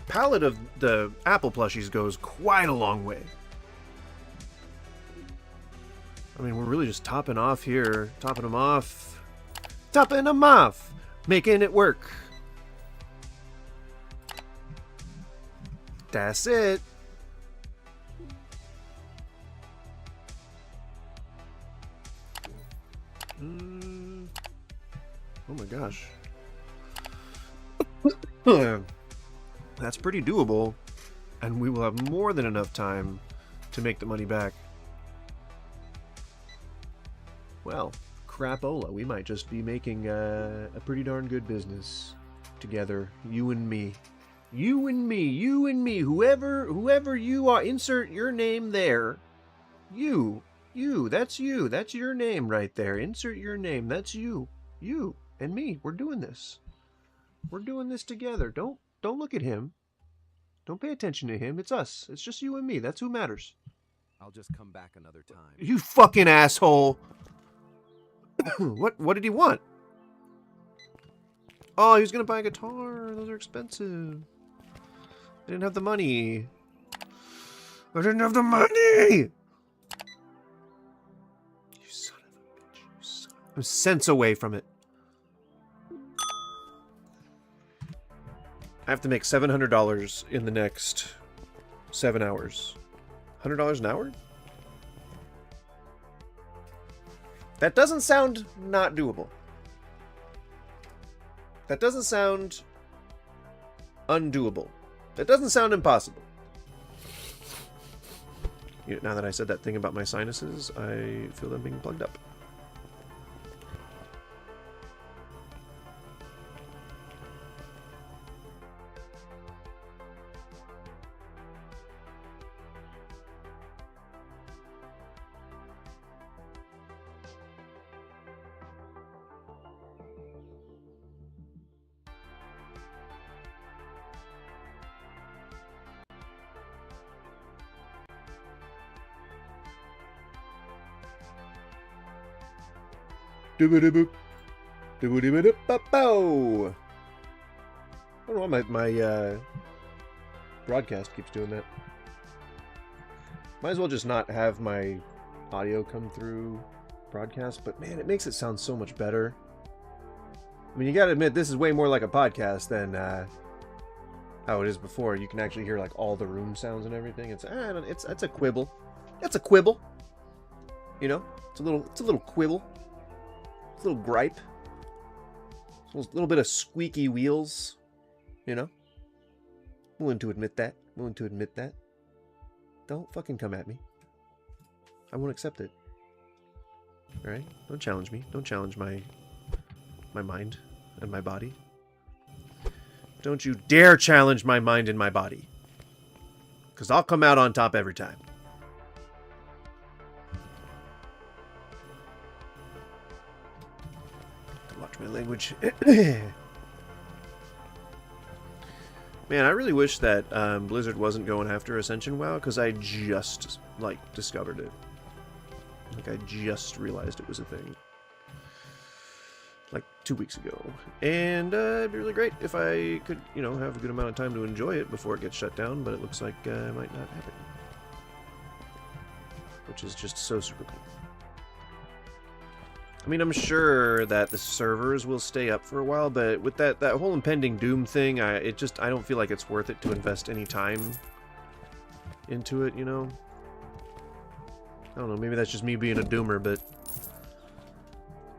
pallet of the Apple plushies goes quite a long way. I mean, we're really just topping off here. Topping them off. Topping them off! Making it work. That's it. Oh my gosh. That's pretty doable. And we will have more than enough time to make the money back. Well, crapola. We might just be making a pretty darn good business together. You and me. You and me. You and me. Whoever you are. Insert your name there. You. You. That's you. That's your name right there. Insert your name. That's you. You and me. We're doing this. We're doing this together. Don't look at him. Don't pay attention to him. It's us. It's just you and me. That's who matters. I'll just come back another time. You fucking asshole. What did he want? Oh, he was gonna buy a guitar. Those are expensive. I didn't have the money. I didn't have the money! You son of a bitch. You son of a... I'm cents away from it. I have to make $700 in the next 7 hours. $100 an hour? That doesn't sound not doable. That doesn't sound undoable. That doesn't sound impossible. You know, now that I said that thing about my sinuses, I feel them being plugged up. Doo-ba-doo-boop. Doo-ba-doo-ba-doo-ba-bow. I don't know why my broadcast keeps doing that. Might as well just not have my audio come through broadcast, but man, it makes it sound so much better. I mean, you gotta admit, this is way more like a podcast than how it is before. You can actually hear like all the room sounds and everything. It's a quibble. It's a quibble. You know, it's a little quibble. It's a little gripe. A little bit of squeaky wheels. You know, willing to admit that. Willing to admit that. Don't fucking come at me. I won't accept it. Alright? Don't challenge me. Don't challenge my mind and my body. Don't you dare challenge my mind and my body. Because I'll come out on top every time. Watch my language. Man, I really wish that Blizzard wasn't going after Ascension WoW, because I just, like, discovered it. Like, I just realized it was a thing. Like, 2 weeks ago. And it'd be really great if I could, you know, have a good amount of time to enjoy it before it gets shut down, but it looks like it might not happen. Which is just so super cool. I mean, I'm sure that the servers will stay up for a while, but with that whole impending Doom thing, I don't feel like it's worth it to invest any time into it, you know? I don't know, maybe that's just me being a doomer, but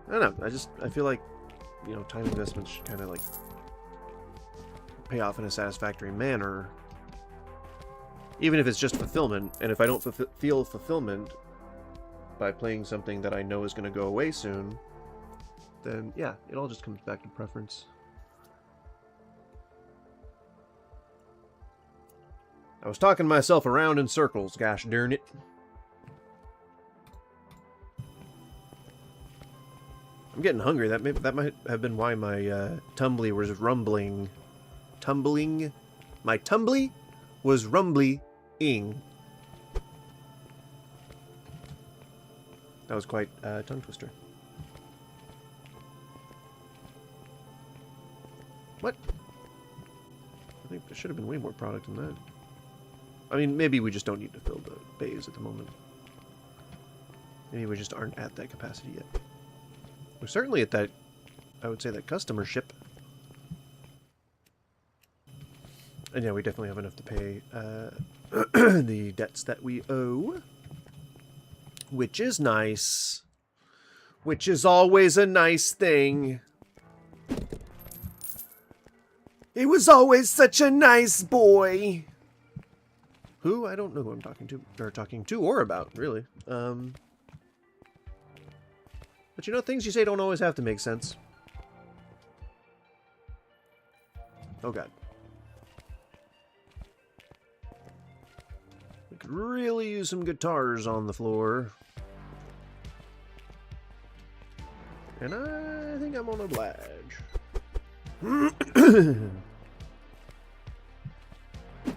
I don't know, I feel like, you know, time investments should kind of like pay off in a satisfactory manner, even if it's just fulfillment. And if I don't feel fulfillment by playing something that I know is going to go away soon, then yeah, it all just comes back to preference. I was talking myself around in circles, gosh darn it. I'm getting hungry. That might have been why my tumbly was rumbling. Tumbling? My tumbly was rumbly-ing. That was quite a tongue twister. What? I think there should have been way more product than that. I mean, maybe we just don't need to fill the bays at the moment. Maybe we just aren't at that capacity yet. We're certainly at that, I would say, that customer ship. And yeah, we definitely have enough to pay the debts that we owe. Which is nice. Which is always a nice thing. He was always such a nice boy. Who? I don't know who I'm talking to, or about, really. But you know, things you say don't always have to make sense. Oh god. We could really use some guitars on the floor. And I think I'm on oblige.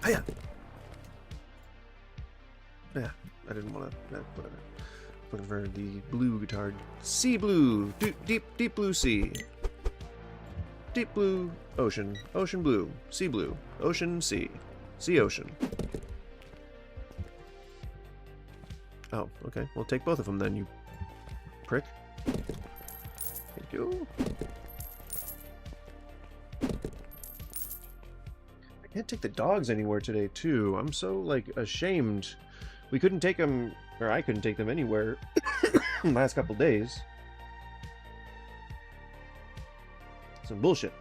Hiya! Yeah, I didn't want to. Whatever. Looking for the blue guitar. Sea blue. Deep blue sea. Deep blue ocean. Ocean blue. Sea blue. Ocean sea. Sea ocean. Oh, okay. Well, take both of them then, you prick. Thank you. I can't take the dogs anywhere today, too. I'm so, like, ashamed. We couldn't take them, or I couldn't take them anywhere last couple days. Some bullshit.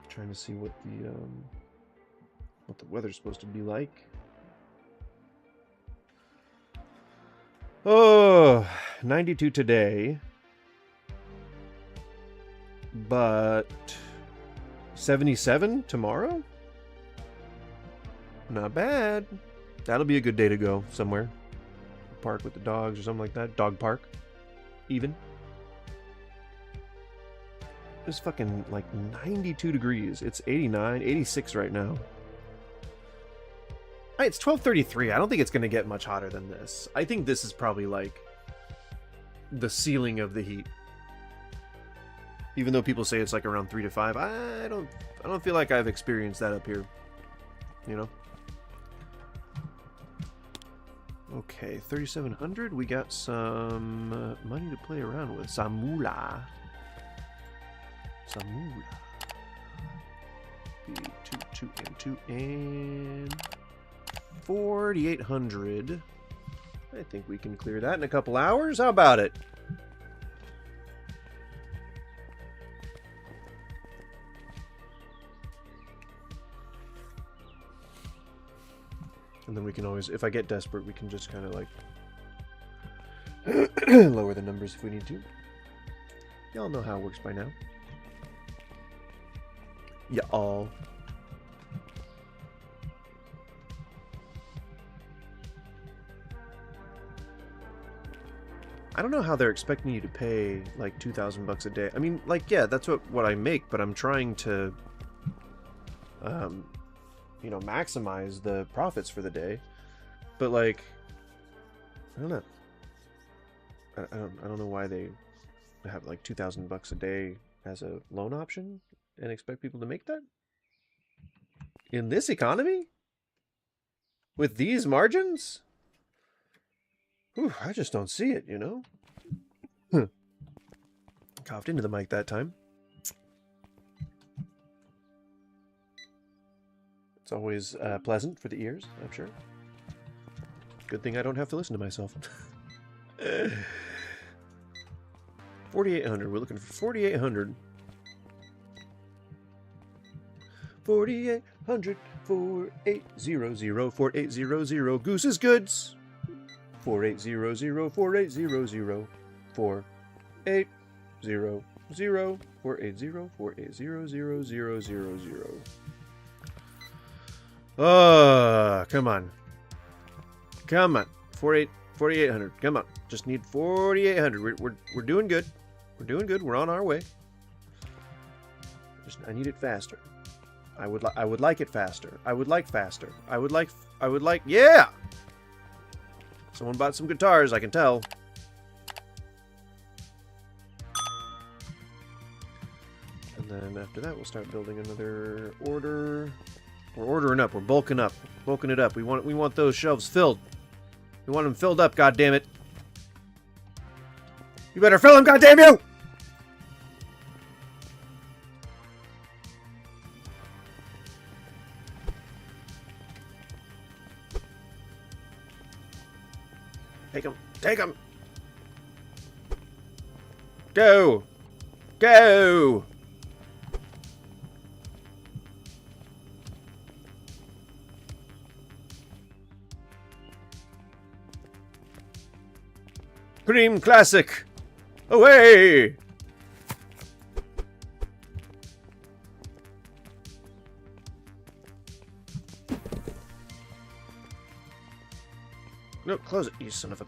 Trying to see what the weather's supposed to be like. Oh, 92 today. But 77 tomorrow? Not bad. That'll be a good day to go somewhere. Park with the dogs or something like that. Dog park. Even. It's fucking like 92 degrees. It's 89, 86 right now. Hey, it's 12:33. I don't think it's going to get much hotter than this. I think this is probably like the ceiling of the heat. Even though people say it's like around 3 to 5, I don't feel like I've experienced that up here. You know? Okay, 3,700. We got some money to play around with. Samula. Samula. 2 and 4,800. I think we can clear that in a couple hours. How about it? And then we can always, if I get desperate, we can just kind of like lower the numbers if we need to. Y'all know how it works by now. Y'all. I don't know how they're expecting you to pay like 2,000 bucks a day. I mean, like, yeah, that's what I make, but I'm trying to, you know, maximize the profits for the day. But like, I don't know. I don't know why they have like 2,000 bucks a day as a loan option and expect people to make that in this economy with these margins. Whew, I just don't see it, you know? Coughed into the mic that time. It's always pleasant for the ears, I'm sure. Good thing I don't have to listen to myself. 4,800. We're looking for 4,800. 4,800. 4800. 4800. Goose's Goods. 4800. 4800. 4800. 480. 480000. Come on. Come on. 4,800. Come on. Just need 4,800. We're doing good. We're doing good. We're on our way. I need it faster. I would like it faster. I would like faster. I would like yeah. Someone bought some guitars, I can tell. And then after that we'll start building another order. We're ordering up, we're bulking up. Bulking it up. We want those shelves filled. We want them filled up, goddammit. You better fill them, goddamn you! Take them! Take them! Go! Go! Cream Classic! Away! No, close it, you son of a...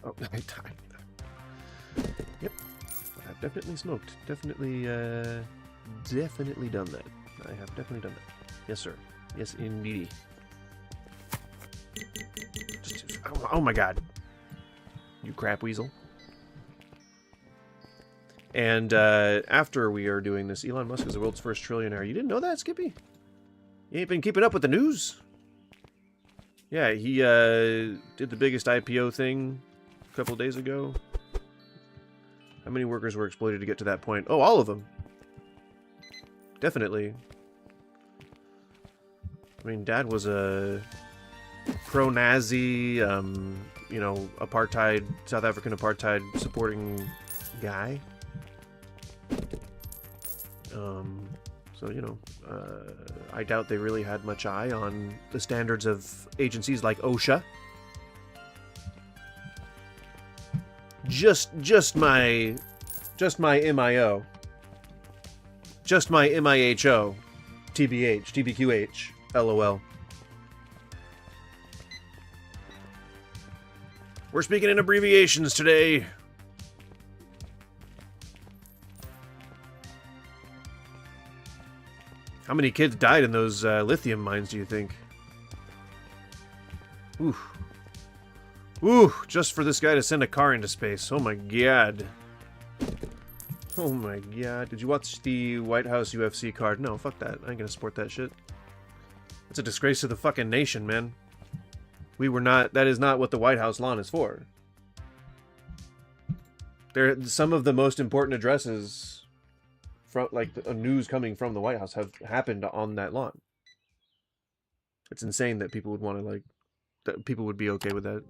Oh, I died. Yep. I've definitely smoked. Definitely done that. I have definitely done that. Yes, sir. Yes, indeed. Oh my god. You crap weasel. And after we are doing this, Elon Musk is the world's first trillionaire. You didn't know that, Skippy? You ain't been keeping up with the news? Yeah, he did the biggest IPO thing a couple days ago. How many workers were exploited to get to that point? Oh, all of them. Definitely. I mean, Dad was a pro-Nazi, you know, apartheid, South African apartheid supporting guy. So, you know, I doubt they really had much eye on the standards of agencies like OSHA. Just my MIO. Just my MIHO. TBH. TBQH. LOL. We're speaking in abbreviations today. How many kids died in those lithium mines, do you think? Ooh. Ooh, just for this guy to send a car into space. Oh my god. Oh my god. Did you watch the White House UFC card? No, fuck that. I ain't gonna support that shit. It's a disgrace to the fucking nation, man. That is not what the White House lawn is for. Some of the most important addresses from, like, news coming from the White House have happened on that lawn. It's insane that people would want to, like, that people would be okay with that.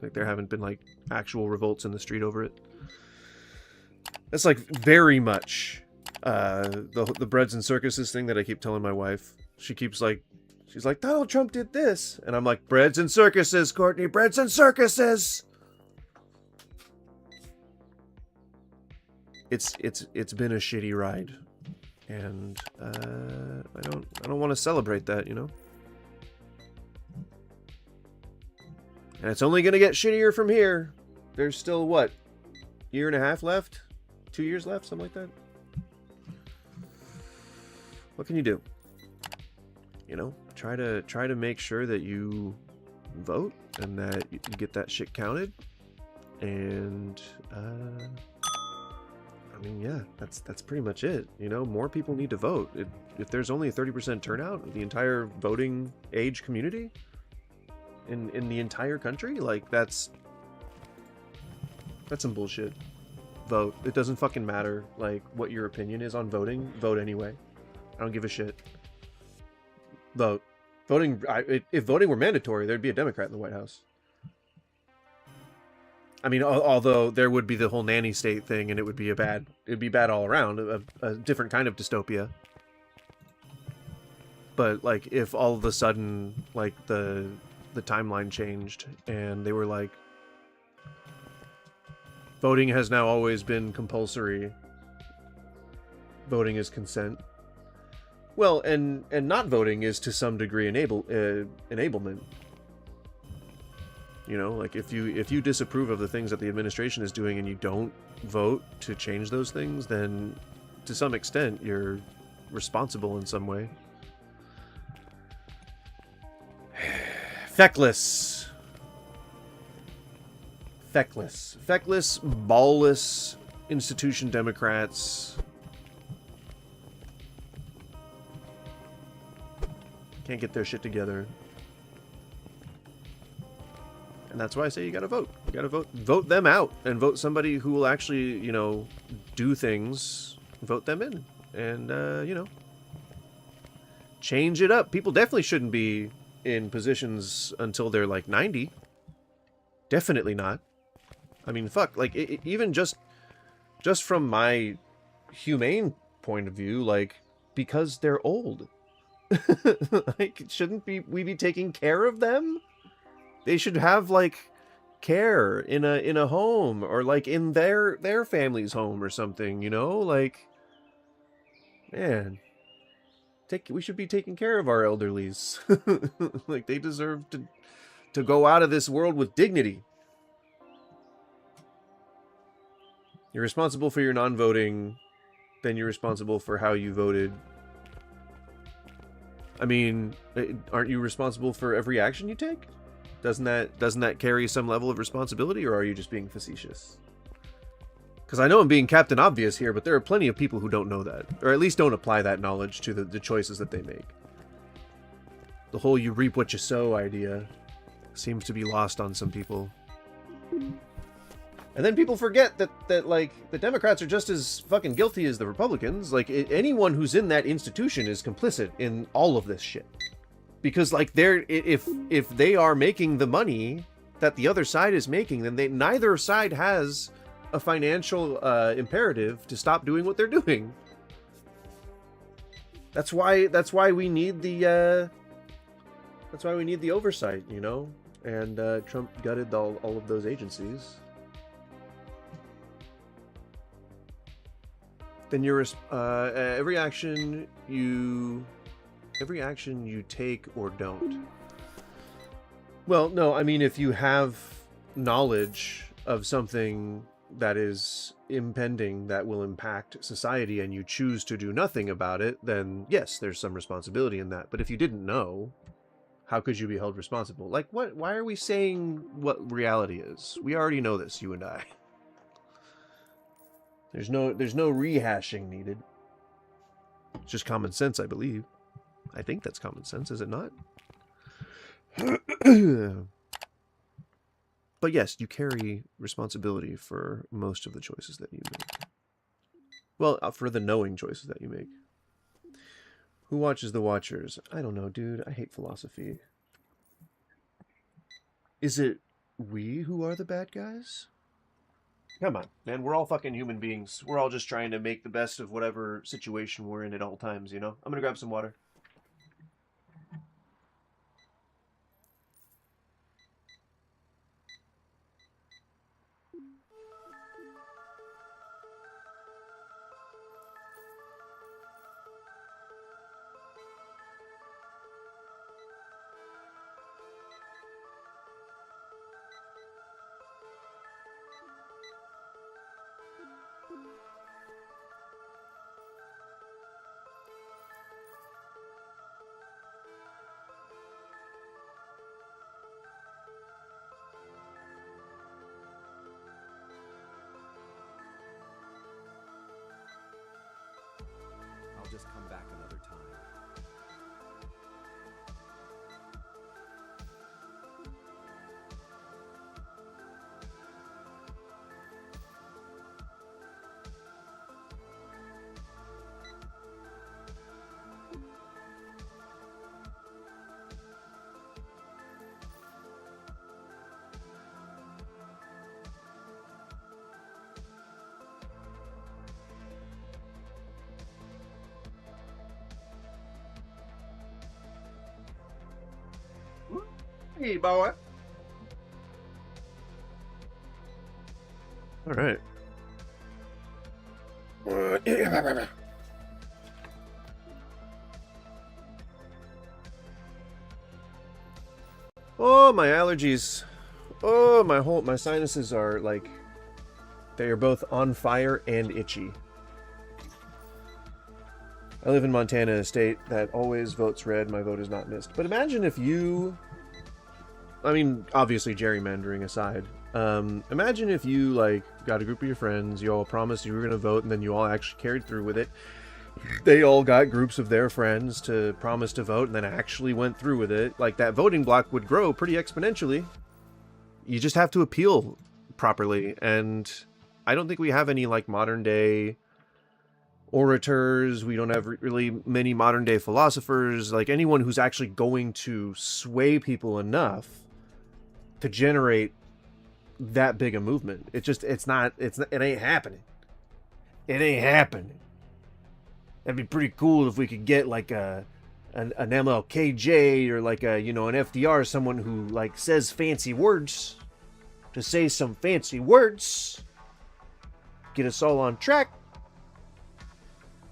Like, there haven't been, like, actual revolts in the street over it. That's, like, very much The breads and circuses thing that I keep telling my wife. She's like, Donald Trump did this, and I'm like, breads and circuses, Courtney, breads and circuses. It's been a shitty ride, and I don't want to celebrate that, you know. And it's only gonna get shittier from here. There's still what, year and a half left, 2 years left, something like that. What can you do? You know, try to make sure that you vote and that you get that shit counted. And I mean, yeah, that's pretty much it. You know, more people need to vote. If there's only a 30% turnout of the entire voting age community in the entire country, like that's some bullshit. Vote. It doesn't fucking matter like what your opinion is on voting. Vote anyway. I don't give a shit. Vote. Voting. If voting were mandatory, there'd be a Democrat in the White House. I mean, although there would be the whole nanny state thing, and it'd be bad all around, a different kind of dystopia. But like, if all of a sudden, like the timeline changed, and they were like, voting has now always been compulsory. Voting is consent. Well, and not voting is to some degree enablement. You know, like if you disapprove of the things that the administration is doing and you don't vote to change those things, then to some extent you're responsible in some way. Feckless, ballless institution Democrats. Can't get their shit together. And that's why I say you gotta vote. You gotta vote them out, and vote somebody who will actually, you know, do things. Vote them in, and you know, change it up. People definitely shouldn't be in positions until they're like 90. Definitely not. I mean, fuck. Like even just from my humane point of view, like because they're old. Like, shouldn't we be taking care of them? They should have like care in a home, or like in their family's home or something, you know? Like, man, we should be taking care of our elderlies. Like, they deserve to go out of this world with dignity. You're responsible for your non-voting, then you're responsible for how you voted. I mean, aren't you responsible for every action you take? Doesn't that carry some level of responsibility, or are you just being facetious? Because I know I'm being Captain Obvious here, but there are plenty of people who don't know that, or at least don't apply that knowledge to the choices that they make. The whole "you reap what you sow" idea seems to be lost on some people. And then people forget that like the Democrats are just as fucking guilty as the Republicans. Like anyone who's in that institution is complicit in all of this shit. Because like if they are making the money that the other side is making, then neither side has a financial imperative to stop doing what they're doing. That's why we need the oversight, you know. And Trump gutted all of those agencies. Then every action you take or don't. Well, no, I mean, if you have knowledge of something that is impending that will impact society and you choose to do nothing about it, then yes, there's some responsibility in that. But if you didn't know, how could you be held responsible? Like, what? Why are we saying what reality is? We already know this, you and I. There's no rehashing needed. It's just common sense, I believe. I think that's common sense, is it not? But yes, you carry responsibility for most of the choices that you make. Well, for the knowing choices that you make. Who watches the Watchers? I don't know, dude. I hate philosophy. Is it we who are the bad guys? Come on, man. We're all fucking human beings. We're all just trying to make the best of whatever situation we're in at all times, you know? I'm gonna grab some water. I'll just come back another time. Hey, boy. All right. Oh, my allergies. Oh, my sinuses are like, they are both on fire and itchy. I live in Montana, a state that always votes red. My vote is not missed. But imagine if you, I mean, obviously gerrymandering aside, imagine if you, like, got a group of your friends, you all promised you were going to vote, and then you all actually carried through with it. They all got groups of their friends to promise to vote, and then actually went through with it. Like, that voting block would grow pretty exponentially. You just have to appeal properly, and I don't think we have any, like, modern-day orators. We don't have really many modern-day philosophers, like, anyone who's actually going to sway people enough to generate that big a movement. It ain't happening. It ain't happening. That'd be pretty cool if we could get like an MLKJ or like an FDR, someone who like says fancy words, to say some fancy words, get us all on track.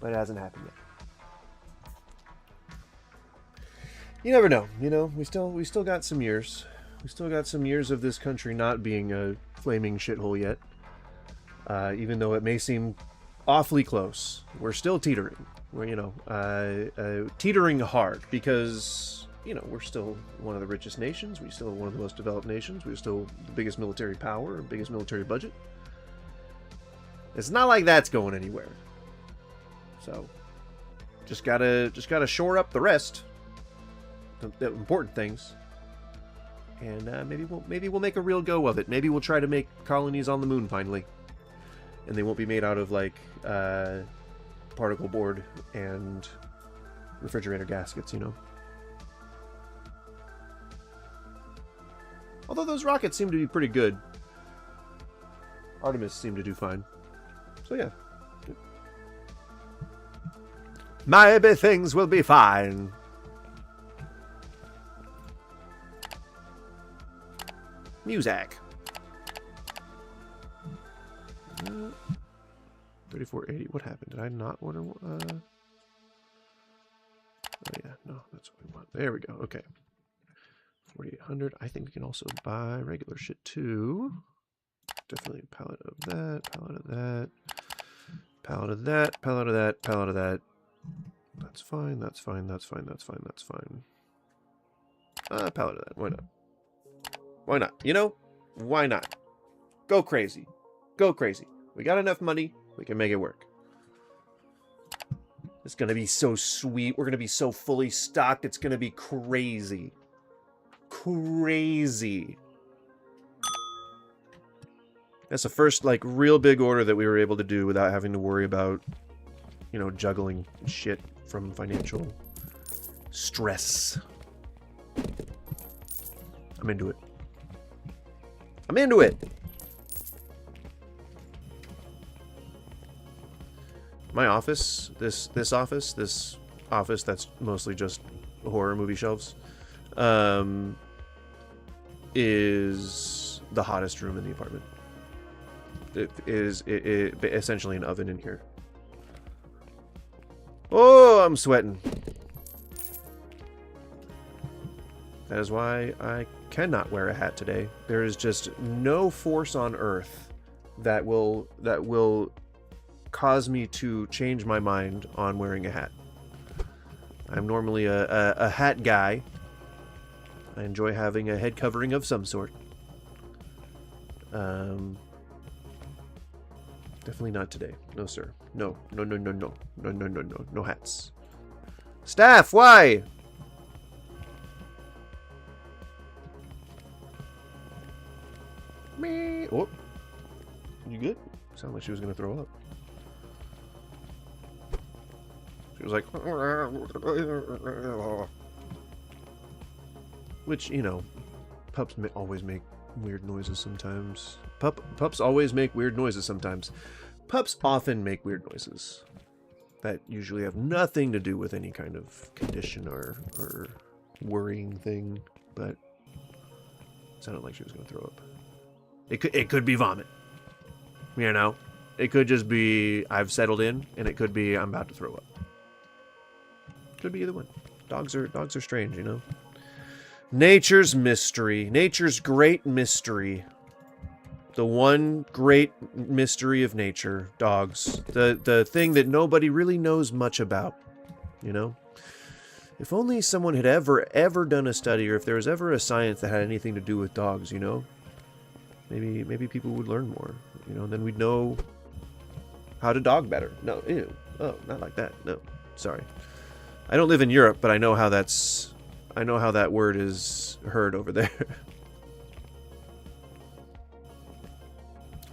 But it hasn't happened yet. You never know. We still got some years. We still got some years of this country not being a flaming shithole yet. Even though it may seem awfully close, we're still teetering. We're, teetering hard because, we're still one of the richest nations. We're still one of the most developed nations. We're still the biggest military power, biggest military budget. It's not like that's going anywhere. So, just gotta shore up the rest, the important things. And maybe we'll make a real go of it. Maybe we'll try to make colonies on the moon finally, and they won't be made out of like particle board and refrigerator gaskets, Although those rockets seem to be pretty good. Artemis seemed to do fine. So yeah. Maybe things will be fine. Music. 3480. What happened? Did I not order one? Oh yeah, no, that's what we want. There we go. Okay. 4800. I think we can also buy regular shit too. Definitely a pallet of that, pallet of that, pallet of that, pallet of that, pallet of that. That's fine, that's fine, that's fine, that's fine, that's fine. Pallet of that. Why not? Why not? Why not? Go crazy. Go crazy. We got enough money. We can make it work. It's going to be so sweet. We're going to be so fully stocked. It's going to be crazy. Crazy. That's the first, like, real big order that we were able to do without having to worry about, juggling shit from financial stress. I'm into it. I'm into it. My office, this office that's mostly just horror movie shelves, is the hottest room in the apartment. It is essentially an oven in here. Oh, I'm sweating. That is why I cannot wear a hat today. There is just no force on earth that will cause me to change my mind on wearing a hat. I'm normally a hat guy. I enjoy having a head covering of some sort. Definitely not today. No, sir. No. No hats. Staff, why? Me. Oh. You good? Sounded like she was going to throw up. She was like... Which, you know, pups always make weird noises sometimes. Pups always make weird noises sometimes. Pups often make weird noises that usually have nothing to do with any kind of condition or worrying thing, but it sounded like she was going to throw up. It could be vomit. You know? It could just be I've settled in, and it could be I'm about to throw up. Could be either one. Dogs are strange, you know? Nature's mystery. Nature's great mystery. The one great mystery of nature. Dogs. The thing that nobody really knows much about. You know? If only someone had ever done a study, or if there was ever a science that had anything to do with dogs, you know? Maybe people would learn more. You know, and then we'd know how to dog better. No, ew. Oh, not like that. No. Sorry. I don't live in Europe, but I know how that word is heard over there.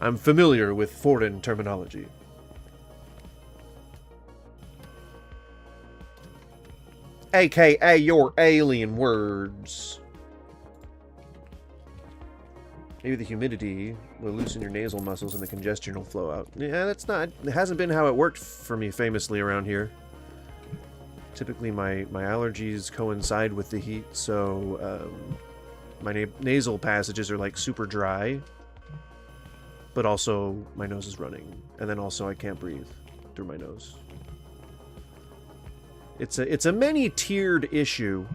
I'm familiar with foreign terminology. AKA your alien words. Maybe the humidity will loosen your nasal muscles and the congestion will flow out. Yeah, it hasn't been how it worked for me famously around here. Typically my allergies coincide with the heat, so my nasal passages are like super dry, but also my nose is running, and then also I can't breathe through my nose. It's a many-tiered issue,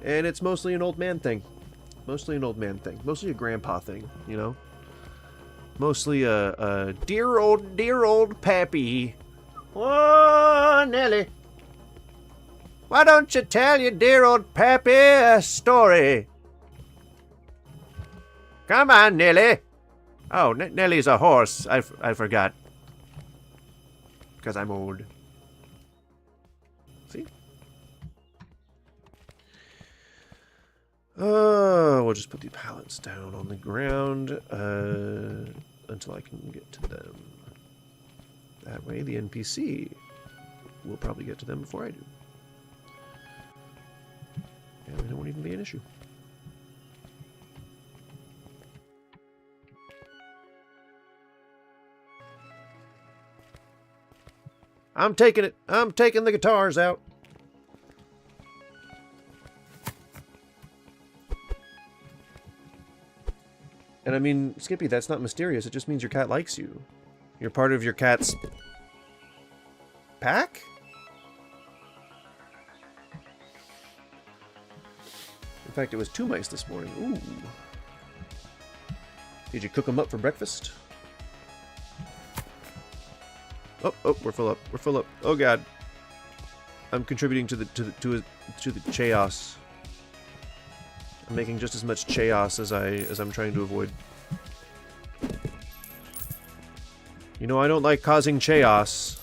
and it's mostly an old man thing. Mostly an old man thing. Mostly a grandpa thing, you know? Mostly a dear old pappy. Oh, Nelly. Why don't you tell your dear old pappy a story? Come on, Nelly. Oh, Nelly's a horse. I forgot. Because I'm old. See? We'll just put the pallets down on the ground until I can get to them. That way the NPC will probably get to them before I do. And it won't even be an issue. I'm taking it. I'm taking the guitars out. And I mean, Skippy, that's not mysterious. It just means your cat likes you. You're part of your cat's pack? In fact, it was 2 mice this morning. Ooh. Did you cook them up for breakfast? Oh, we're full up. We're full up. Oh god. I'm contributing to the chaos. I'm making just as much chaos as I'm trying to avoid. You know, I don't like causing chaos.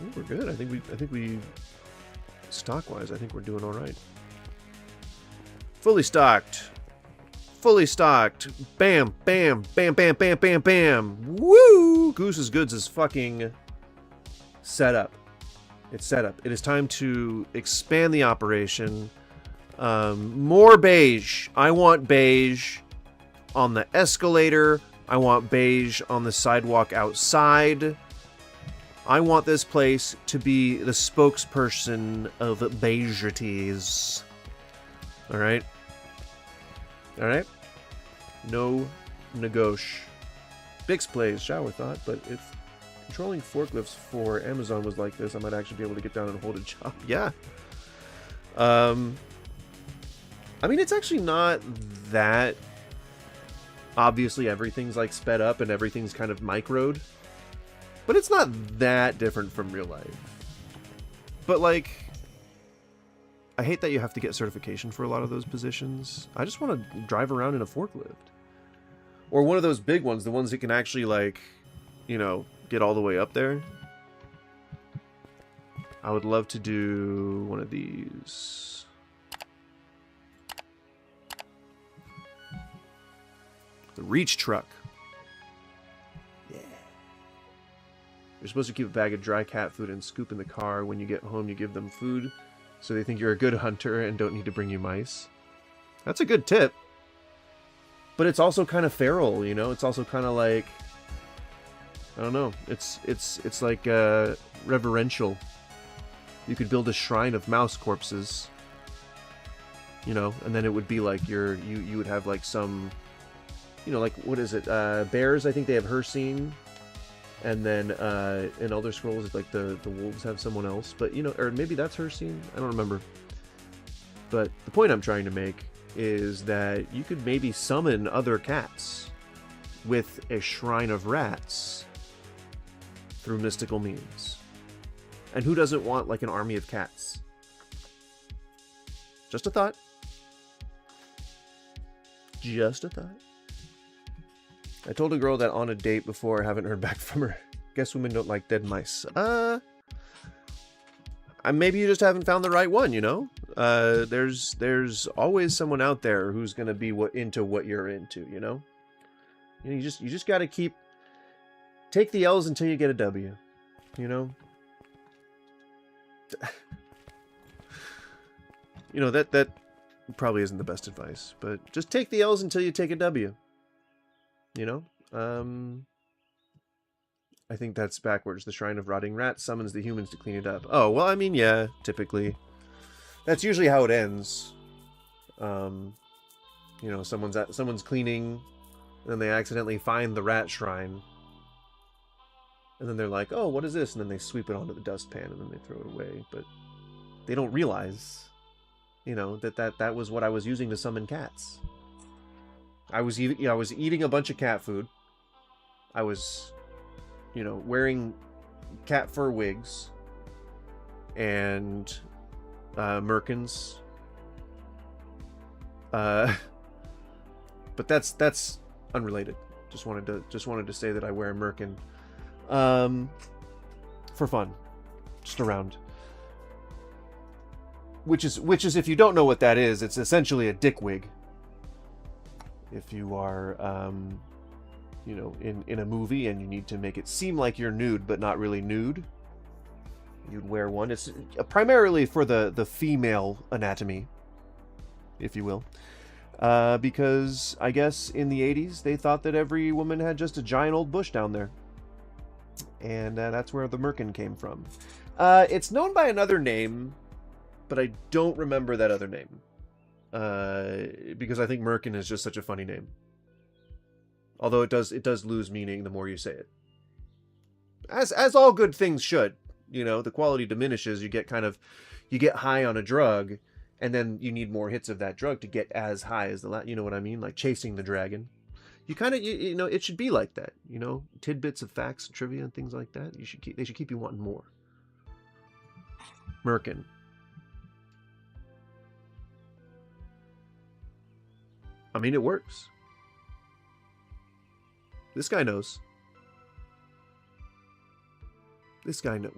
Ooh, we're good. I think we stock-wise, I think we're doing all right. Fully stocked. Fully stocked. Bam, bam, bam, bam, bam, bam, bam. Woo! Goose's Goods is fucking set up. It's set up. It is time to expand the operation. More beige. I want beige. on the escalator. I want beige on the sidewalk outside. I want this place to be the spokesperson of beigeties. Alright? Alright? No negotiation. Bix plays shower thought, but if controlling forklifts for Amazon was like this, I might actually be able to get down and hold a job. Yeah. I mean, it's actually not that... Obviously, everything's, like, sped up and everything's kind of microed. But it's not that different from real life. But, like... I hate that you have to get certification for a lot of those positions. I just want to drive around in a forklift. Or one of those big ones, the ones that can actually, like, you know, get all the way up there. I would love to do one of these. The reach truck. Yeah. You're supposed to keep a bag of dry cat food and scoop in the car. When you get home, you give them food, so they think you're a good hunter and don't need to bring you mice. That's a good tip. But it's also kind of feral, you know? It's also kind of like... I don't know. It's like reverential. You could build a shrine of mouse corpses. You know? And then it would be like you would have like some... You know, like, what is it? Bears, I think they have Hircine. And then in Elder Scrolls, it's like the wolves have someone else. But, you know, or maybe that's Hircine? I don't remember. But the point I'm trying to make is that you could maybe summon other cats with a shrine of rats through mystical means. And who doesn't want, like, an army of cats? Just a thought. Just a thought. I told a girl that on a date before, I haven't heard back from her. Guess women don't like dead mice. Maybe you just haven't found the right one, you know? There's always someone out there who's gonna be into what you're into, you know? You just gotta take the L's until you get a W, you know? You know, that probably isn't the best advice, but just take the L's until you take a W. You know? I think that's backwards. The Shrine of Rotting Rats summons the humans to clean it up. Oh, well, I mean, yeah, typically. That's usually how it ends. You know, someone's cleaning, and then they accidentally find the rat shrine. And then they're like, oh, what is this? And then they sweep it onto the dustpan, and then they throw it away. But they don't realize, you know, that was what I was using to summon cats. I was eating a bunch of cat food. I was, you know, wearing cat fur wigs and merkins. But that's unrelated. Just wanted to say that I wear a merkin for fun, just around. Which is if you don't know what that is, it's essentially a dick wig. If you are, you know, in a movie and you need to make it seem like you're nude, but not really nude, you'd wear one. It's primarily for the female anatomy, if you will. Because I guess in the 80s, they thought that every woman had just a giant old bush down there. And that's where the merkin came from. It's known by another name, but I don't remember that other name. Because I think merkin is just such a funny name. Although it does lose meaning the more you say it. As all good things should. You know, the quality diminishes. You get high on a drug, and then you need more hits of that drug to get as high as you know what I mean? Like chasing the dragon. You know, it should be like that. You know, tidbits of facts and trivia and things like that. They should keep you wanting more. Merkin. I mean, it works. This guy knows. This guy knows.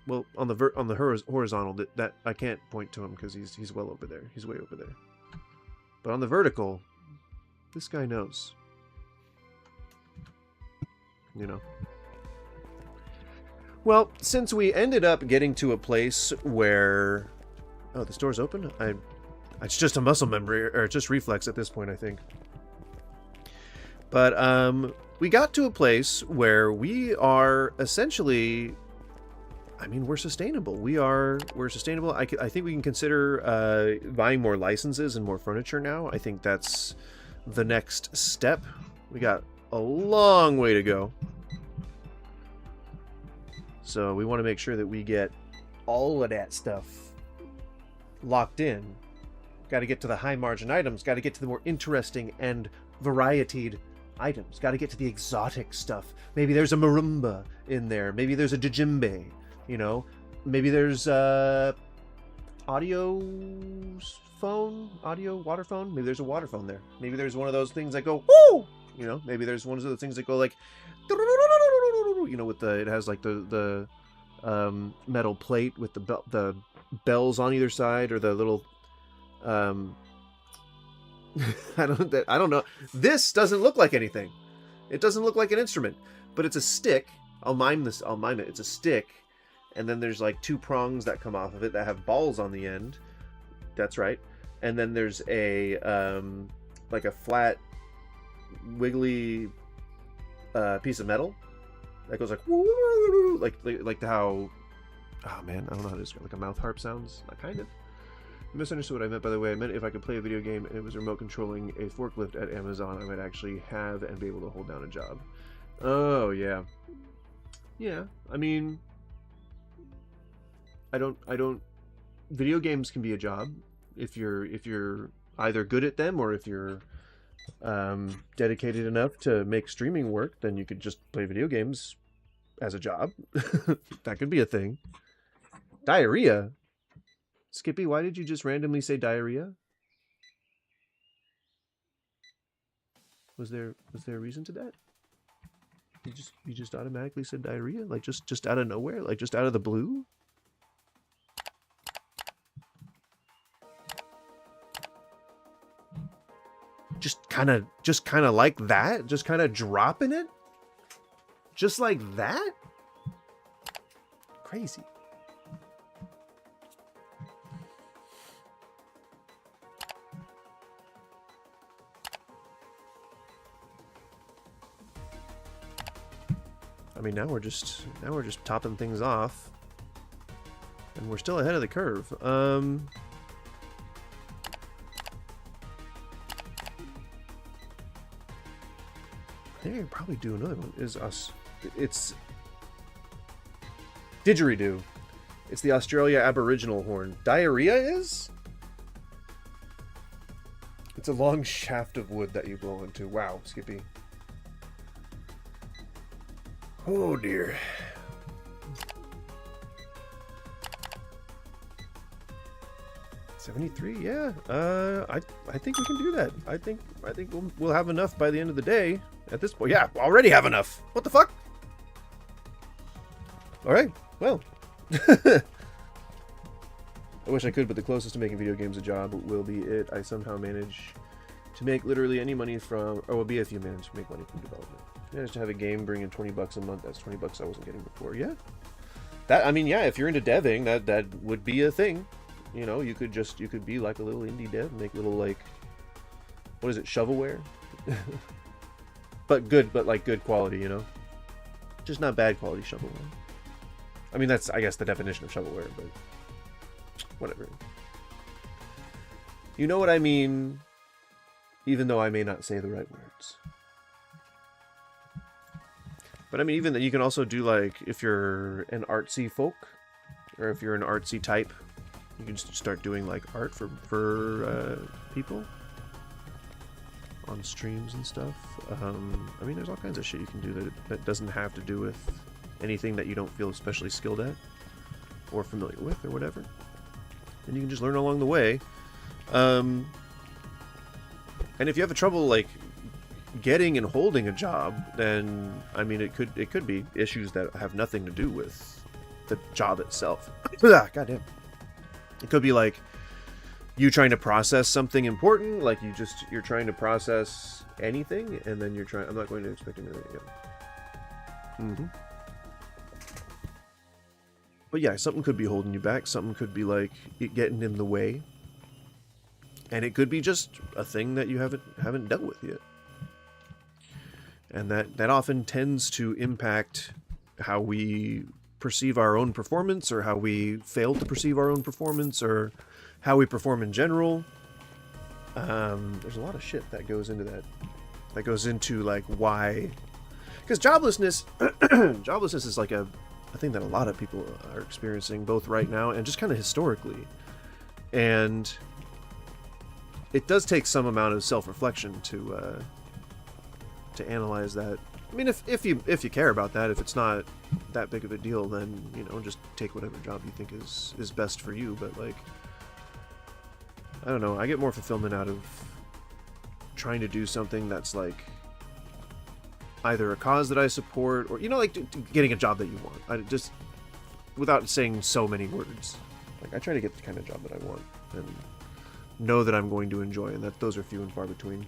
Well, on the horizontal, that I can't point to him because he's well over there. He's way over there. But on the vertical, this guy knows. You know. Well, since we ended up getting to a place where... Oh, the store's open? It's just a muscle memory, or just reflex at this point, I think. But we got to a place where we are essentially, I mean, we're sustainable. We're sustainable. I think we can consider buying more licenses and more furniture now. I think that's the next step. We got a long way to go. So we want to make sure that we get all of that stuff locked in. Got to get to the high margin items. Got to get to the more interesting and varietied items. Got to get to the exotic stuff. Maybe there's a marimba in there. Maybe there's a djembe. You know, maybe there's audio water phone. Maybe there's a water phone there. Maybe there's one of those things that go woo. You know, maybe there's one of those things that go like, you know, with the, it has like the metal plate with the bells on either side, or the little I don't know. This doesn't look like anything. It doesn't look like an instrument, but it's a stick. I'll mime this. I'll mime it. It's a stick, and then there's like two prongs that come off of it that have balls on the end. That's right. And then there's a like a flat, wiggly piece of metal that goes like woo, like how, oh man, I don't know how to describe, like a mouth harp sounds, kind of. You misunderstood what I meant, by the way. I meant if I could play a video game and it was remote controlling a forklift at Amazon, I might actually have and be able to hold down a job. Oh yeah, yeah. I mean, I don't. Video games can be a job if you're either good at them, or if you're dedicated enough to make streaming work. Then you could just play video games as a job. That could be a thing. Diarrhea. Skippy, why did you just randomly say diarrhea? Was there a reason to that? You just automatically said diarrhea? Like just out of nowhere? Like just out of the blue? Just kind of like that? Just kind of dropping it? Just like that? Crazy. I mean, now we're just topping things off, and we're still ahead of the curve. I think I could probably do another one. It's didgeridoo. It's the Australia Aboriginal horn. Diarrhea is? It's a long shaft of wood that you blow into. Wow, Skippy. Oh dear. $73, yeah. I think we can do that. I think we'll have enough by the end of the day. At this point, yeah, we already have enough. What the fuck? All right, well. I wish I could, but the closest to making video games a job will be it. I somehow manage to make literally any money from, or will be if you manage to make money from development. Managed to have a game bring in $20 a month. That's $20 I wasn't getting before. Yeah, that, I mean, yeah. If you're into deving, that would be a thing. You know, you could be like a little indie dev, make little, like, what is it, shovelware, but like good quality. You know, just not bad quality shovelware. I mean, that's, I guess, the definition of shovelware, but whatever. You know what I mean, even though I may not say the right words. But I mean, even that, you can also do, like, if you're an artsy folk, or if you're an artsy type, you can just start doing, like, art for people on streams and stuff. I mean, there's all kinds of shit you can do that doesn't have to do with anything that you don't feel especially skilled at or familiar with or whatever. And you can just learn along the way. And if you have trouble, like, getting and holding a job, then I mean, it could be issues that have nothing to do with the job itself. God damn. It could be like you trying to process something important, like you're trying to process anything, and then I'm not going to expect anything again. But yeah, something could be holding you back. Something could be like it getting in the way, and it could be just a thing that you haven't dealt with yet. And that often tends to impact how we perceive our own performance, or how we fail to perceive our own performance, or how we perform in general. There's a lot of shit that goes into that. That goes into like why, because joblessness is like a thing that a lot of people are experiencing both right now and just kind of historically. And it does take some amount of self-reflection to analyze that. I mean, if you care about that, if it's not that big of a deal, then, you know, just take whatever job you think is best for you. But like, I don't know, I get more fulfillment out of trying to do something that's like either a cause that I support, or, you know, like getting a job that you want. I just, without saying so many words, like I try to get the kind of job that I want and know that I'm going to enjoy, and that those are few and far between.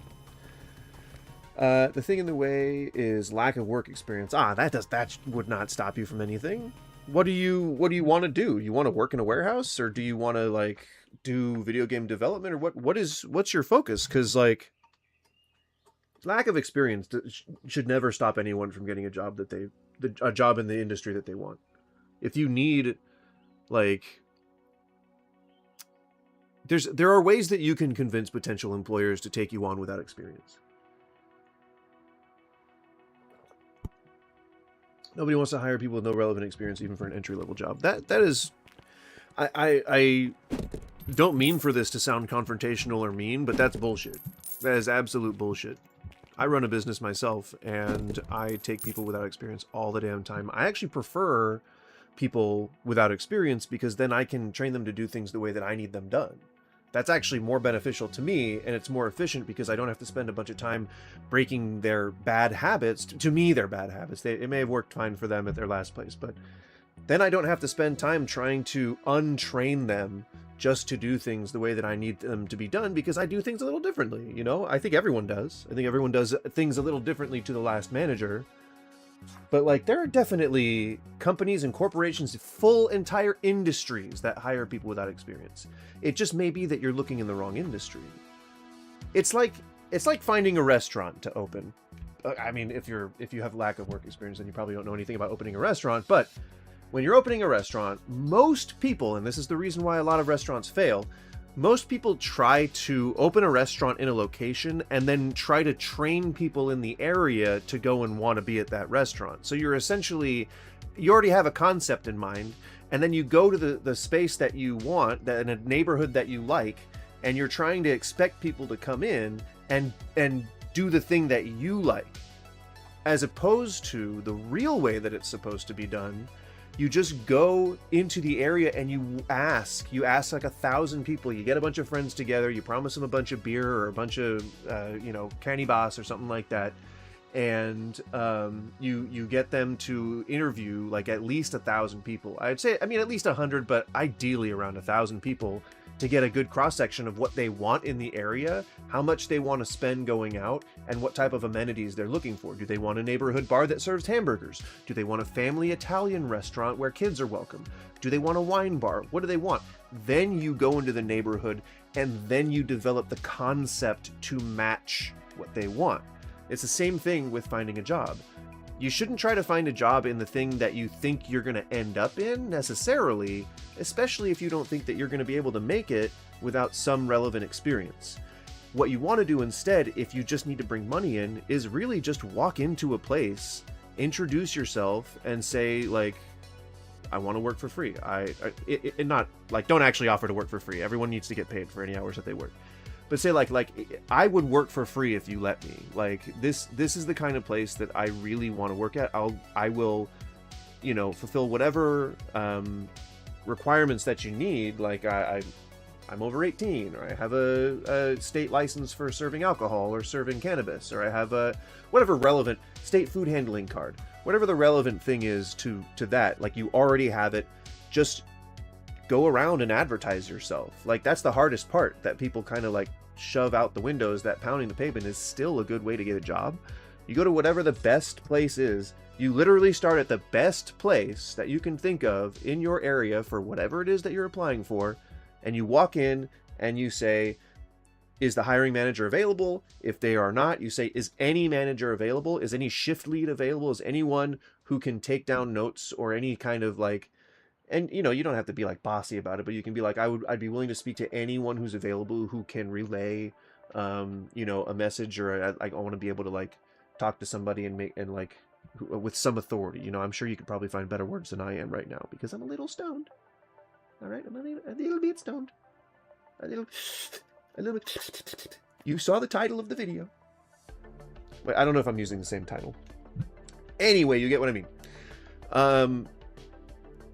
The thing in the way is lack of work experience. That would not stop you from anything. What do you want to do? You want to work in a warehouse, or do you want to like do video game development, or what's your focus? Because like, lack of experience should never stop anyone from getting a job a job in the industry that they want. If you need, like, there are ways that you can convince potential employers to take you on without experience. Nobody wants to hire people with no relevant experience, even for an entry-level job. That is, I don't mean for this to sound confrontational or mean, but that's bullshit. That is absolute bullshit. I run a business myself, and I take people without experience all the damn time. I actually prefer people without experience, because then I can train them to do things the way that I need them done. That's actually more beneficial to me, and it's more efficient because I don't have to spend a bunch of time breaking their bad habits. To me, they're bad habits. It may have worked fine for them at their last place, but then I don't have to spend time trying to untrain them just to do things the way that I need them to be done, because I do things a little differently, you know? I think everyone does. I think everyone does things a little differently to the last manager. But like, there are definitely companies and corporations, full entire industries that hire people without experience. It just may be that you're looking in the wrong industry. It's like finding a restaurant to open. I mean, if you have lack of work experience, then you probably don't know anything about opening a restaurant. But when you're opening a restaurant, most people, and this is the reason why a lot of restaurants fail, most people try to open a restaurant in a location and then try to train people in the area to go and want to be at that restaurant. So you're essentially, you already have a concept in mind, and then you go to the space that you want, in a neighborhood that you like, and you're trying to expect people to come in and do the thing that you like. As opposed to the real way that it's supposed to be done, you just go into the area and you ask like 1,000 people. You get a bunch of friends together, you promise them a bunch of beer or a bunch of, candy bars or something like that. And you get them to interview like at least 1,000 people. I'd say, at least 100, but ideally around 1,000 people, to get a good cross-section of what they want in the area, how much they want to spend going out, and what type of amenities they're looking for. Do they want a neighborhood bar that serves hamburgers? Do they want a family Italian restaurant where kids are welcome? Do they want a wine bar? What do they want? Then you go into the neighborhood, and then you develop the concept to match what they want. It's the same thing with finding a job. You shouldn't try to find a job in the thing that you think you're going to end up in necessarily, especially if you don't think that you're going to be able to make it without some relevant experience. What you want to do instead, if you just need to bring money in, is really just walk into a place, introduce yourself, and say, like, I want to work for free. Not like, don't actually offer to work for free. Everyone needs to get paid for any hours that they work. But say like I would work for free if you let me. Like, this is the kind of place that I really want to work at. I will, fulfill whatever requirements that you need. Like I'm over 18, or I have a state license for serving alcohol or serving cannabis, or I have a whatever relevant state food handling card. Whatever the relevant thing is to that, like, you already have it. Just go around and advertise yourself. Like, that's the hardest part that people kind of like shove out the windows, that pounding the pavement is still a good way to get a job. You go to whatever the best place is. You literally start at the best place that you can think of in your area for whatever it is that you're applying for, and you walk in and you say, is the hiring manager available? If they are not, you say, is any manager available? Is any shift lead available? Is anyone who can take down notes or any kind of like, and you know, you don't have to be like bossy about it, but you can be like, I'd be willing to speak to anyone who's available who can relay, you know, a message, or I want to be able to like talk to somebody and make, and like with some authority. You know, I'm sure you could probably find better words than I am right now because I'm a little stoned. All right, I'm a little bit stoned. A little bit. You saw the title of the video. Wait, I don't know if I'm using the same title. Anyway, you get what I mean.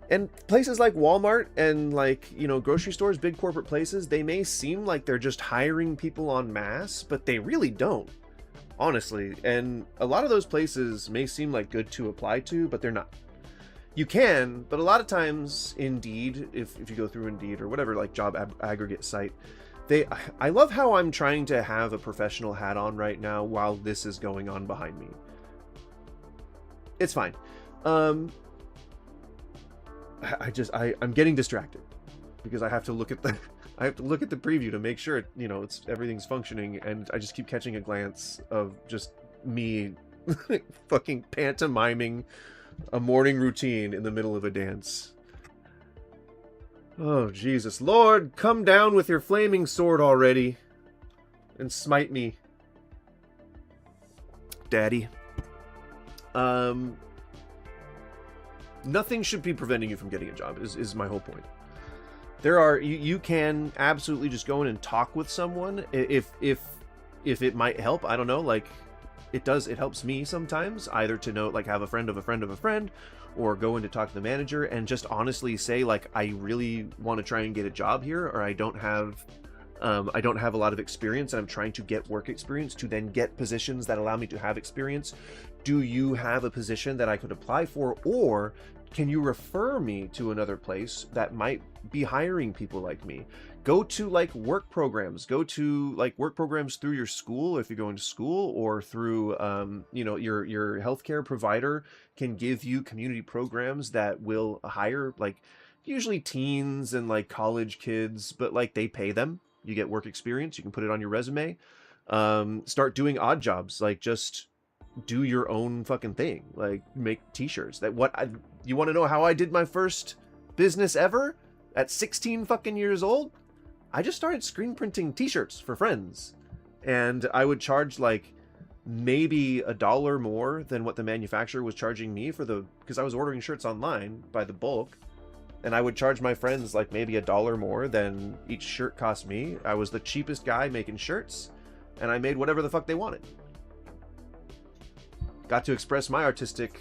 And places like Walmart and like, you know, grocery stores, big corporate places, they may seem like they're just hiring people en masse, but they really don't, honestly. And a lot of those places may seem like good to apply to, but they're not. You can, but a lot of times Indeed, if you go through Indeed or whatever, like job aggregate site, I love how I'm trying to have a professional hat on right now while this is going on behind me. It's fine. I'm getting distracted because I have to look at the preview to make sure, you know, everything's functioning, and I just keep catching a glance of just me fucking pantomiming a morning routine in the middle of a dance. Oh, Jesus. Lord, come down with your flaming sword already and smite me. Daddy. Nothing should be preventing you from getting a job, is my whole point. You can absolutely just go in and talk with someone if it might help. I don't know, like it helps me sometimes, either to know, like, have a friend of a friend of a friend, or go in to talk to the manager and just honestly say, like, I really want to try and get a job here, or I don't have a lot of experience and I'm trying to get work experience to then get positions that allow me to have experience. Do you have a position that I could apply for, or can you refer me to another place that might be hiring people like me? Go to like work programs. Go to like work programs through your school if you're going to school, or through you know, your healthcare provider can give you community programs that will hire like usually teens and like college kids, but like they pay them. You get work experience. You can put it on your resume. Start doing odd jobs, like just do your own fucking thing, like make t-shirts. You want to know how I did my first business ever at 16 fucking years old? I just started screen printing t-shirts for friends, and I would charge like maybe $1 more than what the manufacturer was charging me because I was ordering shirts online by the bulk, and I would charge my friends like maybe $1 more than each shirt cost me. I was the cheapest guy making shirts, and I made whatever the fuck they wanted. Got to express my artistic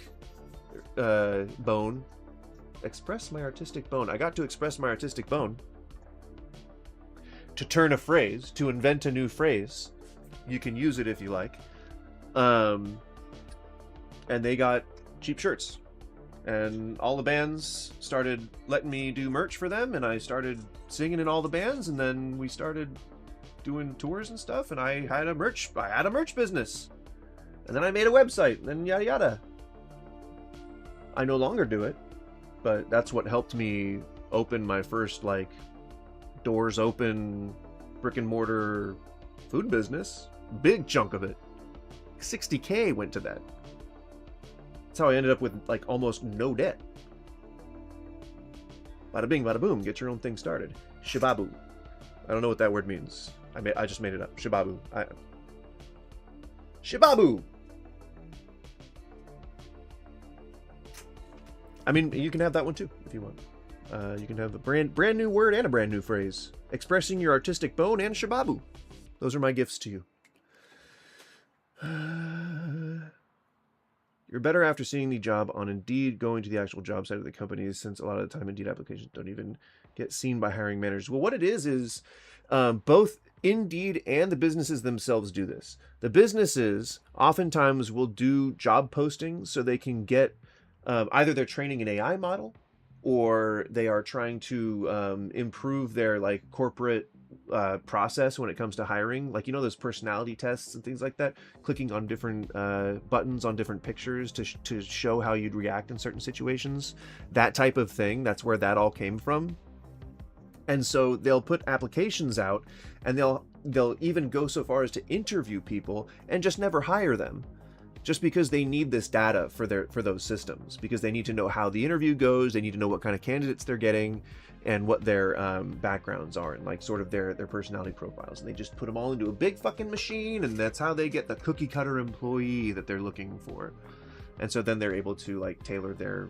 bone. Express my artistic bone. I got to express my artistic bone. To turn a phrase, to invent a new phrase. You can use it if you like. And they got cheap shirts. And all the bands started letting me do merch for them, and I started singing in all the bands, and then we started doing tours and stuff, and I had a merch business. And then I made a website, and then yada yada. I no longer do it, but that's what helped me open my first, like, doors open, brick and mortar food business. Big chunk of it. $60K went to that. That's how I ended up with, like, almost no debt. Bada bing, bada boom, get your own thing started. Shibabu. I don't know what that word means. I just made it up. Shibabu. Shibabu! I mean, you can have that one too, if you want. You can have a brand new word and a brand new phrase. Expressing your artistic bone and Shibabu. Those are my gifts to you. You're better after seeing the job on Indeed, going to the actual job site of the companies, since a lot of the time Indeed applications don't even get seen by hiring managers. Well, what it is both Indeed and the businesses themselves do this. The businesses oftentimes will do job postings so they can get either they're training an AI model, or they are trying to improve their like corporate process when it comes to hiring. Like, you know, those personality tests and things like that, clicking on different buttons on different pictures to show how you'd react in certain situations, that type of thing. That's where that all came from. And so they'll put applications out, and they'll they'll even go so far as to interview people and just never hire them, just because they need this data for those systems, because they need to know how the interview goes, they need to know what kind of candidates they're getting, and what their backgrounds are, and like sort of their personality profiles, and they just put them all into a big fucking machine, and that's how they get the cookie cutter employee that they're looking for. And so then they're able to like tailor their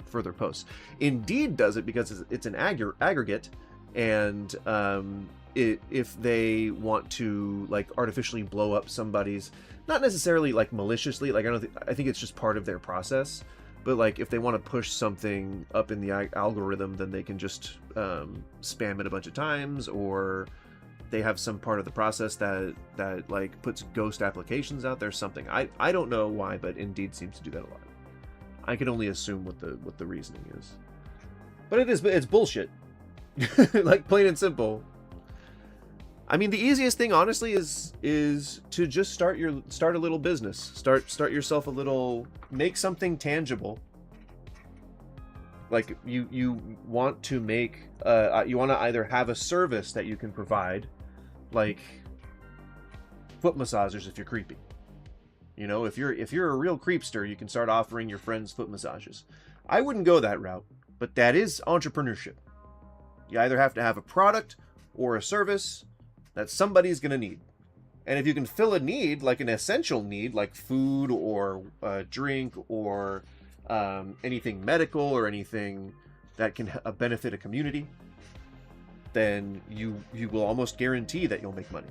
further posts. Indeed does it because it's an aggregate, and if they want to like artificially blow up somebody's, not necessarily like maliciously, like I think it's just part of their process, but like if they want to push something up in the algorithm, then they can just spam it a bunch of times, or they have some part of the process that like puts ghost applications out there, something. I don't know why, but Indeed seems to do that a lot. I can only assume what the reasoning is, but it's bullshit. Like, plain and simple. I mean, the easiest thing, honestly, is to just start a little business. Start yourself a little, make something tangible. Like you want to make you want to either have a service that you can provide, like foot massagers if you're creepy. You know, if you're a real creepster, you can start offering your friends foot massages. I wouldn't go that route, but that is entrepreneurship. You either have to have a product or a service that somebody's going to need. And if you can fill a need, like an essential need, like food or drink or anything medical or anything that can benefit a community, then you will almost guarantee that you'll make money.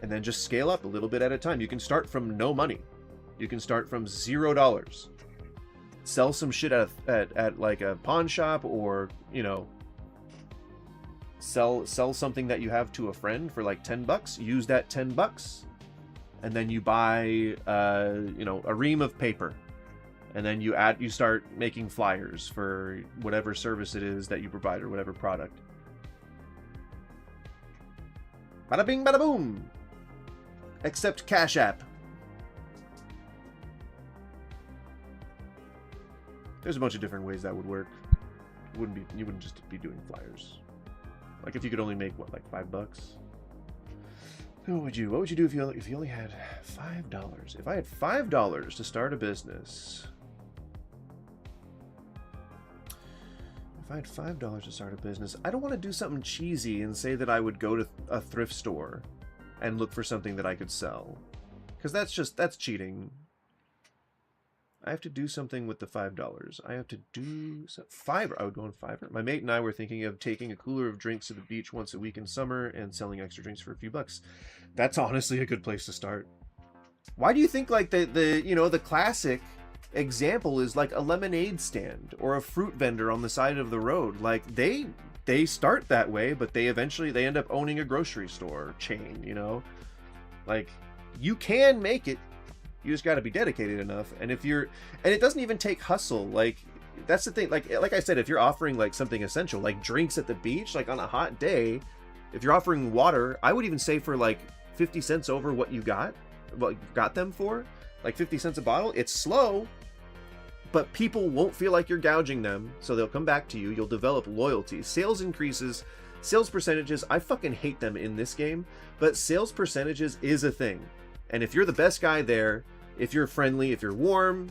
And then just scale up a little bit at a time. You can start from no money. You can start from $0. Sell some shit at like a pawn shop, or, you know, sell something that you have to a friend for like $10. Use that $10, and then you buy you know, a ream of paper, and then you start making flyers for whatever service it is that you provide, or whatever product. Bada bing, bada boom. Except Cash App. There's a bunch of different ways that would work. You wouldn't just be doing flyers. Like, if you could only make what, like $5? What would you do if you only had $5? If I had $5 to start a business. If I had $5 to start a business, I don't want to do something cheesy and say that I would go to a thrift store and look for something that I could sell, because that's cheating. I have to do something with the $5. I have to do Fiverr. I would go on Fiverr. My mate and I were thinking of taking a cooler of drinks to the beach once a week in summer and selling extra drinks for a few bucks. That's honestly a good place to start. Why do you think like the you know, the classic example is like a lemonade stand or a fruit vendor on the side of the road? Like they start that way, but they end up owning a grocery store chain, you know? Like, you can make it. You just got to be dedicated enough. And it doesn't even take hustle. Like, that's the thing. Like I said, if you're offering like something essential, like drinks at the beach, like on a hot day, if you're offering water, I would even say for like 50 cents over what you got them for, like 50 cents a bottle. It's slow, but people won't feel like you're gouging them, so they'll come back to you. You'll develop loyalty. Sales increases. Sales percentages, I fucking hate them in this game, but sales percentages is a thing. And if you're the best guy there, if you're friendly, if you're warm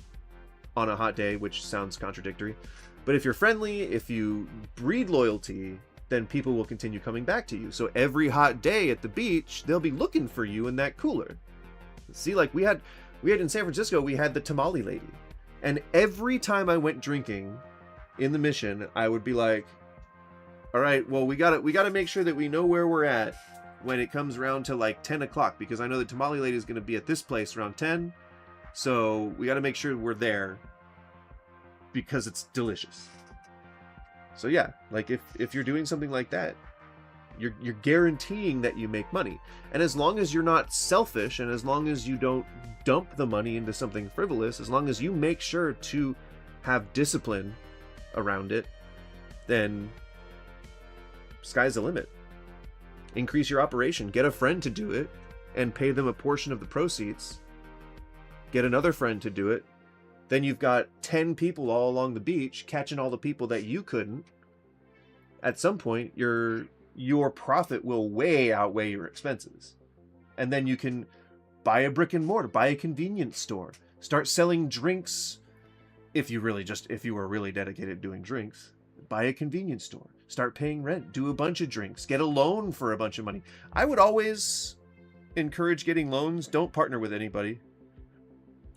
on a hot day, which sounds contradictory, but if you're friendly, if you breed loyalty, then people will continue coming back to you. So every hot day at the beach, they'll be looking for you in that cooler. See, like we had in San Francisco, we had the tamale lady. And every time I went drinking in the Mission, I would be like, all right, well, we gotta make sure that we know where we're at when it comes around to like 10 o'clock, because I know the tamale lady is going to be at this place around 10. So we got to make sure we're there because it's delicious. So yeah, like if you're doing something like that, you're guaranteeing that you make money. And as long as you're not selfish, and as long as you don't dump the money into something frivolous, as long as you make sure to have discipline around it, then sky's the limit. Increase your operation. Get a friend to do it and pay them a portion of the proceeds. Get another friend to do it. Then you've got 10 people all along the beach catching all the people that you couldn't. At some point, you're your profit will way outweigh your expenses. And then you can buy a brick and mortar, buy a convenience store, start selling drinks. If you were really dedicated to doing drinks, buy a convenience store, start paying rent, do a bunch of drinks, get a loan for a bunch of money. I would always encourage getting loans. Don't partner with anybody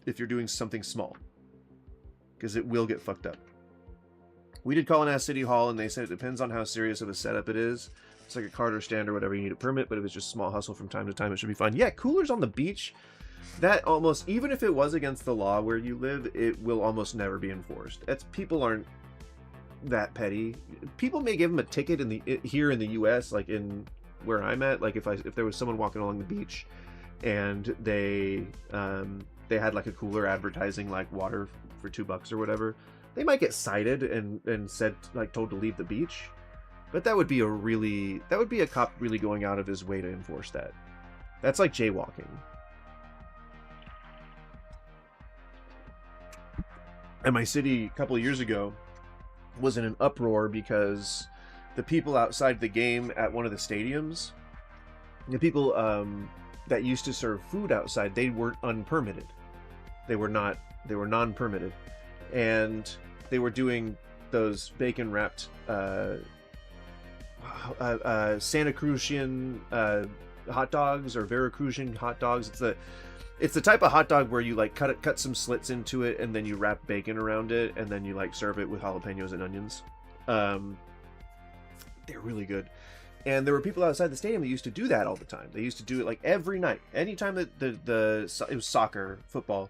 if you're doing something small, because it will get fucked up. We did call and ask City Hall, and they said it depends on how serious of a setup it is. It's like a Carter stand or whatever, you need a permit, but if it's just small hustle from time to time, it should be fine. Yeah, coolers on the beach, that almost, even if it was against the law where you live, it will almost never be enforced. People aren't that petty. People may give them a ticket here in the US, like in where I'm at, like if there was someone walking along the beach and they had like a cooler advertising like water for $2 or whatever, they might get cited and said, like, told to leave the beach. But that would be a cop really going out of his way to enforce that. That's like jaywalking. And my city a couple of years ago was in an uproar because the people outside the game at one of the stadiums, the people that used to serve food outside, they weren't unpermitted. They were non-permitted. And they were doing those bacon wrapped Santa Crucian hot dogs or Veracrucian hot dogs. It's the type of hot dog where you like cut some slits into it and then you wrap bacon around it and then you like serve it with jalapenos and onions. They're really good. And there were people outside the stadium that used to do that all the time. They used to do it like every night. Anytime that it was soccer, football,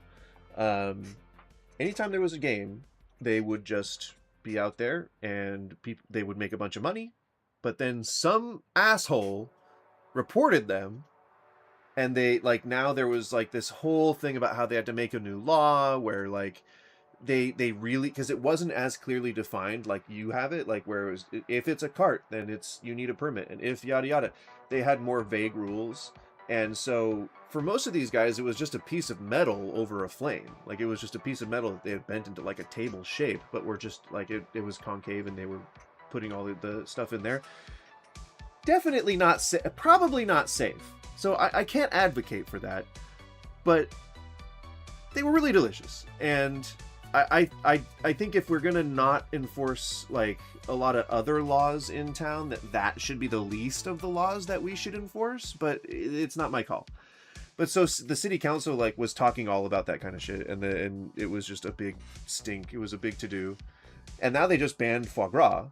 anytime there was a game, they would just be out there and they would make a bunch of money. But then some asshole reported them, and they now there was like this whole thing about how they had to make a new law where like they really, because it wasn't as clearly defined like you have it, like where it was, if it's a cart then you need a permit, and if yada yada, they had more vague rules. And so for most of these guys, it was just a piece of metal over a flame. Like it was just a piece of metal that they had bent into like a table shape, but were just like it was concave, and they were putting all the stuff in there. Definitely not probably not safe. So I can't advocate for that, but they were really delicious. And I think if we're gonna not enforce like a lot of other laws in town, that should be the least of the laws that we should enforce. But it's not my call. But so the city council like was talking all about that kind of shit, and it was just a big stink. It was a big to do, and now they just banned foie gras,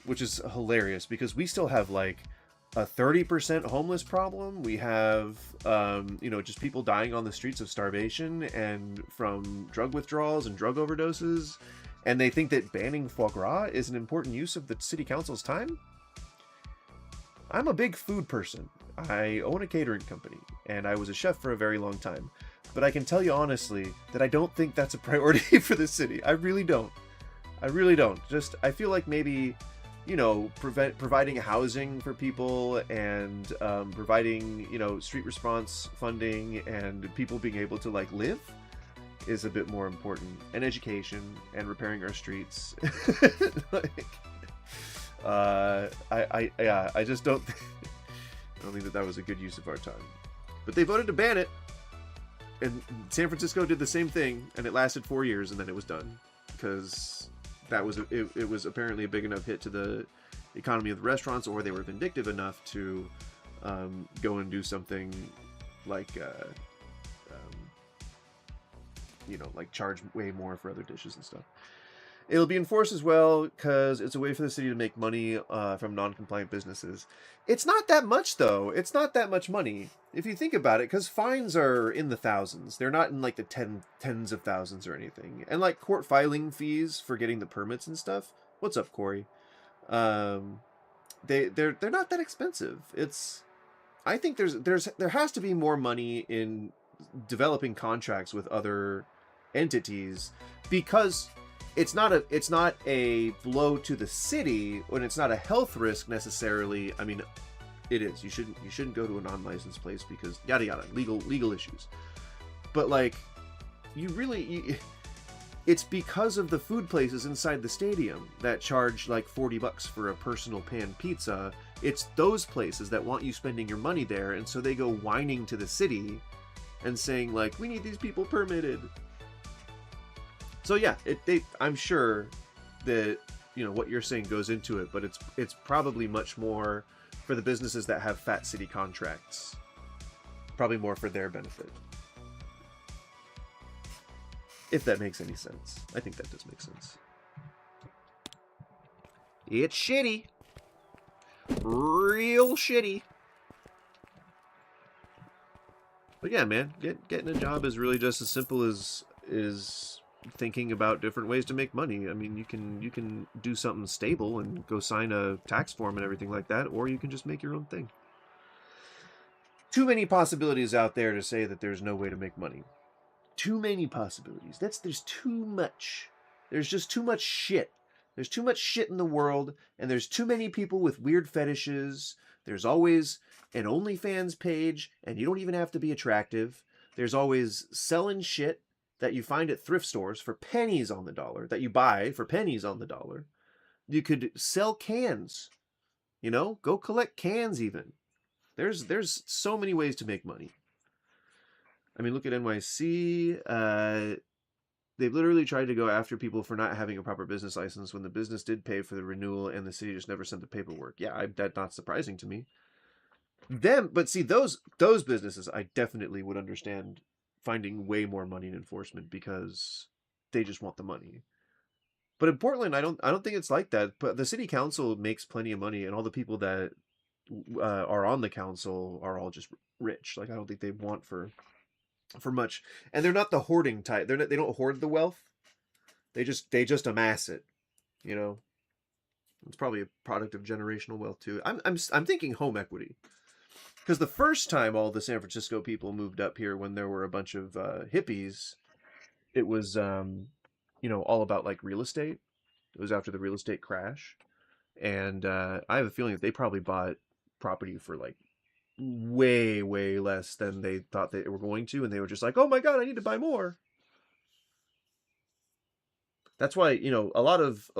which is hilarious because we still have like a 30% homeless problem. We have just people dying on the streets of starvation and from drug withdrawals and drug overdoses, and they think that banning foie gras is an important use of the city council's time. I'm a big food person. I own a catering company and I was a chef for a very long time, but I can tell you honestly that I don't think that's a priority for the city. I really don't. Just I feel like maybe providing housing for people and providing, street response funding and people being able to like live is a bit more important, and education and repairing our streets. I just don't think that was a good use of our time. But they voted to ban it, and San Francisco did the same thing, and it lasted 4 years, and then it was done because it was apparently a big enough hit to the economy of the restaurants, or they were vindictive enough to go and do something like like charge way more for other dishes and stuff. It'll be enforced as well because it's a way for the city to make money from non-compliant businesses. It's not that much, though. It's not that much money if you think about it, because fines are in the thousands. They're not in like the tens of thousands or anything. And like court filing fees for getting the permits and stuff. What's up, Corey? They're not that expensive. I think there has to be more money in developing contracts with other entities, because it's not a blow to the city, and it's not a health risk necessarily. I mean, it is. You shouldn't go to a non-licensed place because yada yada, legal issues. But like, it's because of the food places inside the stadium that charge like $40 for a personal pan pizza It's those places that want you spending your money there, and so they go whining to the city and saying like, we need these people permitted. So yeah, I'm sure that, you know, what you're saying goes into it, but it's probably much more for the businesses that have fat city contracts. Probably more for their benefit. If that makes any sense. I think that does make sense. It's shitty. Real shitty. But yeah, man, getting a job is really just as simple as thinking about different ways to make money. I mean, you can do something stable and go sign a tax form and everything like that, or you can just make your own thing. Too many possibilities out there to say that there's no way to make money. Too many possibilities. There's too much. There's just too much shit. There's too much shit in the world, and there's too many people with weird fetishes. There's always an OnlyFans page, and you don't even have to be attractive. There's always selling shit that you find at thrift stores for pennies on the dollar, that you buy for pennies on the dollar. You could sell cans, you know, go collect cans even. There's so many ways to make money. I mean, look at NYC. They've literally tried to go after people for not having a proper business license when the business did pay for the renewal and the city just never sent the paperwork. Yeah, that's not surprising to me. But see, those businesses, I definitely would understand finding way more money in enforcement because they just want the money. But in Portland, I don't think it's like that. But the city council makes plenty of money, and all the people that are on the council are all just rich. Like, I don't think they want for much, and they're not the hoarding type. They don't hoard the wealth. They just amass it. You know, it's probably a product of generational wealth too. I'm thinking home equity, because the first time all the San Francisco people moved up here, when there were a bunch of hippies, it was you know, all about like real estate. It was after the real estate crash, and I have a feeling that they probably bought property for like way less than they thought they were going to, and they were just like, oh my god, I need to buy more. That's why, you know, a lot of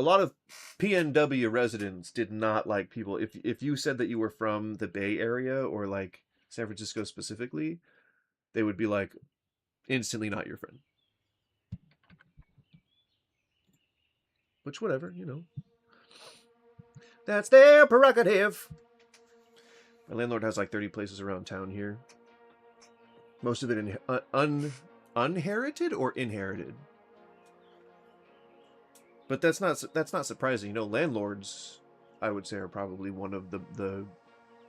PNW residents did not like people if you said that you were from the Bay Area or like San Francisco specifically, they would be like instantly not your friend. Which, whatever, you know, that's their prerogative. My landlord has like 30 places around town here. Most of it unherited or inherited. But that's not surprising. You know, landlords, I would say, are probably one of the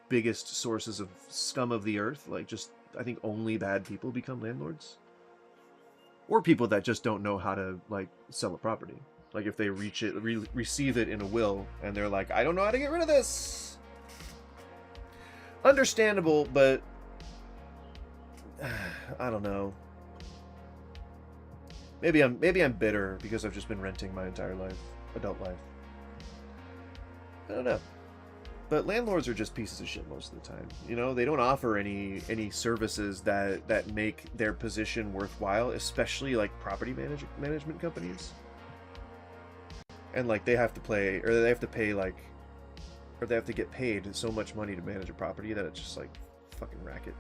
biggest sources of scum of the earth. Like, just, I think only bad people become landlords. Or people that just don't know how to, like, sell a property. Like, if they receive it in a will, and they're like, I don't know how to get rid of this. Understandable, but I don't know. Maybe I'm bitter because I've just been renting my entire life, adult life. I don't know. But landlords are just pieces of shit most of the time. You know, they don't offer any services that make their position worthwhile, especially like property management companies. And like they have to get paid so much money to manage a property that it's just like fucking racket.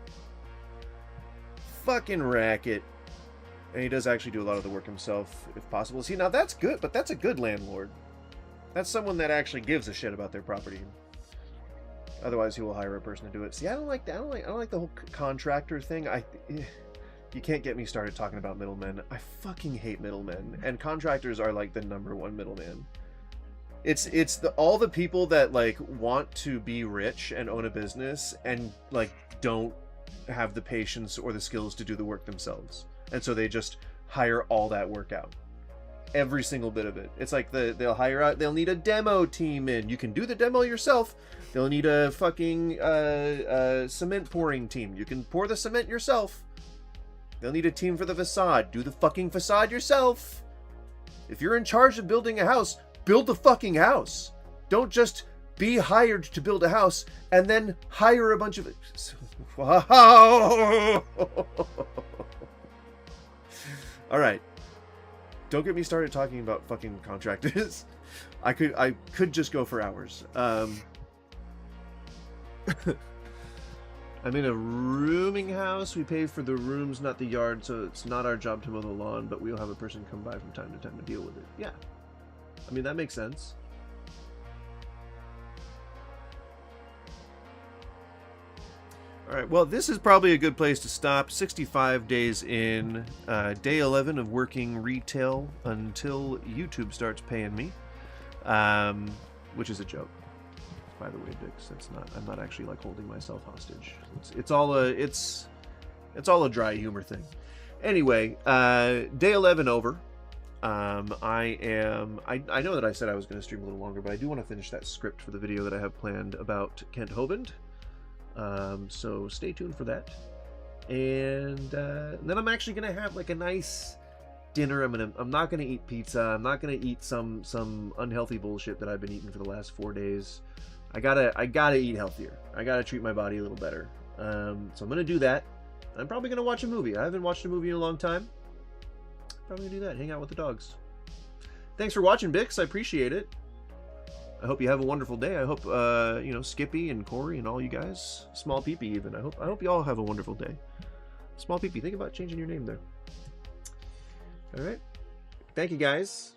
Fucking racket. And he does actually do a lot of the work himself, if possible. See, now that's good, but that's a good landlord. That's someone that actually gives a shit about their property. Otherwise, he will hire a person to do it. See, I don't like that. I don't like the whole contractor thing. You can't get me started talking about middlemen. I fucking hate middlemen, and contractors are like the #1 middleman. It's all the people that like want to be rich and own a business and like don't have the patience or the skills to do the work themselves. And so they just hire all that work out. Every single bit of it. It's like they'll need a demo team in. You can do the demo yourself. They'll need a fucking cement pouring team. You can pour the cement yourself. They'll need a team for the facade. Do the fucking facade yourself. If you're in charge of building a house, build the fucking house. Don't just be hired to build a house and then hire a bunch of it. All right. Don't get me started talking about fucking contractors. I could just go for hours. I'm in a rooming house. We pay for the rooms, not the yard, so it's not our job to mow the lawn, but we'll have a person come by from time to time to deal with it. Yeah. I mean, that makes sense. Alright, well, this is probably a good place to stop. 65 days in, day 11 of working retail until YouTube starts paying me, which is a joke, by the way, Dix. That's not. I'm not actually like holding myself hostage. It's all a dry humor thing. Anyway, day 11 over. I know that I said I was going to stream a little longer, but I do want to finish that script for the video that I have planned about Kent Hovind. So stay tuned for that. And then I'm actually gonna have like a nice dinner. I'm not gonna eat pizza. I'm not gonna eat some unhealthy bullshit that I've been eating for the last 4 days. I gotta eat healthier. I gotta treat my body a little better. So I'm gonna do that. I'm probably gonna watch a movie. I haven't watched a movie in a long time. Probably gonna do that. Hang out with the dogs. Thanks for watching, Bix. I appreciate it. I hope you have a wonderful day. I hope you know, Skippy and Corey and all you guys, Small Peepee even. I hope you all have a wonderful day. Small Peepee, think about changing your name there. All right. Thank you guys.